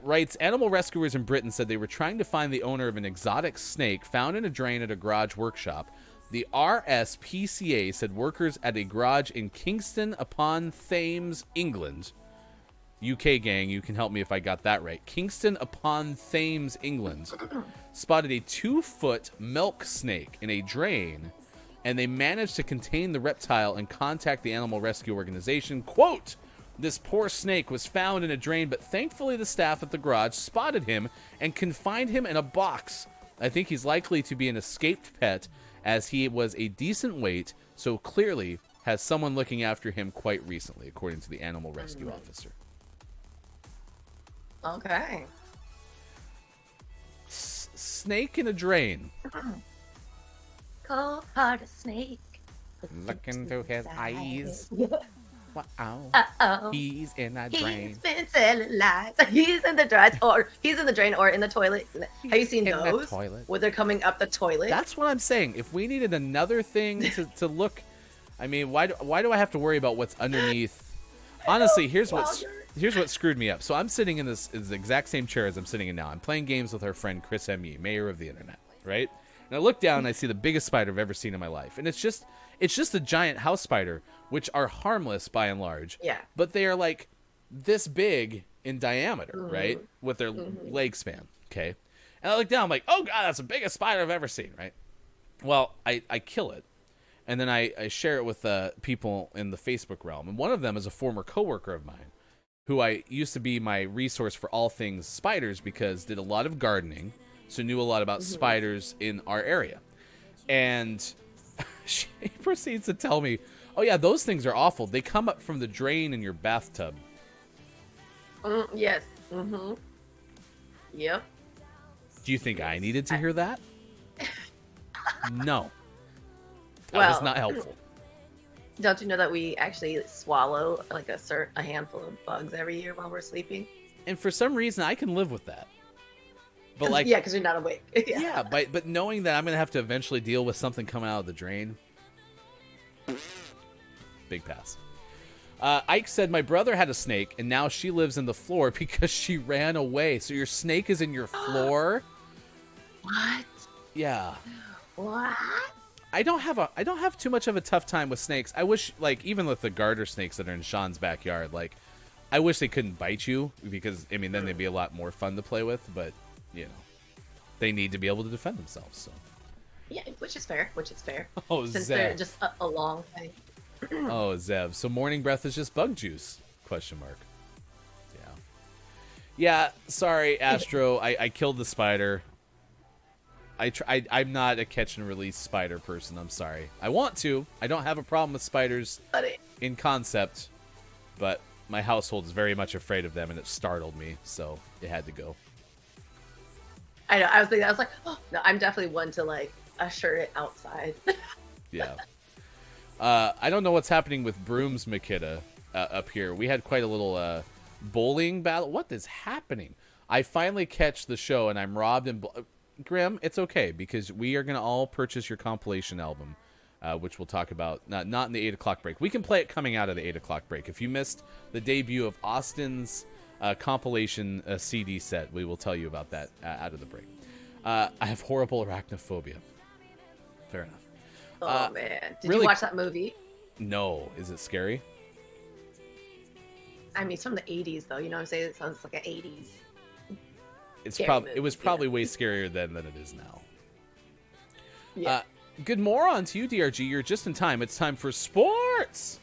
E: Writes, animal rescuers in Britain said they were trying to find the owner of an exotic snake found in a drain at a garage workshop. The RSPCA said workers at a garage in Kingston upon Thames, England. UK gang, you can help me if I got that right. Kingston upon Thames, England, spotted a 2-foot milk snake in a drain, and they managed to contain the reptile and contact the animal rescue organization. Quote, this poor snake was found in a drain, but thankfully the staff at the garage spotted him and confined him in a box. I think he's likely to be an escaped pet, as he was a decent weight, so clearly has someone looking after him quite recently, according to the animal rescue officer.
G: Okay.
E: Snake in a drain.
G: Cold-hearted snake.
E: Look into his eyes. Wow.
G: Uh-oh.
E: He's in a drain.
G: He's been telling lies. He's in the drain, or in the toilet. Have you seen those? Where they're coming up the toilet?
E: That's what I'm saying. If we needed another thing to look, I mean, why do I have to worry about what's underneath? Honestly, here's what screwed me up. So I'm sitting in this exact same chair as I'm sitting in now. I'm playing games with our friend Chris M.E., mayor of the internet, right? And I look down and I see the biggest spider I've ever seen in my life. And it's just a giant house spider, which are harmless by and large.
G: Yeah.
E: But they are like this big in diameter, right? With their leg span, okay? And I look down, I'm like, oh God, that's the biggest spider I've ever seen, right? Well, I kill it. And then I share it with people in the Facebook realm. And one of them is a former coworker of mine, who I used to be my resource for all things spiders because did a lot of gardening, so knew a lot about spiders in our area. And she proceeds to tell me, oh yeah, those things are awful. They come up from the drain in your bathtub.
G: Yes. Mm-hmm. Yep.
E: Do you think I needed to hear that? No. That
G: Well,
E: was not helpful.
G: Don't you know that we actually swallow like a handful of bugs every year while we're sleeping?
E: And for some reason, I can live with that. But like,
G: yeah, because you're not awake.
E: yeah, but knowing that I'm gonna have to eventually deal with something coming out of the drain, big pass. Ike said, my brother had a snake, and now she lives in the floor because she ran away. So your snake is in your floor?
G: What?
E: Yeah.
G: What?
E: I don't have too much of a tough time with snakes. I wish, like, even with the garter snakes that are in Sean's backyard, like, I wish they couldn't bite you because, I mean, then they'd be a lot more fun to play with. But, they need to be able to defend themselves. So.
G: Yeah, which is fair.
E: Oh,
G: since
E: Zev.
G: they're just a long way.
E: Oh, Zev. So morning breath is just bug juice? ? Yeah. Yeah, sorry, Astro. I killed the spider. I'm not a catch and release spider person. I'm sorry. I want to. I don't have a problem with spiders in concept, but my household is very much afraid of them, and it startled me, so it had to go.
G: I know. I was like, oh no, I'm definitely one to like usher it outside.
E: Yeah. I don't know what's happening with brooms, Makita, up here. We had quite a little bowling battle. What is happening? I finally catch the show, and I'm robbed and... Grim, it's okay, because we are going to all purchase your compilation album, which we'll talk about, not in the 8 o'clock break. We can play it coming out of the 8 o'clock break. If you missed the debut of Austin's compilation CD set, we will tell you about that out of the break. I have horrible arachnophobia. Fair enough.
G: Oh, man. Did
E: really,
G: you watch that movie?
E: No. Is it scary?
G: I mean, it's from the 80s, though. You know what I'm saying? It sounds like an 80s.
E: It was probably way scarier then than it is now.
G: Yeah.
E: Good moron to you, DRG. You're just in time. It's time for sports.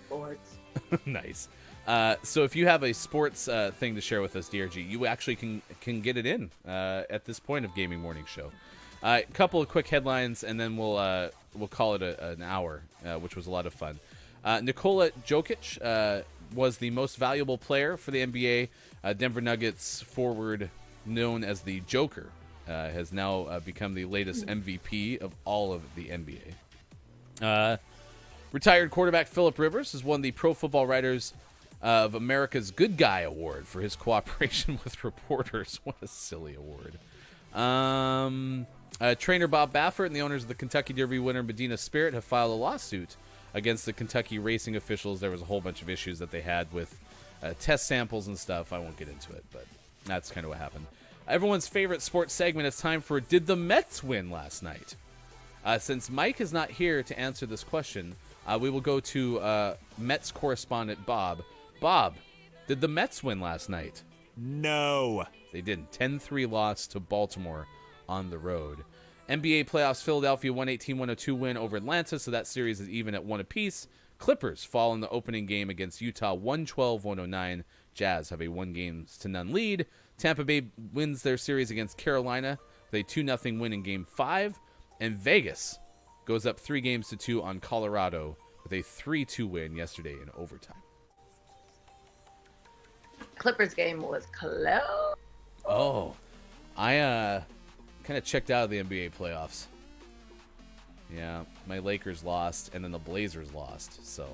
G: Sports.
E: Nice. So if you have a sports thing to share with us, DRG, you actually can get it in at this point of Gaming Morning Show. A couple of quick headlines, and then we'll call it an hour, which was a lot of fun. Nikola Jokic was the most valuable player for the NBA. Denver Nuggets forward known as the Joker has now become the latest MVP of all of the NBA. Retired quarterback Phillip Rivers has won the Pro Football Writers of America's Good Guy Award for his cooperation with reporters. What a silly award. Trainer Bob Baffert and the owners of the Kentucky Derby winner Medina Spirit have filed a lawsuit against the Kentucky racing officials. There was a whole bunch of issues that they had with test samples and stuff. I won't get into it, but that's kind of what happened. Everyone's favorite sports segment. It's time for Did the Mets Win Last Night? Since Mike is not here to answer this question, we will go to Mets correspondent Bob. Bob, did the Mets win last night?
B: No.
E: They didn't. 10-3 loss to Baltimore on the road. NBA playoffs, Philadelphia 118-102 win over Atlanta, so that series is even at 1 apiece. Clippers fall in the opening game against Utah 112-109. Jazz have a 1-0 lead. Tampa Bay wins their series against Carolina with a 2-0 win in Game 5. And Vegas goes up 3-2 on Colorado with a 3-2 win yesterday in overtime.
G: Clippers game was close.
E: Oh, I kind of checked out of the NBA playoffs. Yeah, my Lakers lost, and then the Blazers lost. So.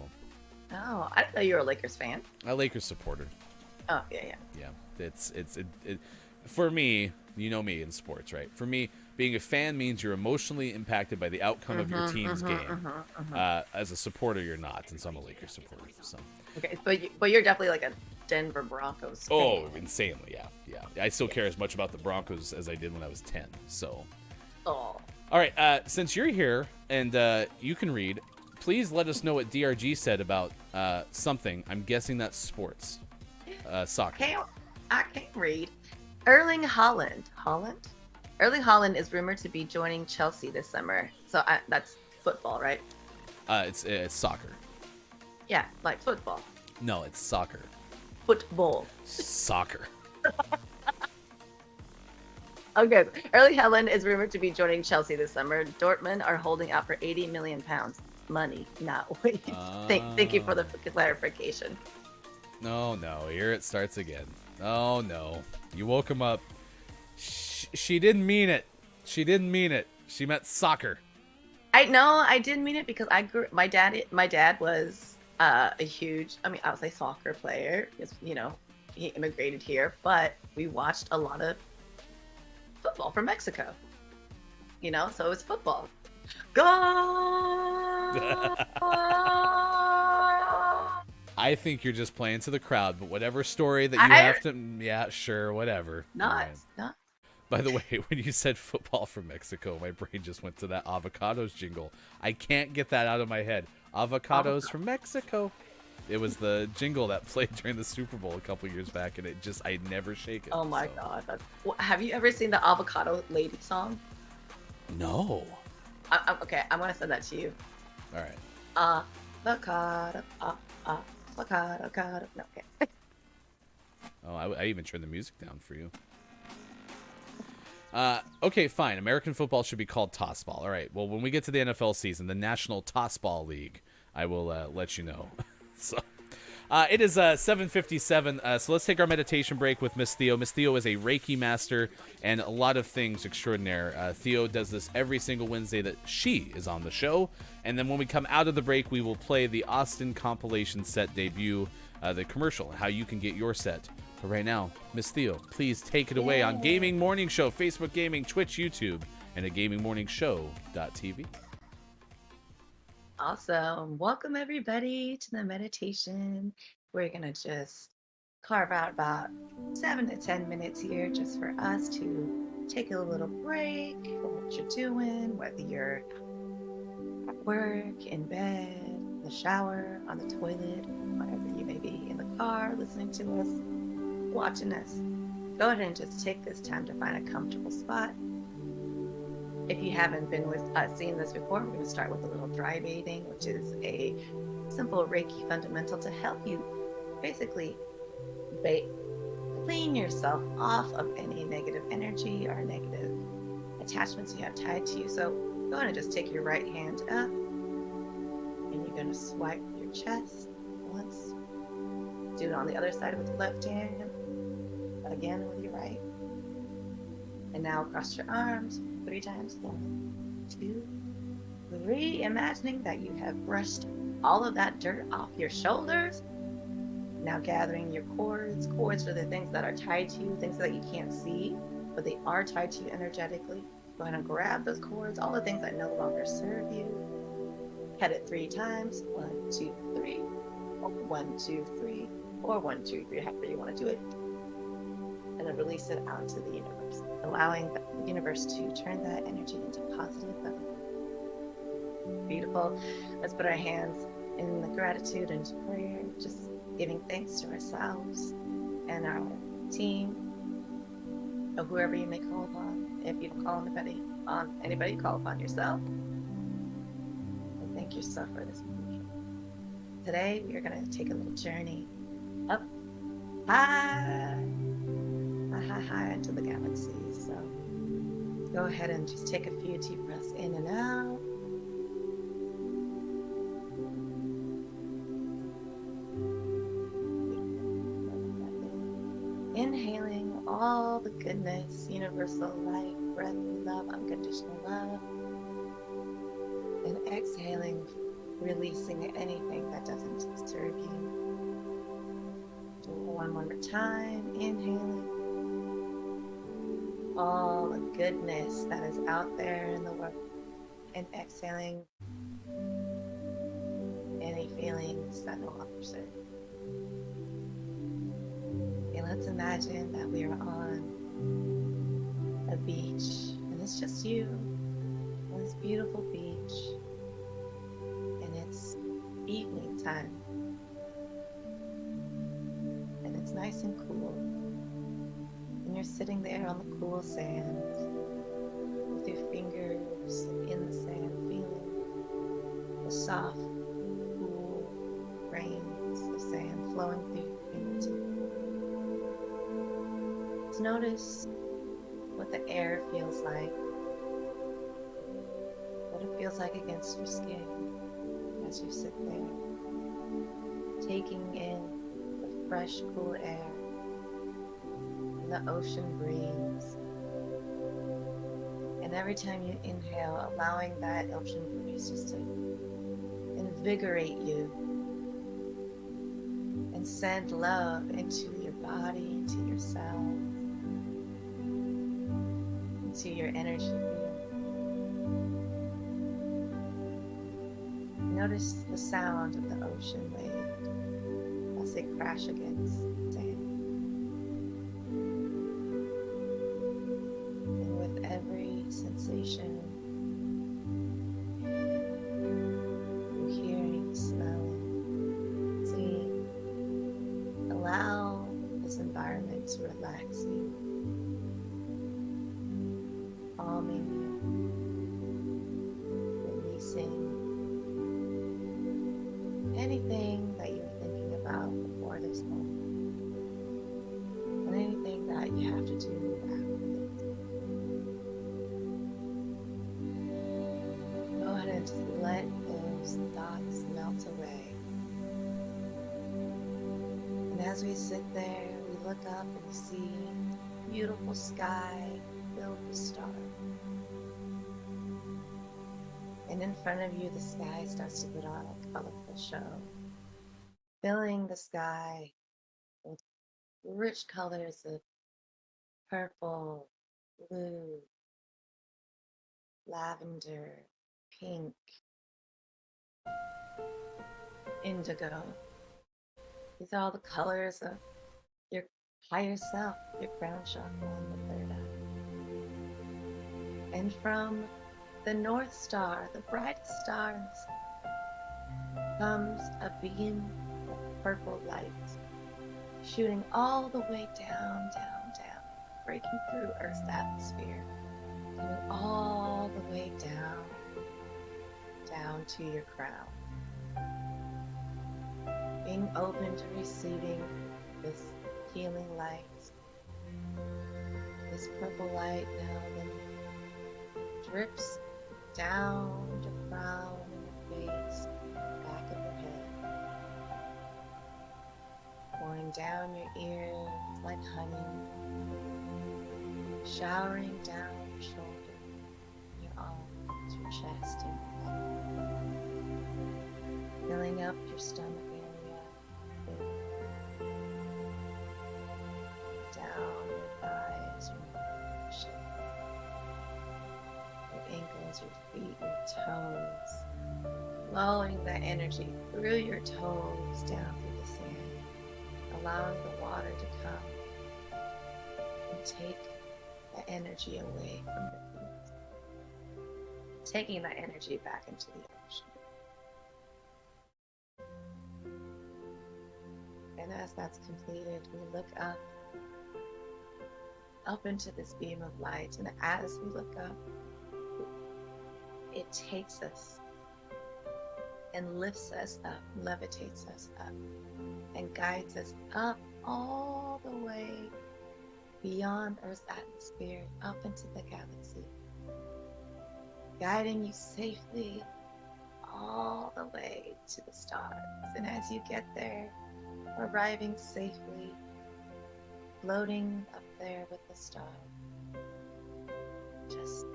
G: Oh, I didn't know you were a Lakers fan.
E: A Lakers supporter.
G: Oh yeah.
E: Yeah, it's for me. You know me in sports, right? For me, being a fan means you're emotionally impacted by the outcome of your team's game. As a supporter, you're not, and so I'm a Lakers supporter. So.
G: Okay, but you're definitely like a Denver Broncos fan.
E: Oh, insanely, yeah. I still care as much about the Broncos as I did when I was 10. So.
G: Oh.
E: All right, since you're here and you can read, please let us know what DRG said about something. I'm guessing that's sports. Soccer.
G: I can't read. Erling Haaland. Erling Haaland is rumored to be joining Chelsea this summer. So that's football, right?
E: It's soccer.
G: Yeah, like football.
E: No, it's soccer.
G: Football.
E: Soccer.
G: Okay, Erling Haaland is rumored to be joining Chelsea this summer. Dortmund are holding out for £80 million. Money, not wage. Thank you for the clarification.
E: No, here it starts again. Oh, no. You woke him up. She didn't mean it. She meant soccer.
G: I didn't mean it because my dad was a huge, I would say soccer player because, he immigrated here, but we watched a lot of football from Mexico. So it's football. Go!
E: I think you're just playing to the crowd, but whatever story that you have to... Yeah, sure, whatever.
G: Not.
E: By the way, when you said football from Mexico, my brain just went to that avocados jingle. I can't get that out of my head. Avocados from Mexico. It was the jingle that played during the Super Bowl a couple years back, and I never shake it.
G: Oh my God. Have you ever seen the Avocado Lady song?
E: No.
G: Okay, I'm going to send that to you.
E: All right.
G: Avocado, avocado. No, okay.
E: Oh, I even turned the music down for you. Okay, fine. American football should be called tossball. All right. Well, when we get to the NFL season, the National Tossball League, I will let you know. So, it is 7:57. So let's take our meditation break with Miss Theo. Miss Theo is a Reiki master and a lot of things extraordinaire. Theo does this every single Wednesday that she is on the show. And then when we come out of the break, we will play the Austin compilation set debut, the commercial, how you can get your set. But right now, Miss Theo, please take it away on Gaming Morning Show, Facebook Gaming, Twitch, YouTube, and at gamingmorningshow.tv.
G: Awesome. Welcome, everybody, to the meditation. We're going to just carve out about 7 to 10 minutes here just for us to take a little break for what you're doing, whether you're at work, in bed, in the shower, on the toilet, whatever you may be, in the car, listening to us, watching us. Go ahead and just take this time to find a comfortable spot. If you haven't been with seeing this before, we're going to start with a little dry bathing, which is a simple Reiki fundamental to help you basically clean yourself off of any negative energy or negative attachments you have tied to you. So go ahead and just take your right hand up, and you're going to swipe your chest once. Do it on the other side with the left hand, again with your right. And now across your arms 3 times. 1, 2, 3. Imagining that you have brushed all of that dirt off your shoulders. Now gathering your cords. Cords are the things that are tied to you, things that you can't see, but they are tied to you energetically. Go ahead and grab those cords, all the things that no longer serve you. Cut it 3 times. 1, 2, 3. 1, 2, 3. Or 1, 2, 3, however you want to do it. And then release it out into the universe, allowing the universe to turn that energy into positive. Beautiful. Let's put our hands in the gratitude and prayer, just giving thanks to ourselves and our team, or whoever you may call upon. If you don't call anybody, call upon yourself. And thank yourself for this moment. Today, we are going to take a little journey up high into the galaxy. So go ahead and just take a few deep breaths in and out. Inhaling all the goodness, universal light, breath, love, unconditional love. And exhaling, releasing anything that doesn't serve you. Do it one more time. Inhaling all the goodness that is out there in the world, and exhaling any feelings that no longer serve. Okay, let's imagine that we are on a beach, and it's just you on this beautiful beach, and it's evening time, and it's nice and cool. And you're sitting there on the cool sand with your fingers in the sand, feeling the soft, cool grains of sand flowing through your fingertips. Let's notice what the air feels like, what it feels like against your skin as you sit there, taking in the fresh, cool air. The ocean breeze, and every time you inhale, allowing that ocean breeze just to invigorate you and send love into your body, into your cells, into your energy field. Notice the sound of the ocean waves as they crash against sand. Every sensation, you're hearing, smelling, seeing, allow this environment to relax you, calming you, releasing anything that you were thinking about before this moment, and anything that you have to do after this. as we sit there, we look up and we see beautiful sky filled with stars. And in front of you, the sky starts to put on a colorful show, filling the sky with rich colors of purple, blue, lavender, pink, indigo. These are all the colors of your higher self, your crown chakra and the third eye. And from the North Star, the brightest star in the sky, comes a beam of purple light, shooting all the way down, down, down, breaking through Earth's atmosphere, coming all the way down, down to your crown. Being open to receiving this healing light, this purple light now then drips down the crown and your face, back of your head, pouring down your ears like honey, showering down your shoulder, your arms, your chest, and your back, filling up your stomach area, down your thighs, your shins, your ankles, your feet, your toes, flowing that energy through your toes down through the sand, allowing the water to come and take the energy away from your feet, taking that energy back into the ocean. And as that's completed, we look up into this beam of light, and as we look up, it takes us and lifts us up, levitates us up, and guides us up all the way beyond Earth's atmosphere, up into the galaxy, guiding you safely all the way to the stars. And as you get there, arriving safely, floating up there with the stars, just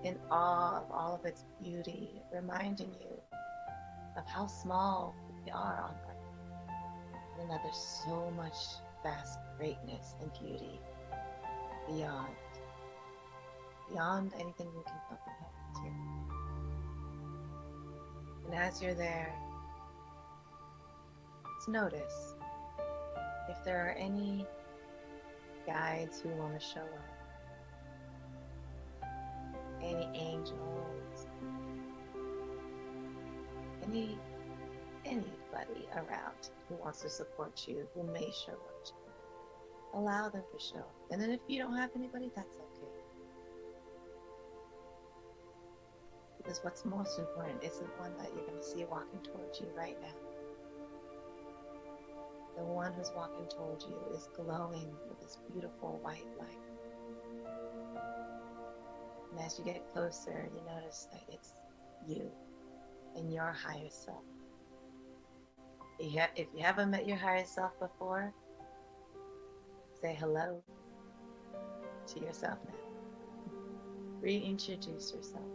G: in awe of all of its beauty, reminding you of how small we are on Earth, and that there's so much vast greatness and beauty beyond anything we can comprehend here. And as you're there, let's notice if there are any guides who want to show up, any angels, anybody around who wants to support you, who may show up to you. Allow them to show up. And then if you don't have anybody, that's okay. Because what's most important is the one that you're going to see walking towards you right now. The one who's walking towards you is glowing with this beautiful white light. And as you get closer, you notice that it's you and your higher self. If you haven't met your higher self before, say hello to yourself now. Reintroduce yourself.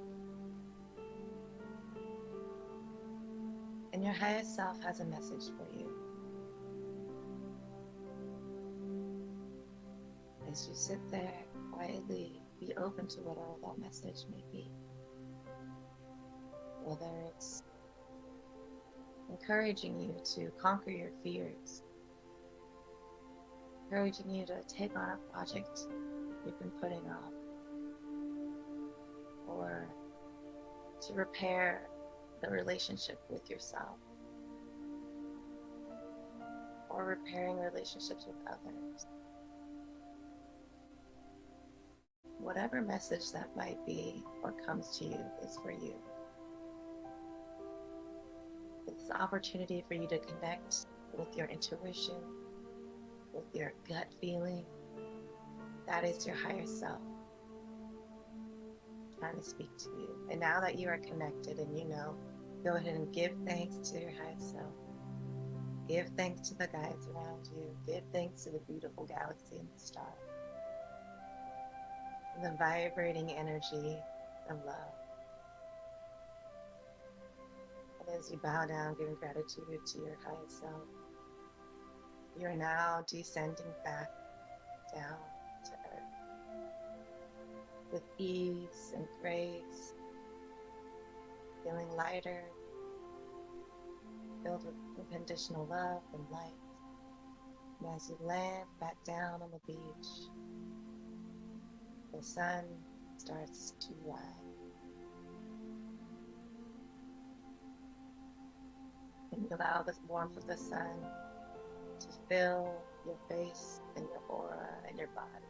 G: And your higher self has a message for you. As you sit there quietly, be open to whatever that message may be. Whether it's encouraging you to conquer your fears, encouraging you to take on a project you've been putting off, or to repair the relationship with yourself, or repairing relationships with others. Whatever message that might be or comes to you is for you. It's an opportunity for you to connect with your intuition, with your gut feeling. That is your higher self trying to speak to you. And now that you are connected and you know, go ahead and give thanks to your higher self. Give thanks to the guides around you. Give thanks to the beautiful galaxy and the stars. And the vibrating energy of love. And as you bow down, giving gratitude to your highest self, you are now descending back down to earth with ease and grace, feeling lighter, filled with unconditional love and light. And as you land back down on the beach, the sun starts to rise. And you allow the warmth of the sun to fill your face and your aura and your body.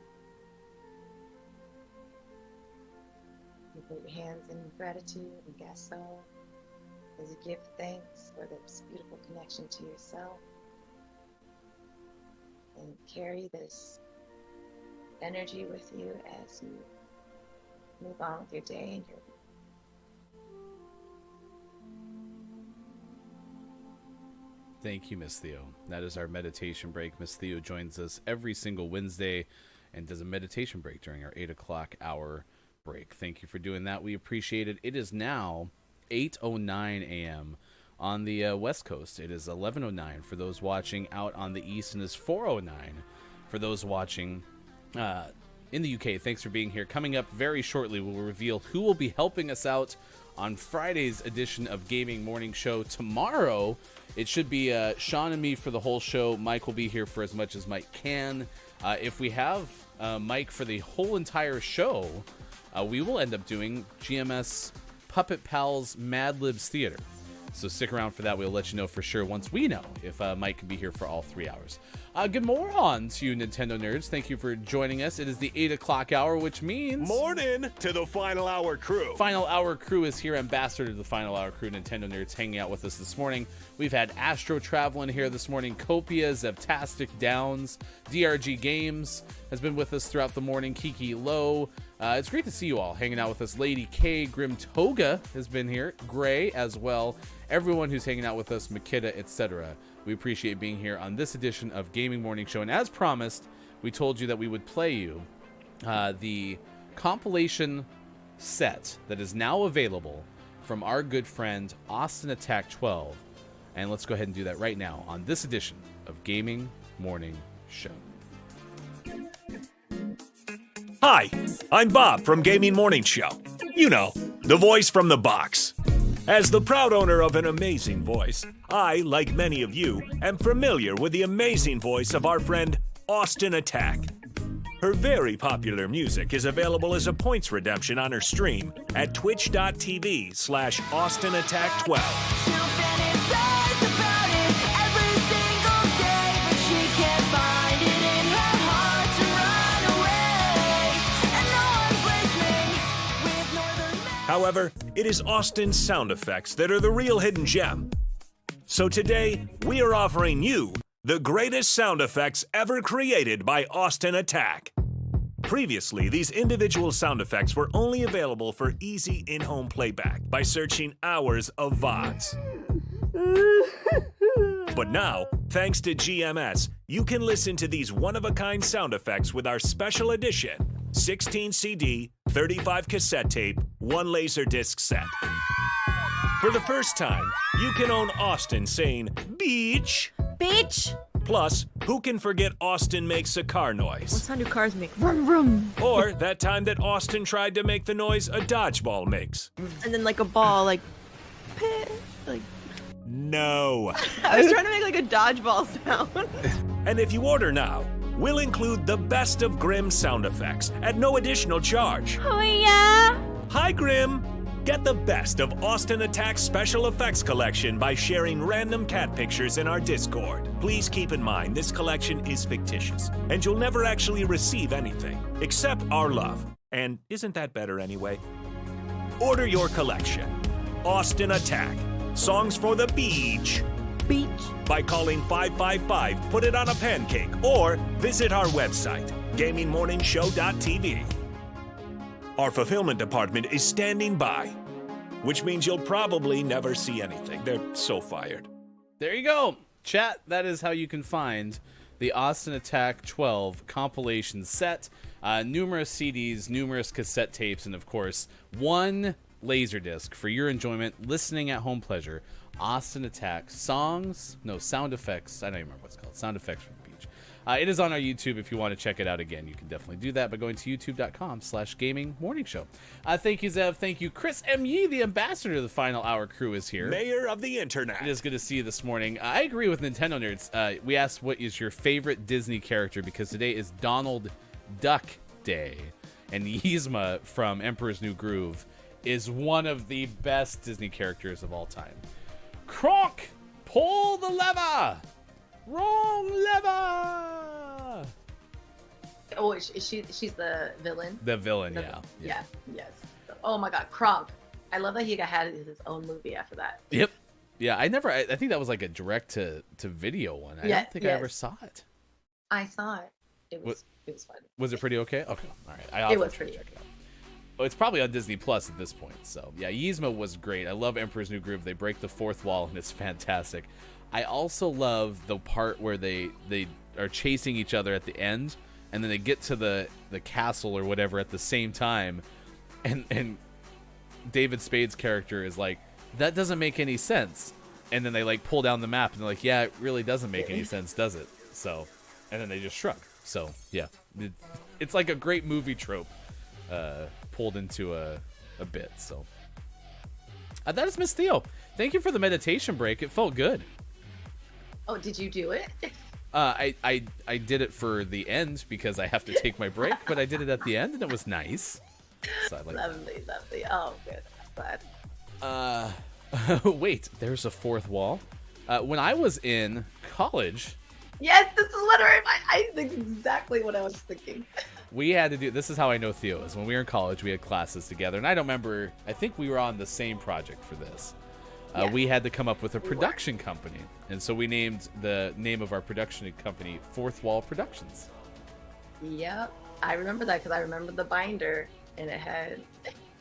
G: You put your hands in gratitude and gesso as you give thanks for this beautiful connection to yourself. And carry this energy with you as you move on with your day and your week.
E: Thank you, Miss Theo. That is our meditation break. Miss Theo joins us every single Wednesday and does a meditation break during our 8 o'clock hour break. Thank you for doing that. We appreciate it. It is now 8:09 a.m. on the West Coast. It is 11:09 for those watching out on the East, and is 4:09 for those watching in the UK. Thanks for being here. Coming up very shortly, we'll reveal who will be helping us out on Friday's edition of Gaming Morning Show. Tomorrow, it should be Sean and me for the whole show. Mike will be here for as much as Mike can. If we have Mike for the whole entire show, we will end up doing GMS Puppet Pals Mad Libs Theater. So stick around for that. We'll let you know for sure once we know if Mike can be here for all 3 hours. Good morning to you, Nintendo nerds. Thank you for joining us. It is the 8 o'clock hour, which means...
B: Morning to the Final Hour crew.
E: Final Hour crew is here. Ambassador to the Final Hour crew, Nintendo nerds, hanging out with us this morning. We've had Astro traveling here this morning. Copia, Zeptastic Downs, DRG Games has been with us throughout the morning. Kiki Low. It's great to see you all hanging out with us. Lady K, Grim Toga has been here. Gray as well. Everyone who's hanging out with us, Makita, etc. We appreciate being here on this edition of Gaming Morning Show. And as promised, we told you that we would play you the compilation set that is now available from our good friend Austin Attack 12. And let's go ahead and do that right now on this edition of Gaming Morning Show.
B: Hi, I'm Bob from Gaming Morning Show. You know, the voice from the box. As the proud owner of an amazing voice, I, like many of you, am familiar with the amazing voice of our friend Austin Attack. Her very popular music is available as a points redemption on her stream at twitch.tv/AustinAttack12. However, it is Austin's sound effects that are the real hidden gem. So today, we are offering you the greatest sound effects ever created by Austin Attack. Previously, these individual sound effects were only available for easy in-home playback by searching hours of VODs. But now, thanks to GMS, you can listen to these one-of-a-kind sound effects with our special edition 16 CD, 35 cassette tape, 1 Laserdisc set. For the first time, you can own Austin saying, "Beach."
A: Beach.
B: Plus, who can forget Austin makes a car
A: What
B: noise?
A: sound do cars make? Vroom, vroom.
B: Or that time that Austin tried to make the noise a dodgeball makes.
A: And then like a ball, like, pit, like.
B: No.
A: I was trying to make like a dodgeball sound.
B: And if you order now, we'll include the best of Grimm sound effects at no additional charge.
A: Oh yeah.
B: Hi, Grimm! Get the best of Austin Attack's special effects collection by sharing random cat pictures in our Discord. Please keep in mind this collection is fictitious, and you'll never actually receive anything, except our love. And isn't that better anyway? Order your collection. Austin Attack. Songs for the beach.
A: Beach.
B: By calling 555, put it on a pancake, or visit our website, gamingmorningshow.tv. Our fulfillment department is standing by, which means you'll probably never see anything. They're so fired.
E: There you go. chat, that is how you can find the Austin Attack 12 compilation set. Numerous CDs, numerous cassette tapes, and of course, one Laserdisc for your enjoyment, listening at home pleasure. Austin Attack sound effects. I don't even remember what's called. Sound effects from the beach. It is on our YouTube. If you want to check it out again, you can definitely do that by going to youtube.com/gaming morning show. Thank you, Zev. Thank you, Chris M. Yee, the ambassador of the Final Hour crew, is here.
B: Mayor of the Internet.
E: It is good to see you this morning. I agree with Nintendo Nerds. We asked what is your favorite Disney character, because today is Donald Duck Day. And Yzma from Emperor's New Groove is one of the best Disney characters of all time. Kronk, pull the lever! Wrong lever!
G: Oh, she's the villain?
E: The villain,
G: Yeah, yes. Oh my god, Kronk. I love that he had his own movie after that.
E: Yep. Yeah, I think that was like a direct to video one. I don't think I ever saw it.
G: I saw it. It was fun.
E: Was it pretty okay? Okay. All right. I'll
G: was
E: try to
G: pretty
E: check it out. Oh, it's probably on Disney Plus at this point. So yeah, Yzma was great. I love Emperor's New Groove. They break the fourth wall and it's fantastic. I also love the part where they are chasing each other at the end, and then they get to the castle or whatever at the same time, and David Spade's character is like, that doesn't make any sense. And then they like pull down the map and they're like, yeah, it really doesn't make any sense, does it? So, and then they just shrug. So yeah, it's like a great movie trope pulled into a bit. So that is Miss Theo. Thank you for the meditation break. It felt good.
G: Oh, did you do it?
E: I did it for the end because I have to take my break, but I did it at the end and it was nice. So
G: Lovely. Oh, good. Glad.
E: Wait, there's a fourth wall. When I was in college.
G: Yes, this is what I think exactly what I was thinking.
E: We had to do, this is how I know Theo is. When we were in college, we had classes together, and I don't remember, I think we were on the same project for this. We had to come up with a production company, and so we named the name of our production company Fourth Wall Productions.
G: Yep, I remember that because I remember the binder, and it had...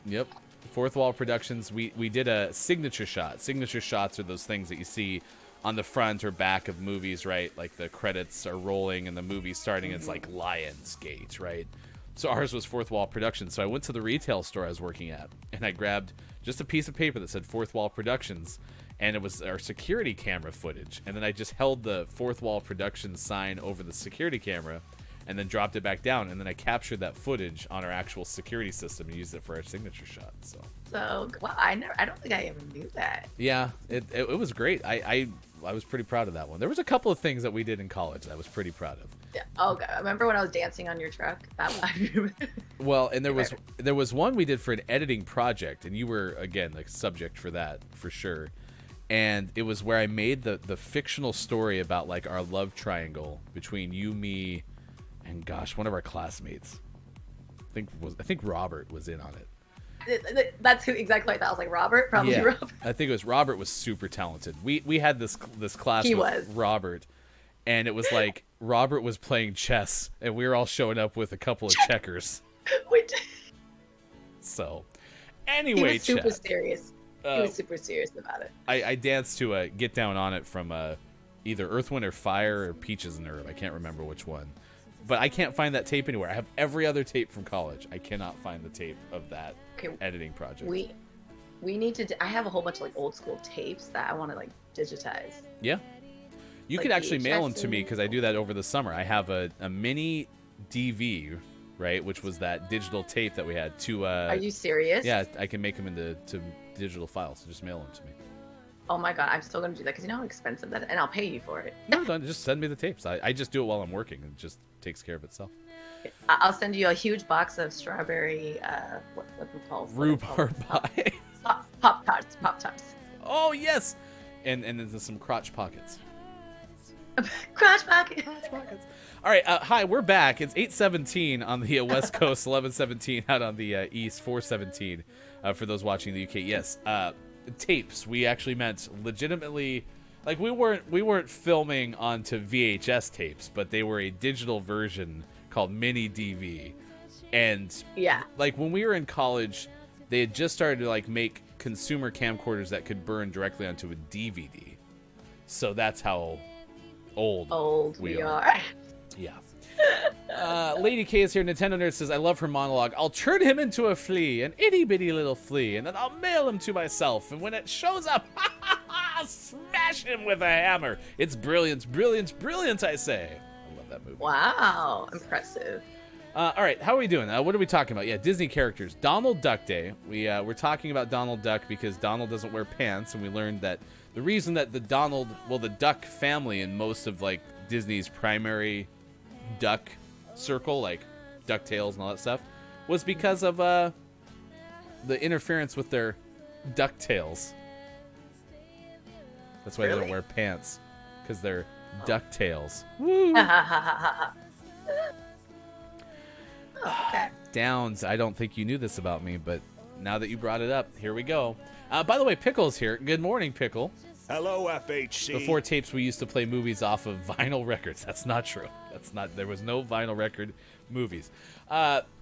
E: Yep, Fourth Wall Productions. We did a signature shot. Signature shots are those things that you see on the front or back of movies, right? Like the credits are rolling and the movie's starting. It's like Lionsgate, right? So ours was Fourth Wall Productions. So I went to the retail store I was working at, and I grabbed just a piece of paper that said Fourth Wall Productions, and it was our security camera footage. And then I just held the Fourth Wall Productions sign over the security camera and then dropped it back down. And then I captured that footage on our actual security system and used it for our signature shot. So
G: well, I don't think I ever knew that.
E: Yeah, it was great. I was pretty proud of that one. There was a couple of things that we did in college that I was pretty proud of.
G: Yeah. Oh, God. I remember when I was dancing on your truck.
E: Well, and there was one we did for an editing project, and you were, again, like subject for that for sure. And it was where I made the fictional story about like our love triangle between you, me, and gosh, one of our classmates. I think Robert was in on it.
G: That's who exactly like that. I was like, Robert, probably
E: yeah,
G: Robert.
E: I think it was Robert. Was super talented. We had this class with Robert, and it was like Robert was playing chess, and we were all showing up with a couple of checkers. So, anyway,
G: he was super serious. He was super serious about it.
E: I danced to Get Down on It from either Earth, Wind, or Fire or Peaches and Herb. I can't remember which one. But I can't find that tape anywhere. I have every other tape from college. I cannot find the tape of that editing project.
G: We need to. I have a whole bunch of like old school tapes that I want to like digitize.
E: Yeah, you
G: like
E: could actually mail them
G: VHS
E: to me because I do that over the summer. I have a mini DV, right, which was that digital tape that we had to.
G: Are you serious?
E: Yeah, I can make them into digital files. So just mail them to me.
G: Oh my god, I'm still gonna do that because you know how expensive that is, and I'll pay you for it.
E: No, just send me the tapes. I just do it while I'm working. It just takes care of itself.
G: I'll send you a huge box of strawberry. What we call
E: rhubarb pie.
G: Pop tarts.
E: Oh yes, and then there's some crotch pockets.
G: Crotch pockets.
E: All right, hi, we're back. It's 8:17 on the West Coast, 11:17 out on the East, 4:17 for those watching the UK. Yes, tapes. We actually meant legitimately, like we weren't filming onto VHS tapes, but they were a digital version called mini DV. And
G: yeah,
E: like when we were in college, they had just started to like make consumer camcorders that could burn directly onto a DVD. So that's how
G: Old we are.
E: Yeah. Lady K is here. Nintendo Nerd says, I love her monologue. I'll turn him into a flea, an itty bitty little flea, and then I'll mail him to myself. And when it shows up, I'll smash him with a hammer. It's brilliant, brilliant, brilliant, I say. I love that movie.
G: Wow. Impressive.
E: All right, how are we doing? What are we talking about? Yeah, Disney characters. Donald Duck Day. We're talking about Donald Duck because Donald doesn't wear pants, and we learned that the reason that the Duck family in most of like Disney's primary duck circle, like DuckTales and all that stuff, was because of the interference with their ducktails. That's why they don't wear pants, because they're ducktails. Woo!
G: Okay.
E: Downs, I don't think you knew this about me, but now that you brought it up, here we go. By the way, Pickle's here. Good morning, Pickle.
B: Hello, FHC.
E: Before tapes, we used to play movies off of vinyl records. That's not true. There was no vinyl record movies.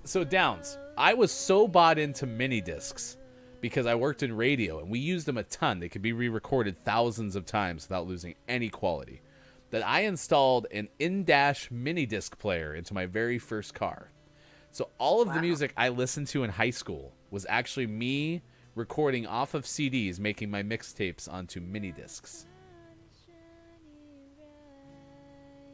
E: So Downs, I was so bought into mini discs because I worked in radio and we used them a ton. They could be re-recorded thousands of times without losing any quality, that I installed an in-dash mini disc player into my very first car. So all of the music I listened to in high school was actually me recording off of CDs, making my mixtapes onto mini discs.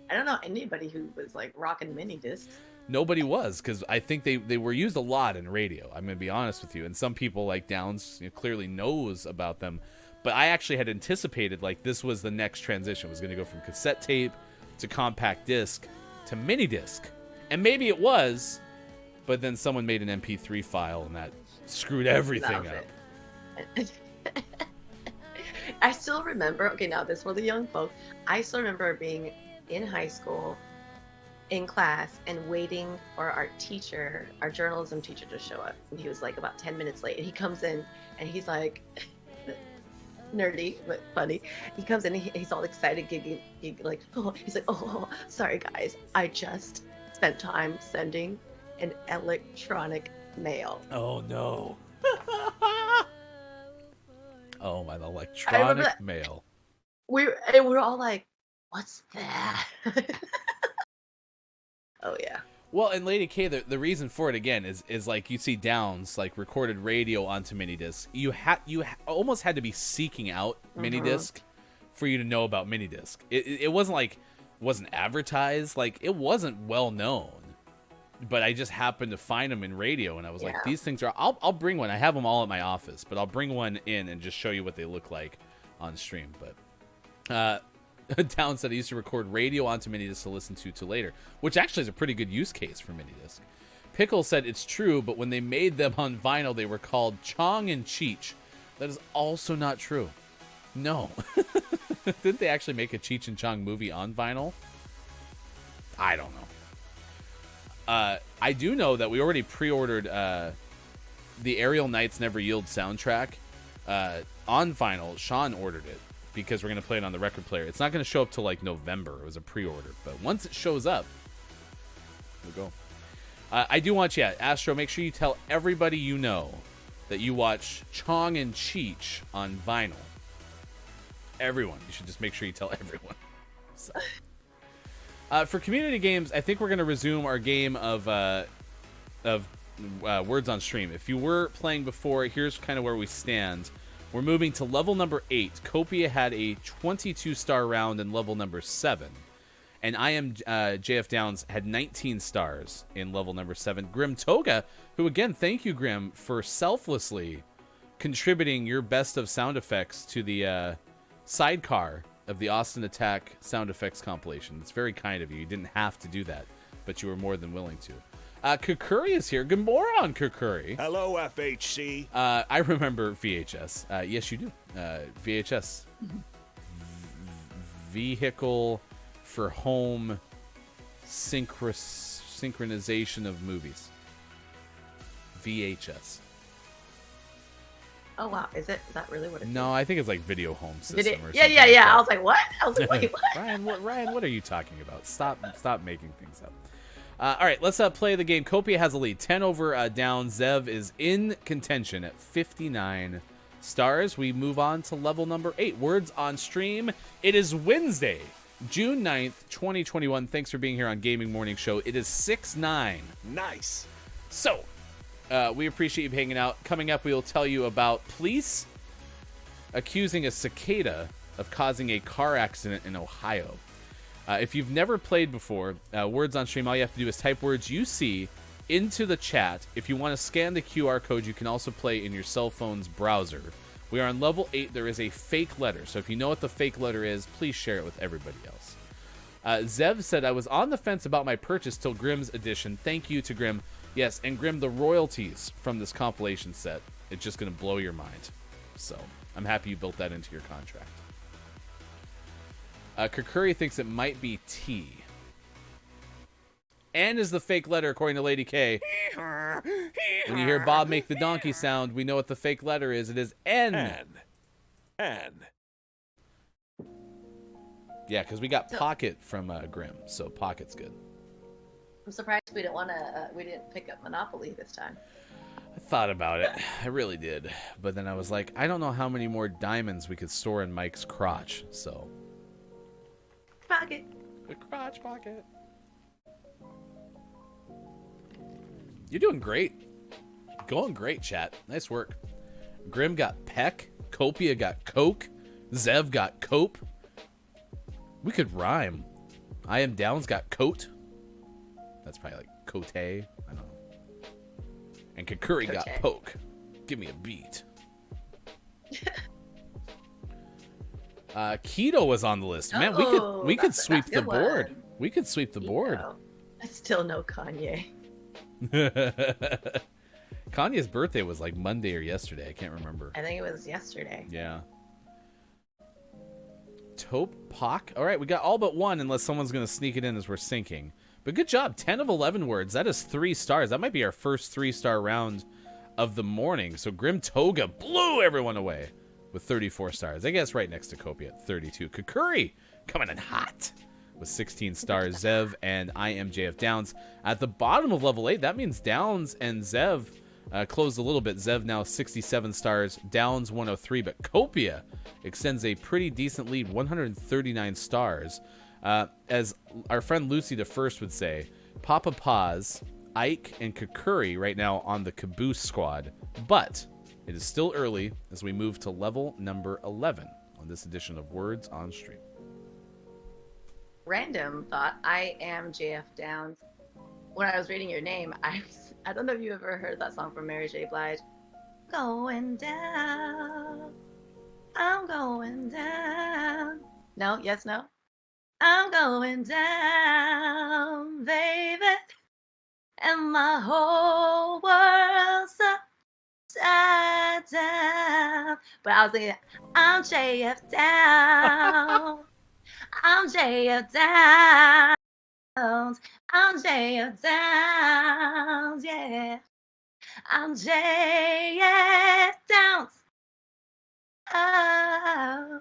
G: I don't know anybody who was like rocking mini discs.
E: Nobody was, because I think they were used a lot in radio. I'm going to be honest with you. And some people like Downs clearly knows about them. But I actually had anticipated like this was the next transition. It was going to go from cassette tape to compact disc to mini disc. And maybe it was, but then someone made an MP3 file and that screwed everything up.
G: I still remember, okay, now this for the young folk. I still remember being in high school in class and waiting for our teacher, our journalism teacher, to show up. And he was like about 10 minutes late. And he comes in and he's like, nerdy but funny. He comes in and he's all excited, giggling, like, oh, he's like, oh, sorry guys, I just spent time sending an electronic mail.
E: Oh no. Oh, my electronic mail.
G: We're all like, what's that? Oh yeah.
E: Well, and Lady K, the reason for it again is like you see Downs like recorded radio onto mini disc. You almost had to be seeking out mini disc for you to know about mini disc. It wasn't advertised, like it wasn't well known. But I just happened to find them in radio, and I was like, these things are... I'll bring one. I have them all at my office, but I'll bring one in and just show you what they look like on stream. But Down said I used to record radio onto minidisc to listen to later, which actually is a pretty good use case for minidisc. Pickle said it's true, but when they made them on vinyl, they were called Chong and Cheech. That is also not true. No. Didn't they actually make a Cheech and Chong movie on vinyl? I don't know. I do know that we already pre-ordered the Aerial Knights Never Yield soundtrack on vinyl. Sean ordered it because we're going to play it on the record player. It's not going to show up till like November. It was a pre-order. But once it shows up, we'll go. I do want you, Astro, make sure you tell everybody you know that you watch Chong and Cheech on vinyl. Everyone. You should just make sure you tell everyone. So. For community games, I think we're going to resume our game of Words on Stream. If you were playing before, here's kind of where we stand. We're moving to level number 8. Copia had a 22-star round in level number 7. And I am JF Downs had 19 stars in level number 7. Grim Toga, who again, thank you, Grim, for selflessly contributing your best of sound effects to the sidecar of the Austin Attack sound effects compilation. It's very kind of you. You didn't have to do that, but you were more than willing to. Kukuri is here. Good morning, Kukuri.
B: Hello, FHC.
E: I remember VHS. Yes, you do. VHS. Vehicle for home synchronization of movies. VHS.
G: Oh wow, is that really what it is?
E: No, I think it's like video home system or something.
G: Yeah.
E: Like
G: I was like, what? I was like, wait, what?
E: Ryan, what are you talking about? Stop making things up. All right, let's play the game. Copia has a lead, 10 over down. Zev is in contention at 59 stars. We move on to level number 8. Words on Stream. It is Wednesday, June 9th, 2021. Thanks for being here on Gaming Morning Show. It is 6/9.
B: Nice.
E: So, we appreciate you hanging out. Coming up, we will tell you about police accusing a cicada of causing a car accident in Ohio. If you've never played before, words on stream, all you have to do is type words you see into the chat. If you want to scan the QR code, you can also play in your cell phone's browser. We are on level 8. There is a fake letter. So if you know what the fake letter is, please share it with everybody else. Zev said, I was on the fence about my purchase till Grimm's edition. Thank you to Grimm. Yes, and Grimm, the royalties from this compilation set, it's just going to blow your mind. So I'm happy you built that into your contract. Kakuri thinks it might be T. N is the fake letter, according to Lady K. When you hear Bob make the donkey sound, we know what the fake letter is. It is N.
B: N.
E: Yeah, because we got Pocket from Grimm, so Pocket's good.
G: I'm surprised we didn't pick up Monopoly this time.
E: I thought about it. I really did. But then I was like, I don't know how many more diamonds we could store in Mike's crotch, so.
G: Pocket.
E: The crotch pocket. You're doing great. Going great, chat. Nice work. Grimm got Peck. Copia got Coke. Zev got Cope. We could rhyme. I Am Downs got Coat. That's probably like Cote. I don't know. And Kakuri got Poke. Give me a beat. Keto was on the list. Man, we could sweep the board. We could sweep the board.
G: I still know Kanye.
E: Kanye's birthday was like Monday or yesterday. I can't remember.
G: I think it was yesterday.
E: Yeah. Taupe Pock. All right, we got all but one, unless someone's going to sneak it in as we're sinking. But good job. 10 of 11 words. That is 3 stars. That might be our first 3-star round of the morning. So Grim Toga blew everyone away with 34 stars. I guess right next to Kopi at 32. Kakuri coming in hot with 16 stars. Zev and IMJF Downs at the bottom of level 8. That means Downs and Zev closed a little bit. Zev now 67 stars. Downs 103. But Copia extends a pretty decent lead, 139 stars. As our friend Lucy the First would say, Papa Paz, Ike, and Kakuri right now on the Caboose squad. But it is still early as we move to level number 11 on this edition of Words on Stream.
G: Random thought, I am JF Downs. When I was reading your name, I don't know if you ever heard that song from Mary J. Blige. Going down, I'm going down. No, yes, no. I'm going down, baby, and my whole world's upside down. But I was thinking, I'm JF down. I'm JF Downs. I'm JF Downs, yeah. I'm JF Downs. Oh.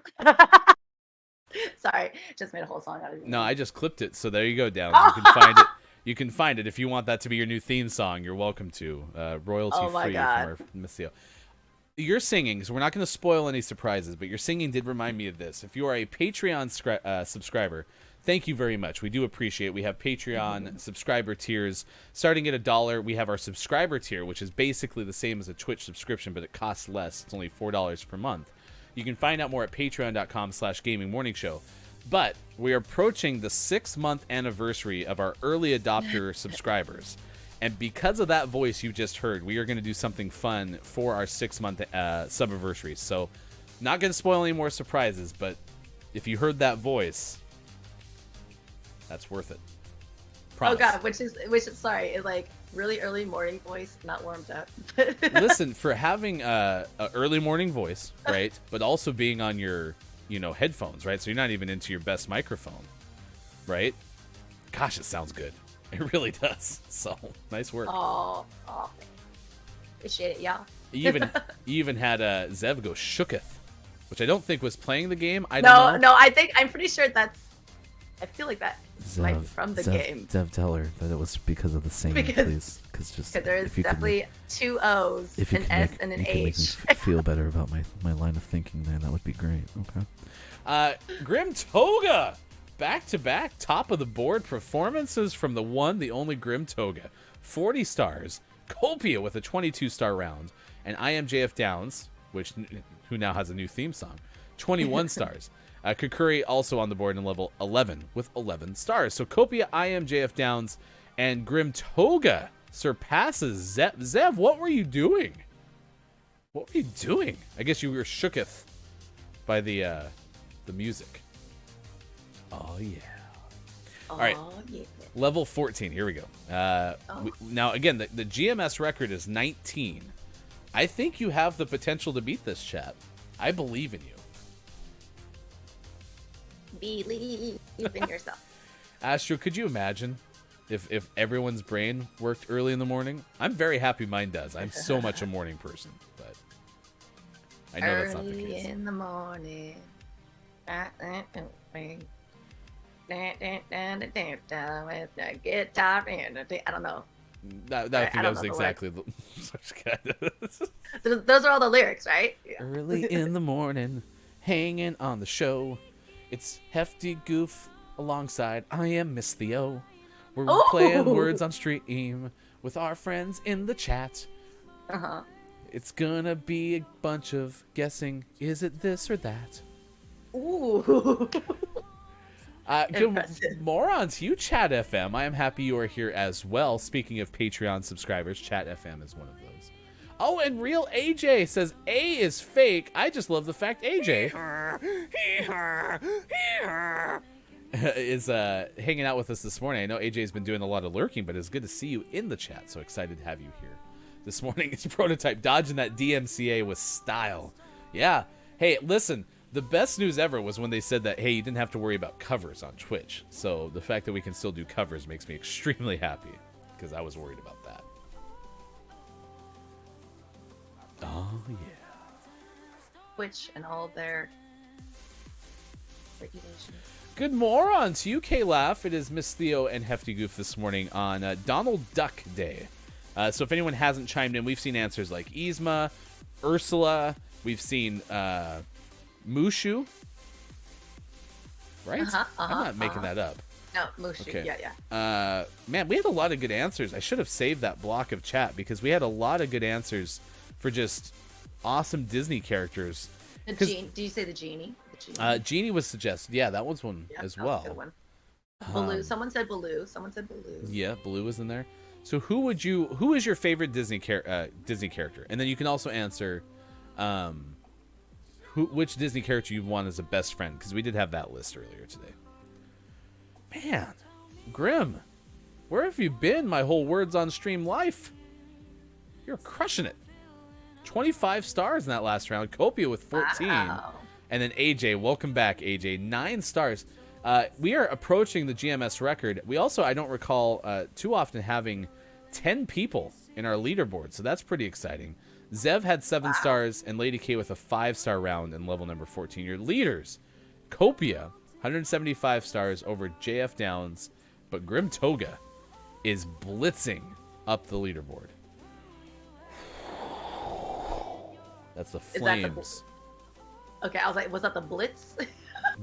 G: Sorry, just made a whole song out of it.
E: No, I just clipped it, so there you go, Downs. You can find it. You can find it if you want that to be your new theme song. You're welcome to. Royalty free from our Miss Theo. Your singing, so we're not going to spoil any surprises, but your singing did remind me of this. If you are a Patreon subscriber, thank you very much. We do appreciate it. We have Patreon subscriber tiers starting at $1. We have our subscriber tier, which is basically the same as a Twitch subscription, but it costs less. It's only $4 per month. You can find out more at patreon.com/gamingmorningshow. But we are approaching the 6-month anniversary of our early adopter subscribers. And because of that voice you just heard, we are going to do something fun for our 6-month subiversary. So, not going to spoil any more surprises, but if you heard that voice, that's worth it. Promise.
G: Oh god, which is sorry, is like really early morning voice, not warmed up.
E: Listen, for having a early morning voice, right, but also being on your, headphones, right? So you're not even into your best microphone, right? Gosh, it sounds good. It really does. So, nice work.
G: Oh, appreciate it, y'all.
E: You even had Zev go shooketh, which I don't think was playing the game. I don't know.
G: No, I'm pretty sure I feel like that might be from the game.
C: Zev, tell her that it was because of the singing, please. Because
G: there is definitely 2 O's, an S, and an H.
C: If you can make me feel better about my line of thinking, man, that would be great. Okay.
E: Grim Toga back-to-back top-of-the-board performances from the one, the only Grim Toga. 40 stars. Copia with a 22-star round. And IMJF Downs, who now has a new theme song, 21 stars. Kukuri also on the board in level 11 with 11 stars. So Copia, IMJF Downs, and Grim Toga surpasses Zev. Zev, what were you doing? What were you doing? I guess you were shooketh by the music. Oh, yeah. All right.
G: Yeah.
E: Level 14. Here we go. Now, again, the GMS record is 19. I think you have the potential to beat this, chat. I believe in you.
G: Believe in yourself.
E: Astro, could you imagine if everyone's brain worked early in the morning? I'm very happy mine does. I'm so much a morning person, but I know that's not the
G: Early
E: case.
G: in the morning. With the guitar and I don't know.
E: That
G: I don't
E: was
G: know the
E: exactly
G: Those are all the lyrics, right? Yeah.
E: Early in the morning, hanging on the show. It's Hefty Goof alongside I am Miss Theo. We're playing words on stream with our friends in the chat.
G: Uh-huh.
E: It's gonna be a bunch of guessing. Is it this or that?
G: Ooh.
E: Good
G: Impressive.
E: morons, you Chat FM. I am happy you are here as well. Speaking of Patreon subscribers, Chat FM is one of those. Oh, and Real AJ says A is fake. I just love the fact AJ is hanging out with us this morning. I know AJ's been doing a lot of lurking, but it's good to see you in the chat. So excited to have you here this morning. It's Prototype dodging that DMCA with style. Yeah. Hey, listen. The best news ever was when they said that, hey, you didn't have to worry about covers on Twitch. So the fact that we can still do covers makes me extremely happy because I was worried about that. Oh, yeah.
G: Twitch and all their regulations.
E: Good morons, UK Laugh. It is Miss Theo and Hefty Goof this morning on Donald Duck Day. So if anyone hasn't chimed in, we've seen answers like Yzma, Ursula. We've seen Mushu. Right? I'm not making that up.
G: No, Mushu.
E: Okay.
G: Yeah.
E: Man, we had a lot of good answers. I should have saved that block of chat because we had a lot of good answers for just awesome Disney characters.
G: Did you say the genie?
E: Genie was suggested. Yeah, that was one as
G: that
E: well.
G: was a good one. Baloo. Someone said Baloo.
E: Yeah, Baloo was in there. So who is your favorite Disney character? And then you can also answer which Disney character you want as a best friend, because we did have that list earlier today. Man, Grim, where have you been my whole words on stream life? You're crushing it. 25 stars in that last round. Copia with 14.
G: Wow.
E: And then AJ, welcome back, AJ. 9 stars. We are approaching the GMS record. We also, I don't recall too often having 10 people in our leaderboard, so that's pretty exciting. Zev had 7 stars, and Lady K with a 5-star round in level number 14. Your leaders, Copia, 175 stars over JF Downs, but Grim Toga is blitzing up the leaderboard. That's the flames.
G: Okay, I was like, was that the Blitz?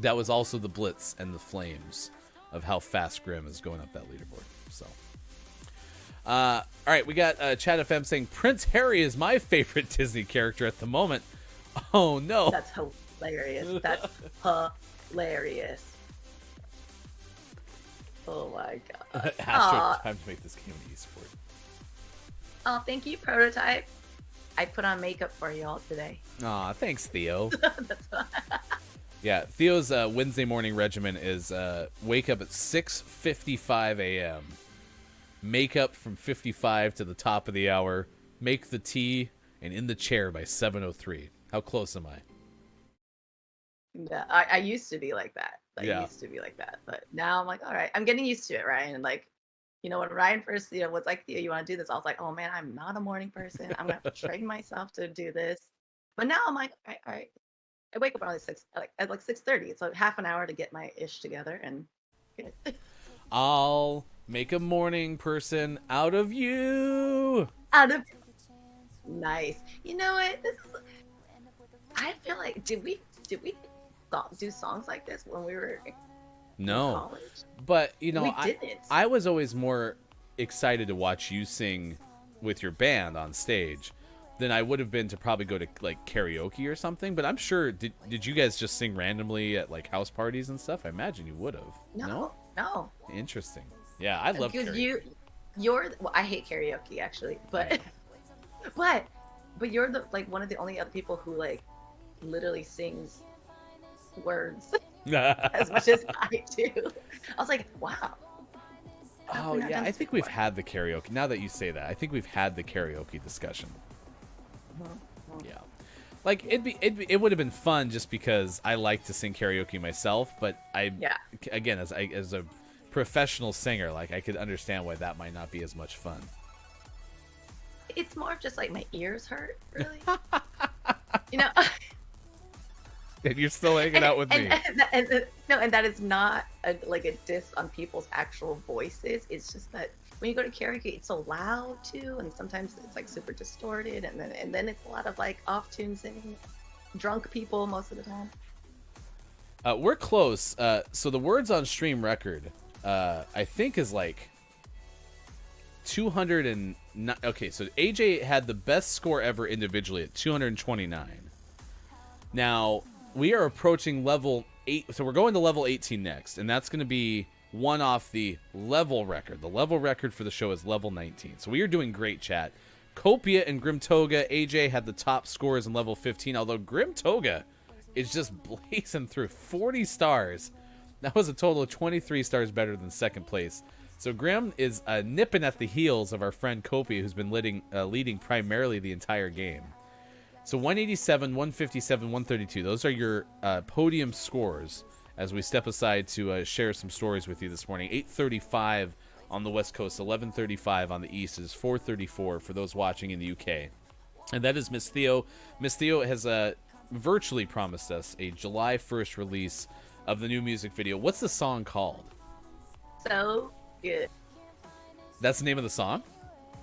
E: That was also the blitz and the flames of how fast Grim is going up that leaderboard. So, all right, we got Chat FM saying Prince Harry is my favorite Disney character at the moment. Oh no,
G: That's hilarious. That's hilarious. Oh my god.
E: Astro, time to make this game an esport.
G: Oh, thank you, Prototype. I put on makeup for y'all today.
E: Aw, thanks, Theo.
G: That's fine.
E: Yeah, Theo's Wednesday morning regimen is wake up at 6:55 a.m., makeup from 55 to the top of the hour, make the tea, and in the chair by 7:03. How close am I?
G: Yeah, I used to be like that.
E: Yeah.
G: Used to be like that. But now I'm like, all right, I'm getting used to it, Ryan. Like, you know, when Ryan first, was like, Theo, you want to do this? I was like, oh man, I'm not a morning person. I'm going to have to train myself to do this. But now I'm like, all right. I wake up at like 6:30. So half an hour to get my ish together and
E: I'll make a morning person out of you.
G: Nice. You know what? I feel like did we do songs like this when we were
E: No.
G: college.
E: But, you know,
G: We didn't.
E: I was always more excited to watch you sing with your band on stage than I would have been to probably go to, like, karaoke or something. But I'm sure, did you guys just sing randomly at, like, house parties and stuff? I imagine you would have.
G: No.
E: Interesting. Yeah, I love
G: Because
E: karaoke.
G: well, I hate karaoke actually, but but you're the like one of the only other people who like literally sings words as much as I do. I was like, wow.
E: Oh, yeah, I think we've had the karaoke. Now that you say that, I think we've had the karaoke discussion. Yeah. Like, it would have been fun just because I like to sing karaoke myself, but again, as a professional singer, like, I could understand why that might not be as much fun.
G: It's more of just like my ears hurt, really. You know.
E: And you're still hanging out with me.
G: And that is not a diss on people's actual voices. It's just that when you go to karaoke, it's so loud too, and sometimes it's like super distorted, and then it's a lot of like off-tune singing, drunk people most of the time.
E: We're close. So the words on stream record, I think is like 209. Okay, so AJ had the best score ever individually at 229. Now we are approaching level 8, so we're going to level 18 next, and that's going to be one off the level record. The level record for the show is level 19. So we are doing great, chat. Copia and Grim Toga, AJ had the top scores in level 15, although Grim Toga is just blazing through 40 stars. That was a total of 23 stars better than second place. So Grim is nipping at the heels of our friend Copia, who's been leading primarily the entire game. So 187, 157, 132. Those are your podium scores as we step aside to share some stories with you this morning. 835 on the West Coast, 1135 on the East, is 434 for those watching in the UK. And that is Miss Theo. Miss Theo has virtually promised us a July 1st release of the new music video. What's the song called?
G: So good.
E: That's the name of the song?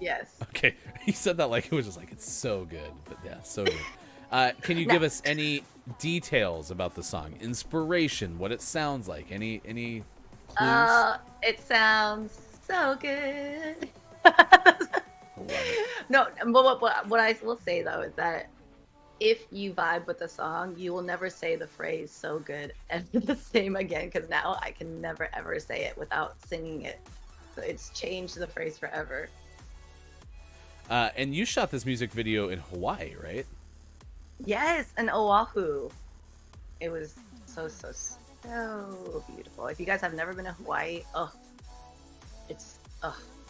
G: Yes.
E: Okay. He said that like it was just like, it's so good. But yeah, so good. Can you give us any details about the song? Inspiration, what it sounds like? Any clues?
G: It sounds so good.
E: Love it.
G: No, but what I will say though is that if you vibe with the song, you will never say the phrase "so good" ever the same again. Because now I can never ever say it without singing it. So it's changed the phrase forever.
E: And you shot this music video in Hawaii, right?
G: Yes, and Oahu. It was so beautiful. If you guys have never been to Hawaii, it's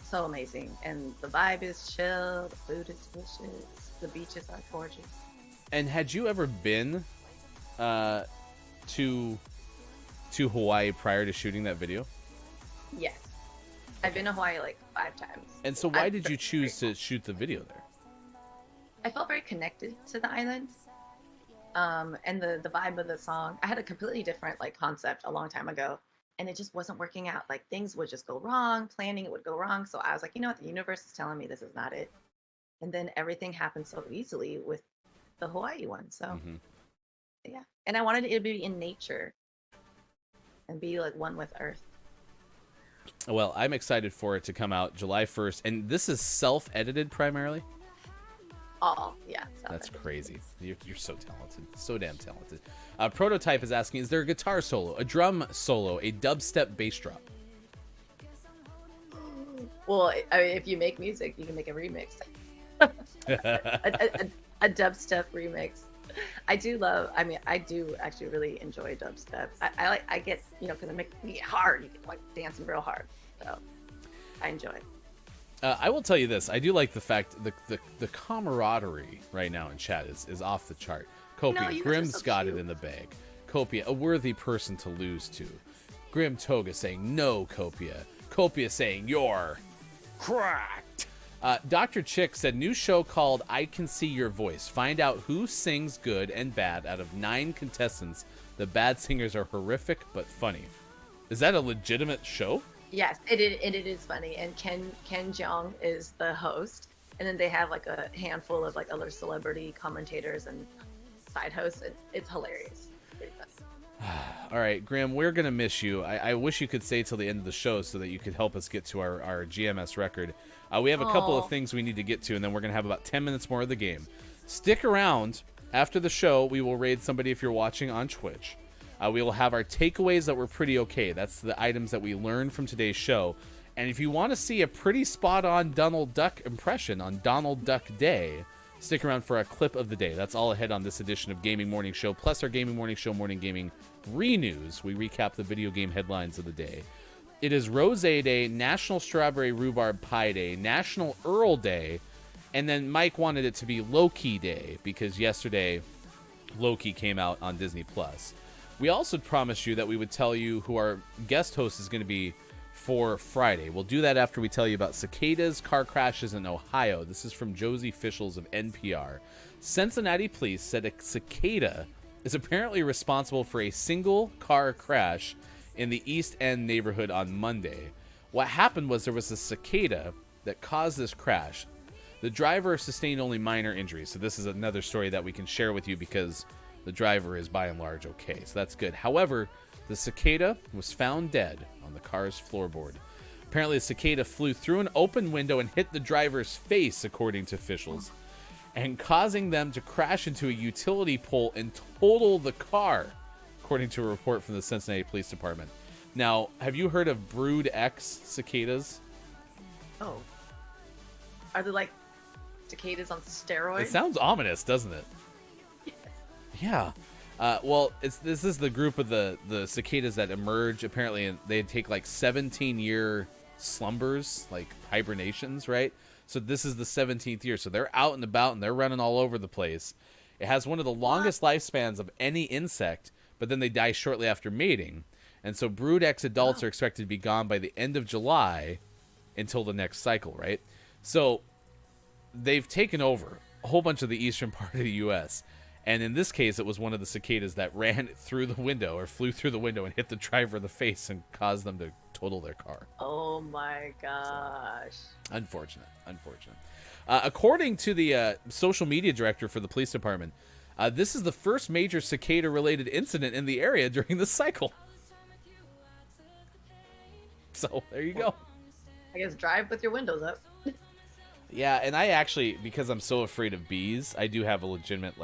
G: so amazing. And the vibe is chill, the food is delicious, the beaches are gorgeous.
E: And had you ever been to Hawaii prior to shooting that video?
G: Yes. I've been to Hawaii like 5 times.
E: And so why did you choose to shoot the video there?
G: I felt very connected to the islands. And the vibe of the song. I had a completely different like concept a long time ago, and it just wasn't working out. Like things would just go wrong, planning it would go wrong. So I was like, you know what, the universe is telling me this is not it. And then everything happened so easily with the Hawaii one. So yeah. And I wanted it to be in nature and be like one with Earth.
E: Well, I'm excited for it to come out July 1st. And this is self-edited primarily?
G: Yeah.
E: That's crazy. You're so talented. So damn talented. Prototype is asking, is there a guitar solo, a drum solo, a dubstep bass drop?
G: Well, I mean, if you make music, you can make a remix. a dubstep remix. I do actually really enjoy dubstep. I get, because it makes me hard. You get like dancing real hard. So I enjoy it.
E: I will tell you this. I do like the fact the camaraderie right now in chat is off the chart. Copia, Grim's got it in the bag. Copia, a worthy person to lose to. Grim Toga saying no, Copia. Copia saying you're cracked. Dr. Chick said, new show called I Can See Your Voice. Find out who sings good and bad out of 9 contestants. The bad singers are horrific but funny. Is that a legitimate show?
G: Yes, it is funny. And Ken Jeong is the host. And then they have like a handful of like other celebrity commentators and side hosts. It's hilarious. Pretty fun.
E: All right, Graham, we're going to miss you. I wish you could stay till the end of the show so that you could help us get to our GMS record. We have a couple of things we need to get to, and then we're going to have about 10 minutes more of the game. Stick around. After the show, we will raid somebody if you're watching on Twitch. We will have our takeaways that were pretty okay. That's the items that we learned from today's show. And if you want to see a pretty spot-on Donald Duck impression on Donald Duck Day, stick around for a clip of the day. That's all ahead on this edition of Gaming Morning Show, plus our Gaming Morning Show Morning Gaming Re-News. We recap the video game headlines of the day. It is Rosé Day, National Strawberry Rhubarb Pie Day, National Earl Day, and then Mike wanted it to be Loki Day because yesterday Loki came out on Disney+. We also promised you that we would tell you who our guest host is going to be for Friday. We'll do that after we tell you about cicadas, car crashes in Ohio. This is from Josie Fischels of NPR. Cincinnati police said a cicada is apparently responsible for a single car crash in the East End neighborhood on Monday. What happened was there was a cicada that caused this crash. The driver sustained only minor injuries, so this is another story that we can share with you because the driver is by and large okay, so that's good. However, the cicada was found dead on the car's floorboard. Apparently, the cicada flew through an open window and hit the driver's face, according to officials, and causing them to crash into a utility pole and total the car, according to a report from the Cincinnati Police Department. Now, have you heard of Brood X cicadas?
G: Oh. Are they like cicadas on steroids?
E: It sounds ominous, doesn't it?
G: Yes.
E: Yeah. Well, this is the group of the cicadas that emerge. Apparently, they take like 17-year slumbers, like hibernations, right? So this is the 17th year. So they're out and about and they're running all over the place. It has one of the longest lifespans of any insect, but then they die shortly after mating. And so Brood X adults are expected to be gone by the end of July until the next cycle, right? So they've taken over a whole bunch of the eastern part of the U.S., and in this case, it was one of the cicadas that ran through the window or flew through the window and hit the driver in the face and caused them to total their car.
G: Oh my gosh.
E: Unfortunate. According to the social media director for the police department, this is the first major cicada-related incident in the area during this cycle. So there you go.
G: I guess drive with your windows up.
E: Yeah, and I actually, because I'm so afraid of bees, I do have a legitimate,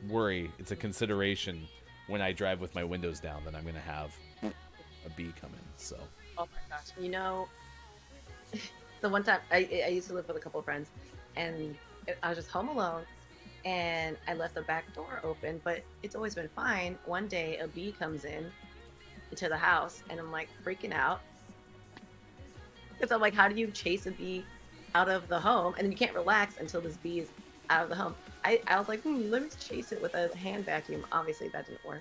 E: worry. It's a consideration when I drive with my windows down that I'm going to have a bee come in, so.
G: Oh my gosh. You know, the one time, I used to live with a couple of friends, and I was just home alone, and I left the back door open, but it's always been fine. One day, a bee comes into the house, and I'm, freaking out. Because I'm like, how do you chase a bee out of the home? And then you can't relax until this bee is out of the home. I was like, let me chase it with a hand vacuum. Obviously, that didn't work.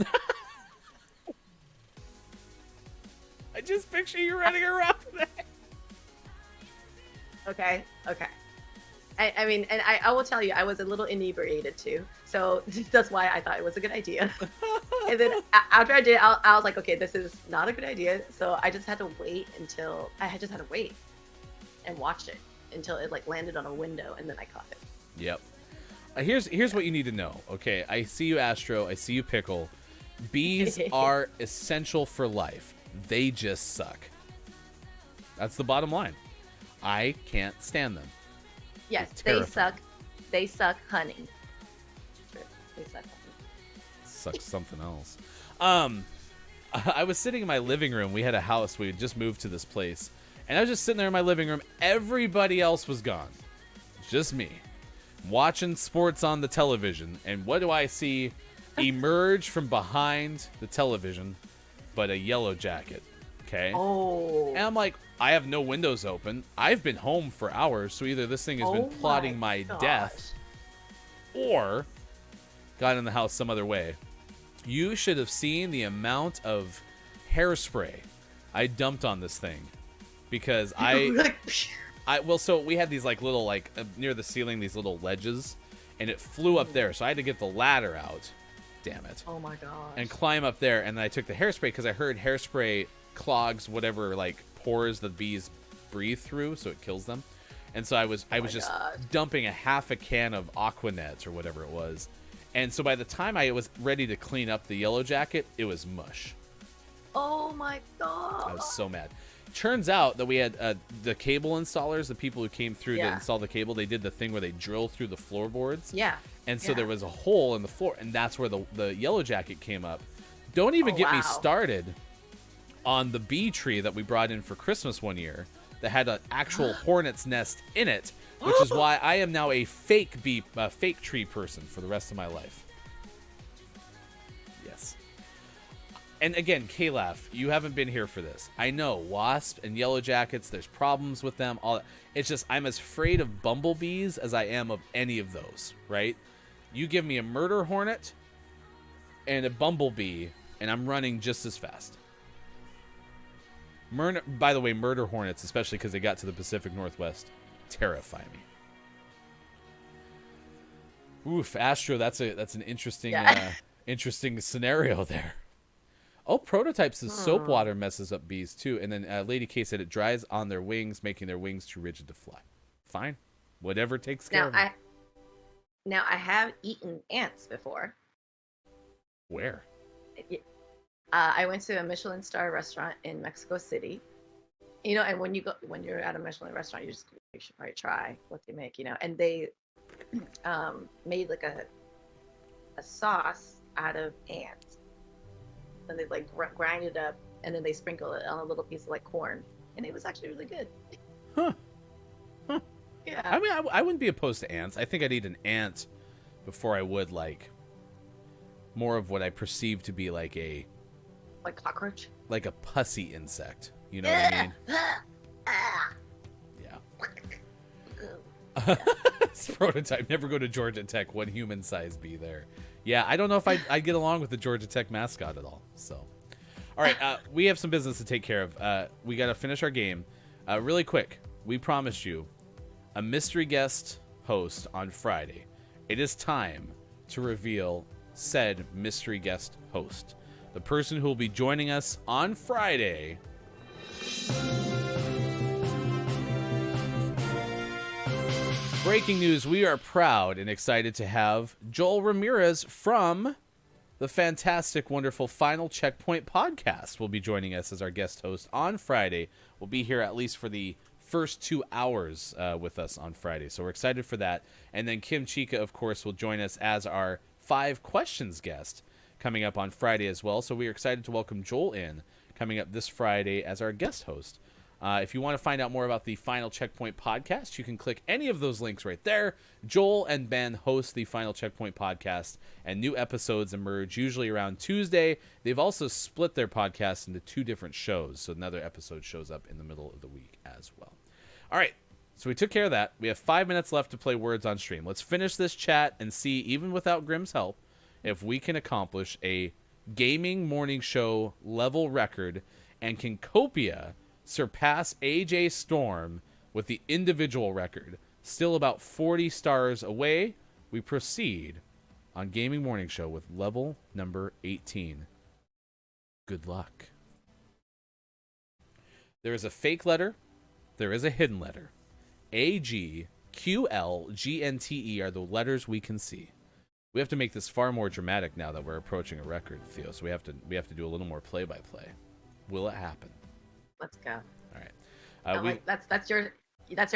E: I just picture you running around there.
G: Okay. I mean, and I will tell you, I was a little inebriated too. So that's why I thought it was a good idea. And then after I did it, I was like, okay, this is not a good idea. So I just had to wait and watch it until it landed on a window, and then I caught it.
E: Yep. Here's what you need to know. Okay, I see you, Astro. I see you, Pickle. Bees are essential for life. They just suck. That's the bottom line. I can't stand them.
G: Yes,
E: It's
G: they
E: terrifying.
G: suck. They suck honey. They suck honey.
E: Sucks something else. I was sitting in my living room. We had a house. We had just moved to this place. And I was just sitting there in my living room. Everybody else was gone. Just me. Watching sports on the television. And what do I see emerge from behind the television but a yellow jacket? Okay?
G: Oh.
E: And I'm like, I have no windows open. I've been home for hours, so either this thing has been plotting my death or got in the house some other way. You should have seen the amount of hairspray I dumped on this thing because so we had these little near the ceiling, these little ledges, and it flew up there. So I had to get the ladder out. Damn it.
G: Oh my gosh.
E: And climb up there, and then I took the hairspray because I heard hairspray clogs whatever pores the bees breathe through, so it kills them. And so I was just dumping a half a can of Aquanet or whatever it was, And so by the time I was ready to clean up the yellow jacket, it was mush.
G: Oh my god.
E: I was so mad. Turns out that we had the cable installers, the people who came through to install the cable, they did the thing where they drill through the floorboards.
G: Yeah.
E: And so there was a hole in the floor, and that's where the yellow jacket came up. Don't even get me started on the bee tree that we brought in for Christmas one year that had an actual hornet's nest in it, which is why I am now a fake tree person for the rest of my life. Yes. And again, Kalaf, you haven't been here for this. I know wasp and yellow jackets, there's problems with them. All it's just I'm as afraid of bumblebees as I am of any of those, right? You give me a murder hornet and a bumblebee, and I'm running just as fast. By the way, murder hornets, especially because they got to the Pacific Northwest, terrify me. Oof, Astro, that's an interesting interesting scenario there. Oh, Prototypes says soap water messes up bees too, and then Lady K said it dries on their wings, making their wings too rigid to fly. Fine, whatever takes care of it.
G: Now I have eaten ants before.
E: Where?
G: I went to a Michelin star restaurant in Mexico City. You know, and when you're at a Michelin restaurant, you should probably try what they make. You know, and they made like a sauce out of ants. And they like grind it up, and then they sprinkle it on a little piece of like corn, and it was actually really good.
E: Huh.
G: Yeah.
E: I mean, I wouldn't be opposed to ants. I think I'd eat an ant before I would like more of what I perceive to be like a
G: cockroach,
E: like a pussy insect. You know what I mean? Yeah. It's Prototype. Never go to Georgia Tech. One human-sized bee there. Yeah, I don't know if I'd get along with the Georgia Tech mascot at all. So, all right, we have some business to take care of. We got to finish our game. Really quick, we promised you a mystery guest host on Friday. It is time to reveal said mystery guest host. The person who will be joining us on Friday. Breaking news, we are proud and excited to have Joel Ramirez from the fantastic, wonderful Final Checkpoint podcast will be joining us as our guest host on Friday. We'll be here at least for the first 2 hours with us on Friday, so we're excited for that. And then Kim Chica, of course, will join us as our 5 questions guest coming up on Friday as well. So we are excited to welcome Joel in coming up this Friday as our guest host. If you want to find out more about the Final Checkpoint podcast, you can click any of those links right there. Joel and Ben host the Final Checkpoint podcast, and new episodes emerge usually around Tuesday. They've also split their podcast into 2 different shows, so another episode shows up in the middle of the week as well. All right, so we took care of that. We have 5 minutes left to play Words on Stream. Let's finish this chat and see, even without Grimm's help, if we can accomplish a gaming morning show level record, and can Copia surpass AJ Storm with the individual record. Still about 40 stars away. We proceed on Gaming Morning Show with level number 18. Good luck. There is a fake letter. There is a hidden letter. A, G, Q, L, G, N, T, E are the letters we can see. We have to make this far more dramatic now that we're approaching a record, Theo. So we have to do a little more play-by-play. Will it happen?
G: Let's go.
E: All right.
G: That's your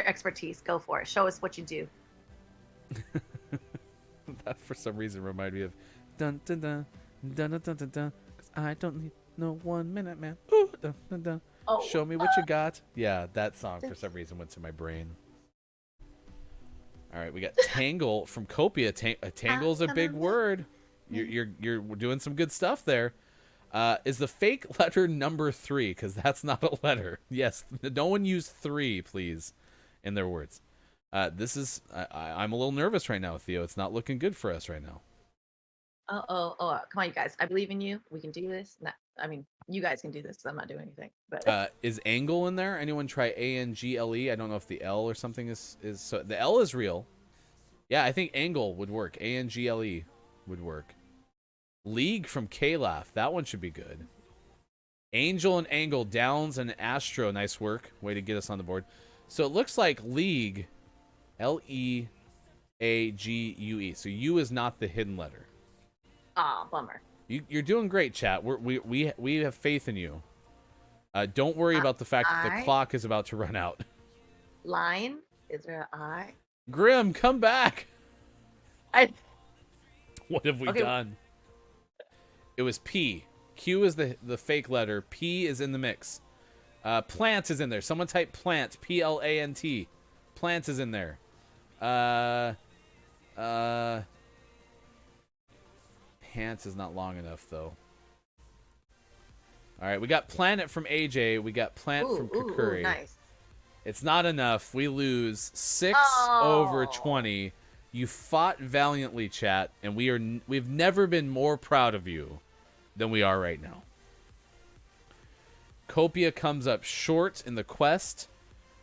G: expertise. Go for it. Show us what you do.
E: That for some reason reminded me of dun dun dun dun dun dun dun dun. 'Cause I don't need no 1 minute, man. Ooh, dun, dun, dun.
G: Oh,
E: show me what you got. Yeah, that song for some reason went to my brain. All right, we got Tangle from Copia. Tangle is a big word. You're doing some good stuff there. Is the fake letter number 3? Because that's not a letter. Yes, no one use 3, please, in their words. This is I'm a little nervous right now, Theo. It's not looking good for us right now.
G: Oh! Come on, you guys. I believe in you. We can do this. I mean, you guys can do this because I'm not doing anything. But
E: is Angle in there? Anyone try ANGLE? I don't know if the L or something is so. The L is real. Yeah, I think Angle would work. ANGLE would work. League from Kalaf. That one should be good. Angel and Angle, Downs and Astro. Nice work. Way to get us on the board. So it looks like League, League. So U is not the hidden letter.
G: Aw, bummer.
E: You're doing great, chat. We have faith in you. Don't worry about the fact that the clock is about to run out.
G: Line? Is there an I?
E: Grim, come back. What have we done? It was P. Q is the fake letter. P is in the mix. Plant is in there. Someone type plant. Plant. Plant is in there. Pants is not long enough though. All right, we got planet from AJ. We got plant from Kakuri.
G: Nice.
E: It's not enough. We lose 6 over 20. You fought valiantly, chat, and we've never been more proud of you than we are right now. Copia comes up short in the quest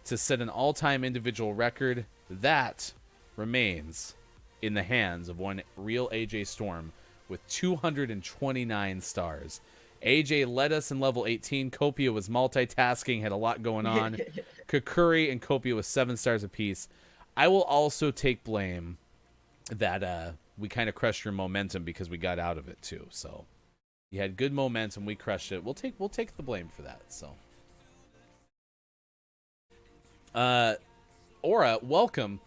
E: to set an all-time individual record. That remains in the hands of one real AJ Storm with 229 stars. AJ led us in level 18. Copia was multitasking, had a lot going on. Kakuri and Copia with 7 stars apiece. I will also take blame that we kind of crushed your momentum because we got out of it too. So you had good momentum, we crushed it. We'll take the blame for that. So Aura, welcome.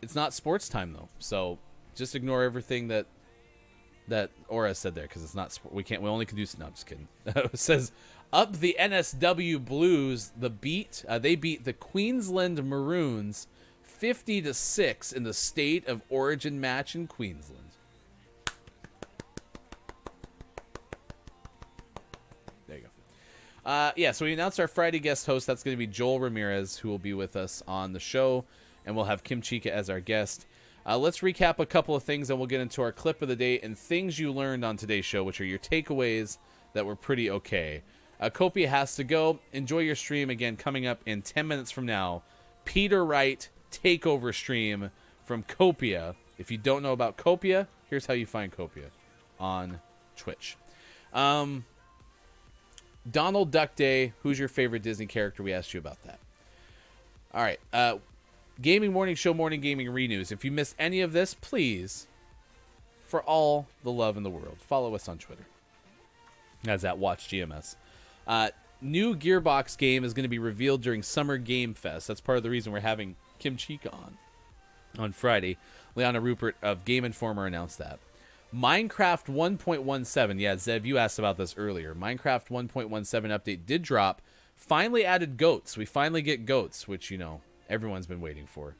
E: It's not sports time though, so just ignore everything that Aura said there because it's not. We only can do. No, I'm just kidding. It says up the NSW Blues. They beat the Queensland Maroons 50-6 in the State of Origin match in Queensland. There you go. Yeah, so we announced our Friday guest host. That's going to be Joel Ramirez, who will be with us on the show, and we'll have Kim Chica as our guest. Let's recap a couple of things, and we'll get into our clip of the day and things you learned on today's show, which are your takeaways that were pretty okay. Copia has to go. Enjoy your stream again coming up in 10 minutes from now. Peter Wright takeover stream from Copia. If you don't know about Copia, here's how you find Copia on Twitch. Donald Duck Day, who's your favorite Disney character? We asked you about that. All right. Gaming Morning Show, Morning Gaming Renews. If you missed any of this, please, for all the love in the world, follow us on Twitter. That's at WatchGMS. New Gearbox game is going to be revealed during Summer Game Fest. That's part of the reason we're having Kim Chica on Friday. Liana Rupert of Game Informer announced that. Minecraft 1.17. Yeah, Zev, you asked about this earlier. Minecraft 1.17 update did drop. Finally added goats. We finally get goats, which, everyone's been waiting for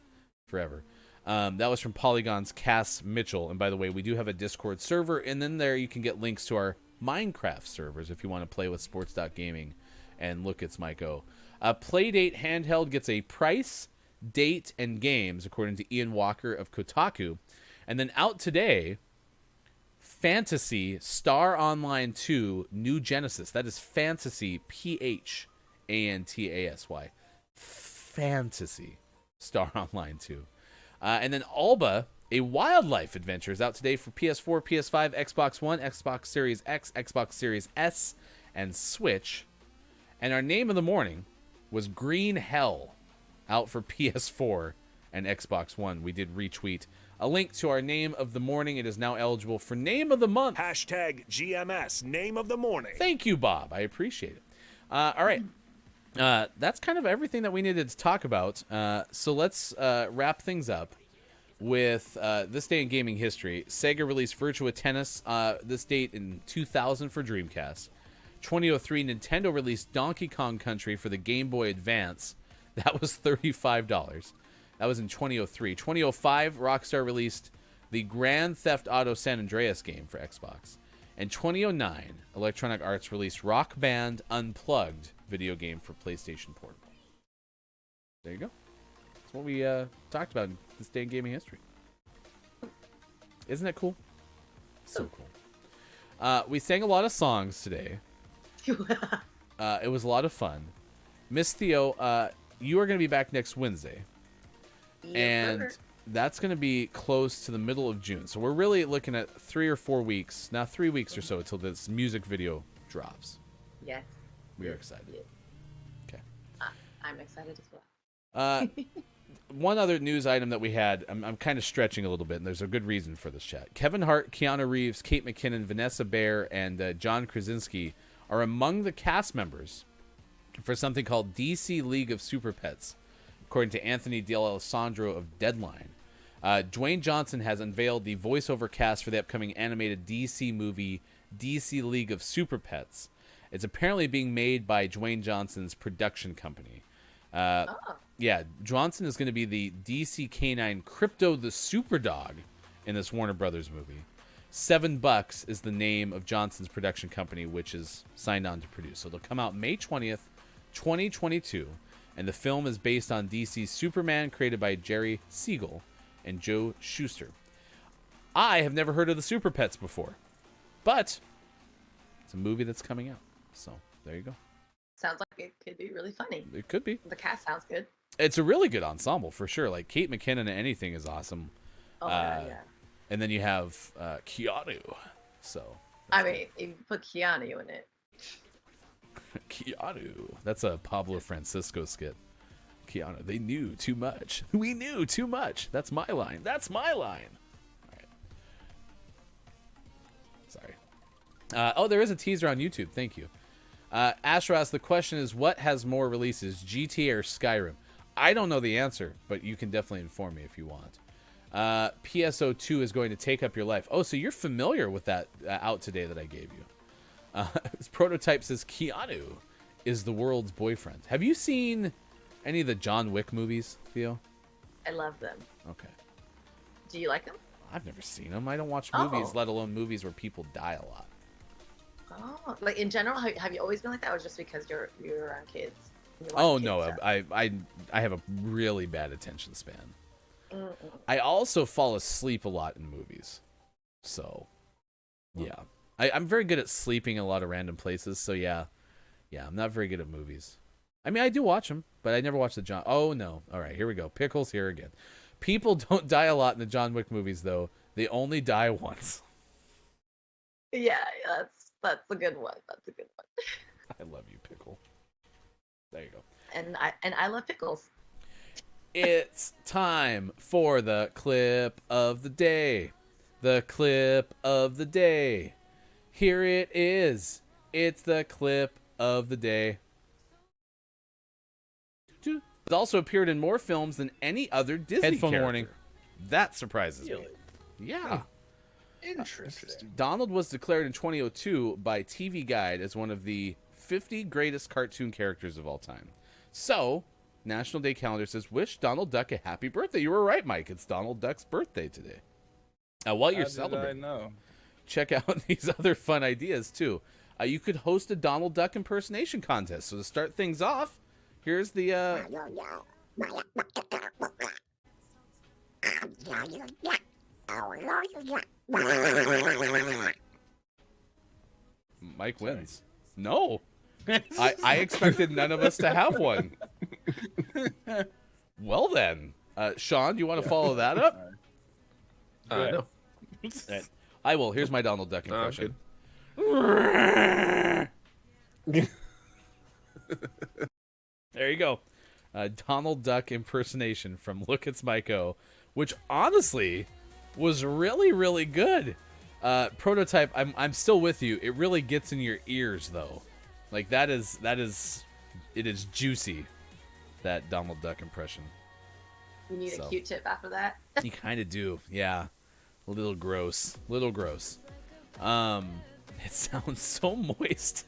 E: forever. That was from Polygon's Cass Mitchell. And by the way, we do have a Discord server. And then there you can get links to our Minecraft servers if you want to play with sports.gaming and look at Smyko. Playdate handheld gets a price, date, and games, according to Ian Walker of Kotaku. And then out today, Fantasy Star Online 2 New Genesis. That is Fantasy, Phantasy. Fantasy Star Online 2. And then Alba, a wildlife adventure, is out today for PS4, PS5, Xbox One, Xbox Series X, Xbox Series S, and Switch. And our name of the morning was Green Hell, out for PS4 and Xbox One. We did retweet a link to our name of the morning. It is now eligible for name of the month.
B: Hashtag GMS, name of the morning.
E: Thank you, Bob. I appreciate it. All right. That's kind of everything that we needed to talk about. So let's wrap things up with this day in gaming history. Sega released Virtua Tennis this date in 2000 for Dreamcast. 2003, Nintendo released Donkey Kong Country for the Game Boy Advance. That was $35. That was in 2003. 2005, Rockstar released the Grand Theft Auto San Andreas game for Xbox. And 2009, Electronic Arts released Rock Band Unplugged video game for PlayStation Portable. There you go. That's what we talked about in this day in gaming history. Isn't that cool? So cool. We sang a lot of songs today. It was a lot of fun. Miss Theo, you are going to be back next Wednesday. And that's going to be close to the middle of June. So we're really looking at 3 or 4 weeks, now 3 weeks or so, until this music video drops.
G: Yes.
E: We are excited.
G: Yes.
E: Okay.
G: I'm excited as well.
E: One other news item that we had, I'm kind of stretching a little bit, and there's a good reason for this chat. Kevin Hart, Keanu Reeves, Kate McKinnon, Vanessa Bayer, and John Krasinski are among the cast members for something called DC League of Super Pets, according to Anthony D'Alessandro of Deadline. Dwayne Johnson has unveiled the voiceover cast for the upcoming animated DC movie DC League of Super Pets. It's apparently being made by Dwayne Johnson's production company. Yeah, Johnson is going to be the DC canine Crypto the Superdog in this Warner Brothers movie. $7 is the name of Johnson's production company, which is signed on to produce. So it'll come out May 20th, 2022, and the film is based on DC's Superman, created by Jerry Siegel and Joe Shuster. I have never heard of the Super Pets before, but it's a movie that's coming out. So there you go.
G: Sounds like it could be really funny.
E: It could be.
G: The cast sounds good.
E: It's a really good ensemble for sure. Like Kate McKinnon in anything is awesome.
G: Oh, yeah.
E: And then you have Keanu. So
G: I mean, if you put Keanu in it.
E: Keanu. That's a Pablo Francisco skit. Keanu. They knew too much. We knew too much. That's my line. That's my line. All right. Sorry. Oh, there is a teaser on YouTube. Thank you. Astro asks, the question is, what has more releases, GTA or Skyrim? I don't know the answer, but you can definitely inform me if you want. PSO2 is going to take up your life. Oh, so you're familiar with that out today that I gave you. This prototype says Keanu is the world's boyfriend. Have you seen any of the John Wick movies, Theo?
G: I love them.
E: Okay.
G: Do you like them?
E: I've never seen them. I don't watch movies, let alone movies where people die a lot.
G: Oh, like in general, have you always been like that, or just because you're around kids?
E: Oh no, I have a really bad attention span. I also fall asleep a lot in movies, so yeah, I'm very good at sleeping in a lot of random places. So yeah, I'm not very good at movies. I mean, I do watch them, but I never watch the John. Oh no, all right, here we go. Pickles here again. People don't die a lot in the John Wick movies, though. They only die once.
G: Yeah, that's a good one. That's a good one.
E: I love you, Pickle. There you go.
G: And I love pickles.
E: It's time for the clip of the day. The clip of the day. Here it is. It's the clip of the day. It also appeared in more films than any other Disney
F: Headphone
E: character.
F: warning.
E: That surprises me. Yeah.
F: Interesting.
E: Donald was declared in 2002 by TV Guide as one of the 50 greatest cartoon characters of all time. So, National Day Calendar says, wish Donald Duck a happy birthday. You were right, Mike. It's Donald Duck's birthday today. While you're celebrating, check out these other fun ideas, too. You could host a Donald Duck impersonation contest. So to start things off, here's the... Mike wins. No. I expected none of us to have one. Well then. Sean, do you want to follow that up?
D: No.
E: I will. Here's my Donald Duck impression. There you go. Donald Duck impersonation from Look It's Mike-O, which honestly was really, really good. Prototype, I'm still with you. It really gets in your ears though. Like it is juicy, that Donald Duck impression.
G: You need a Q-tip after that.
E: You kind of do, yeah. A little gross. It sounds so moist.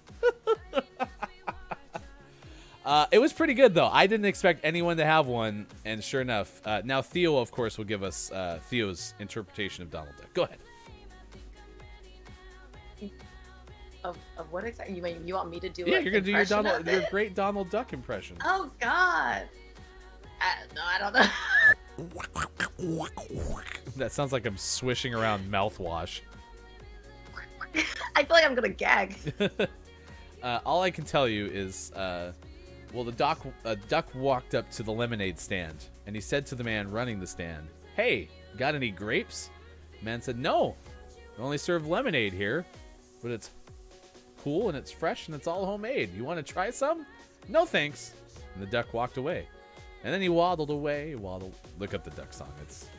E: It was pretty good though. I didn't expect anyone to have one, and sure enough, now Theo, of course, will give us Theo's interpretation of Donald Duck. Go ahead.
G: Of what exactly? You want me to do?
E: Yeah, you're gonna do your great Donald Duck impression.
G: Oh God. I don't know.
E: That sounds like I'm swishing around mouthwash.
G: I feel like I'm gonna gag.
E: All I can tell you is, well, a duck walked up to the lemonade stand, and he said to the man running the stand, "Hey, got any grapes?" The man said, "No, we only serve lemonade here, but it's cool and it's fresh and it's all homemade. You want to try some?" "No, thanks." And the duck walked away. And then he waddled away. Look up the duck song.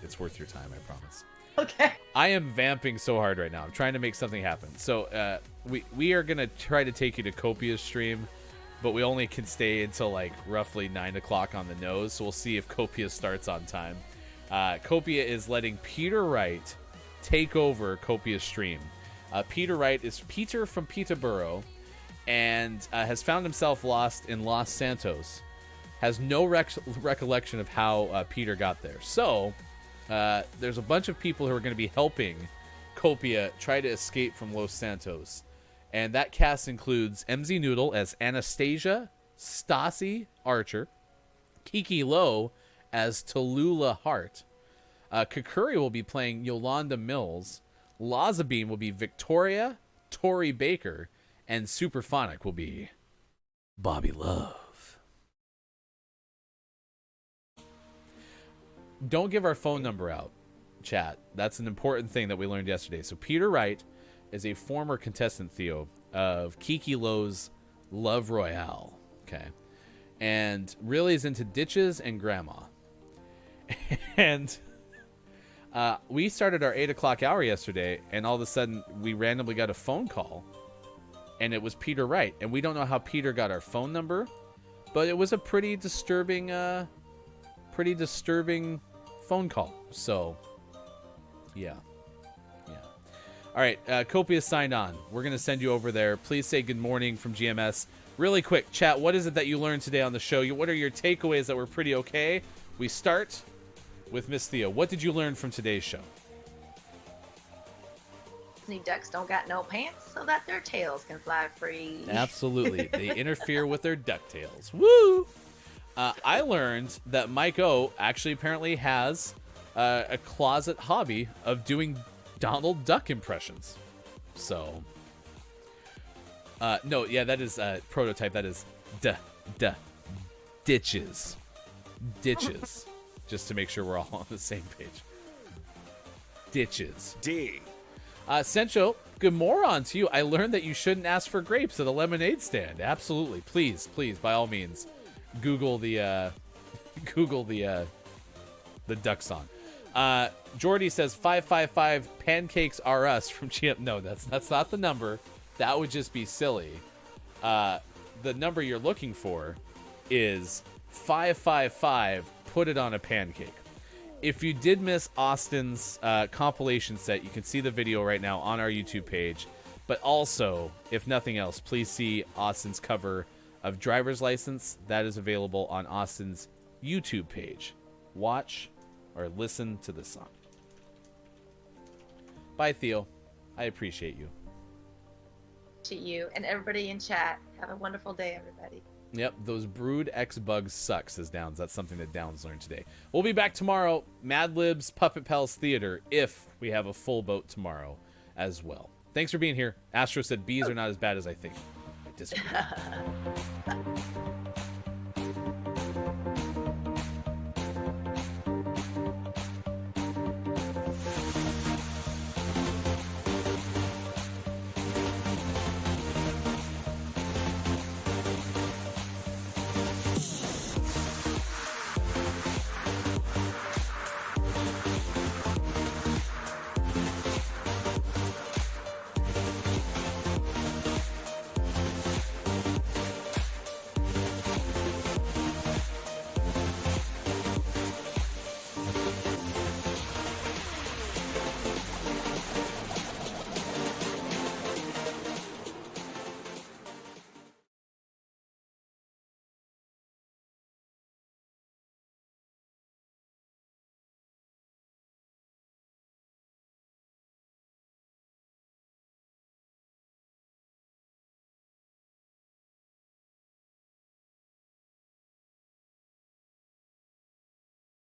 E: It's worth your time, I promise.
G: Okay.
E: I am vamping so hard right now. I'm trying to make something happen. So we are gonna try to take you to Copia's stream, but we only can stay until like roughly 9 o'clock on the nose. So we'll see if Copia starts on time. Copia is letting Peter Wright take over Copia's stream. Peter Wright is Peter from Peterborough, and has found himself lost in Los Santos. Has no recollection of how Peter got there. So there's a bunch of people who are going to be helping Copia try to escape from Los Santos. And that cast includes MZ Noodle as Anastasia, Stassi Archer, Kiki Lowe as Tallulah Hart, Kakuri will be playing Yolanda Mills, Lazabeam will be Victoria, Tori Baker, and Superphonic will be Bobby Love. Don't give our phone number out, chat. That's an important thing that we learned yesterday. So Peter Wright is a former contestant, Theo, of Kiki Lowe's Love Royale. Okay. And really is into ditches and grandma. And we started our 8 o'clock hour yesterday, and all of a sudden we randomly got a phone call, and it was Peter Wright. And we don't know how Peter got our phone number, but it was a pretty disturbing phone call. So, yeah. All right, Copia signed on. We're going to send you over there. Please say good morning from GMS. Really quick, chat, what is it that you learned today on the show? What are your takeaways that were pretty okay? We start with Miss Theo. What did you learn from today's show?
G: Disney ducks don't got no pants so that their tails can fly free.
E: Absolutely. They interfere with their ducktails. Woo! I learned that Mike O actually apparently has a closet hobby of doing Donald Duck impressions. So, no, yeah, that is prototype. That is ditches. Just to make sure we're all on the same page. Ditches.
B: D.
E: Sencho, good moron to you. I learned that you shouldn't ask for grapes at a lemonade stand. Absolutely. Please, by all means, Google the duck song. Jordy says 555 pancakes are us from GM. No, that's not the number. That would just be silly. The number you're looking for is 555 put it on a pancake. If you did miss Austin's compilation set, you can see the video right now on our YouTube page. But also, if nothing else, please see Austin's cover of Driver's License. That is available on Austin's YouTube page. Watch or listen to the song. Bye, Theo. I appreciate you.
G: To you and everybody in chat. Have a wonderful day, everybody.
E: Yep, those brood X bugs suck, says Downs. That's something that Downs learned today. We'll be back tomorrow, Mad Libs Puppet Pals Theater, if we have a full boat tomorrow as well. Thanks for being here. Astro said bees are not as bad as I think. I disagree.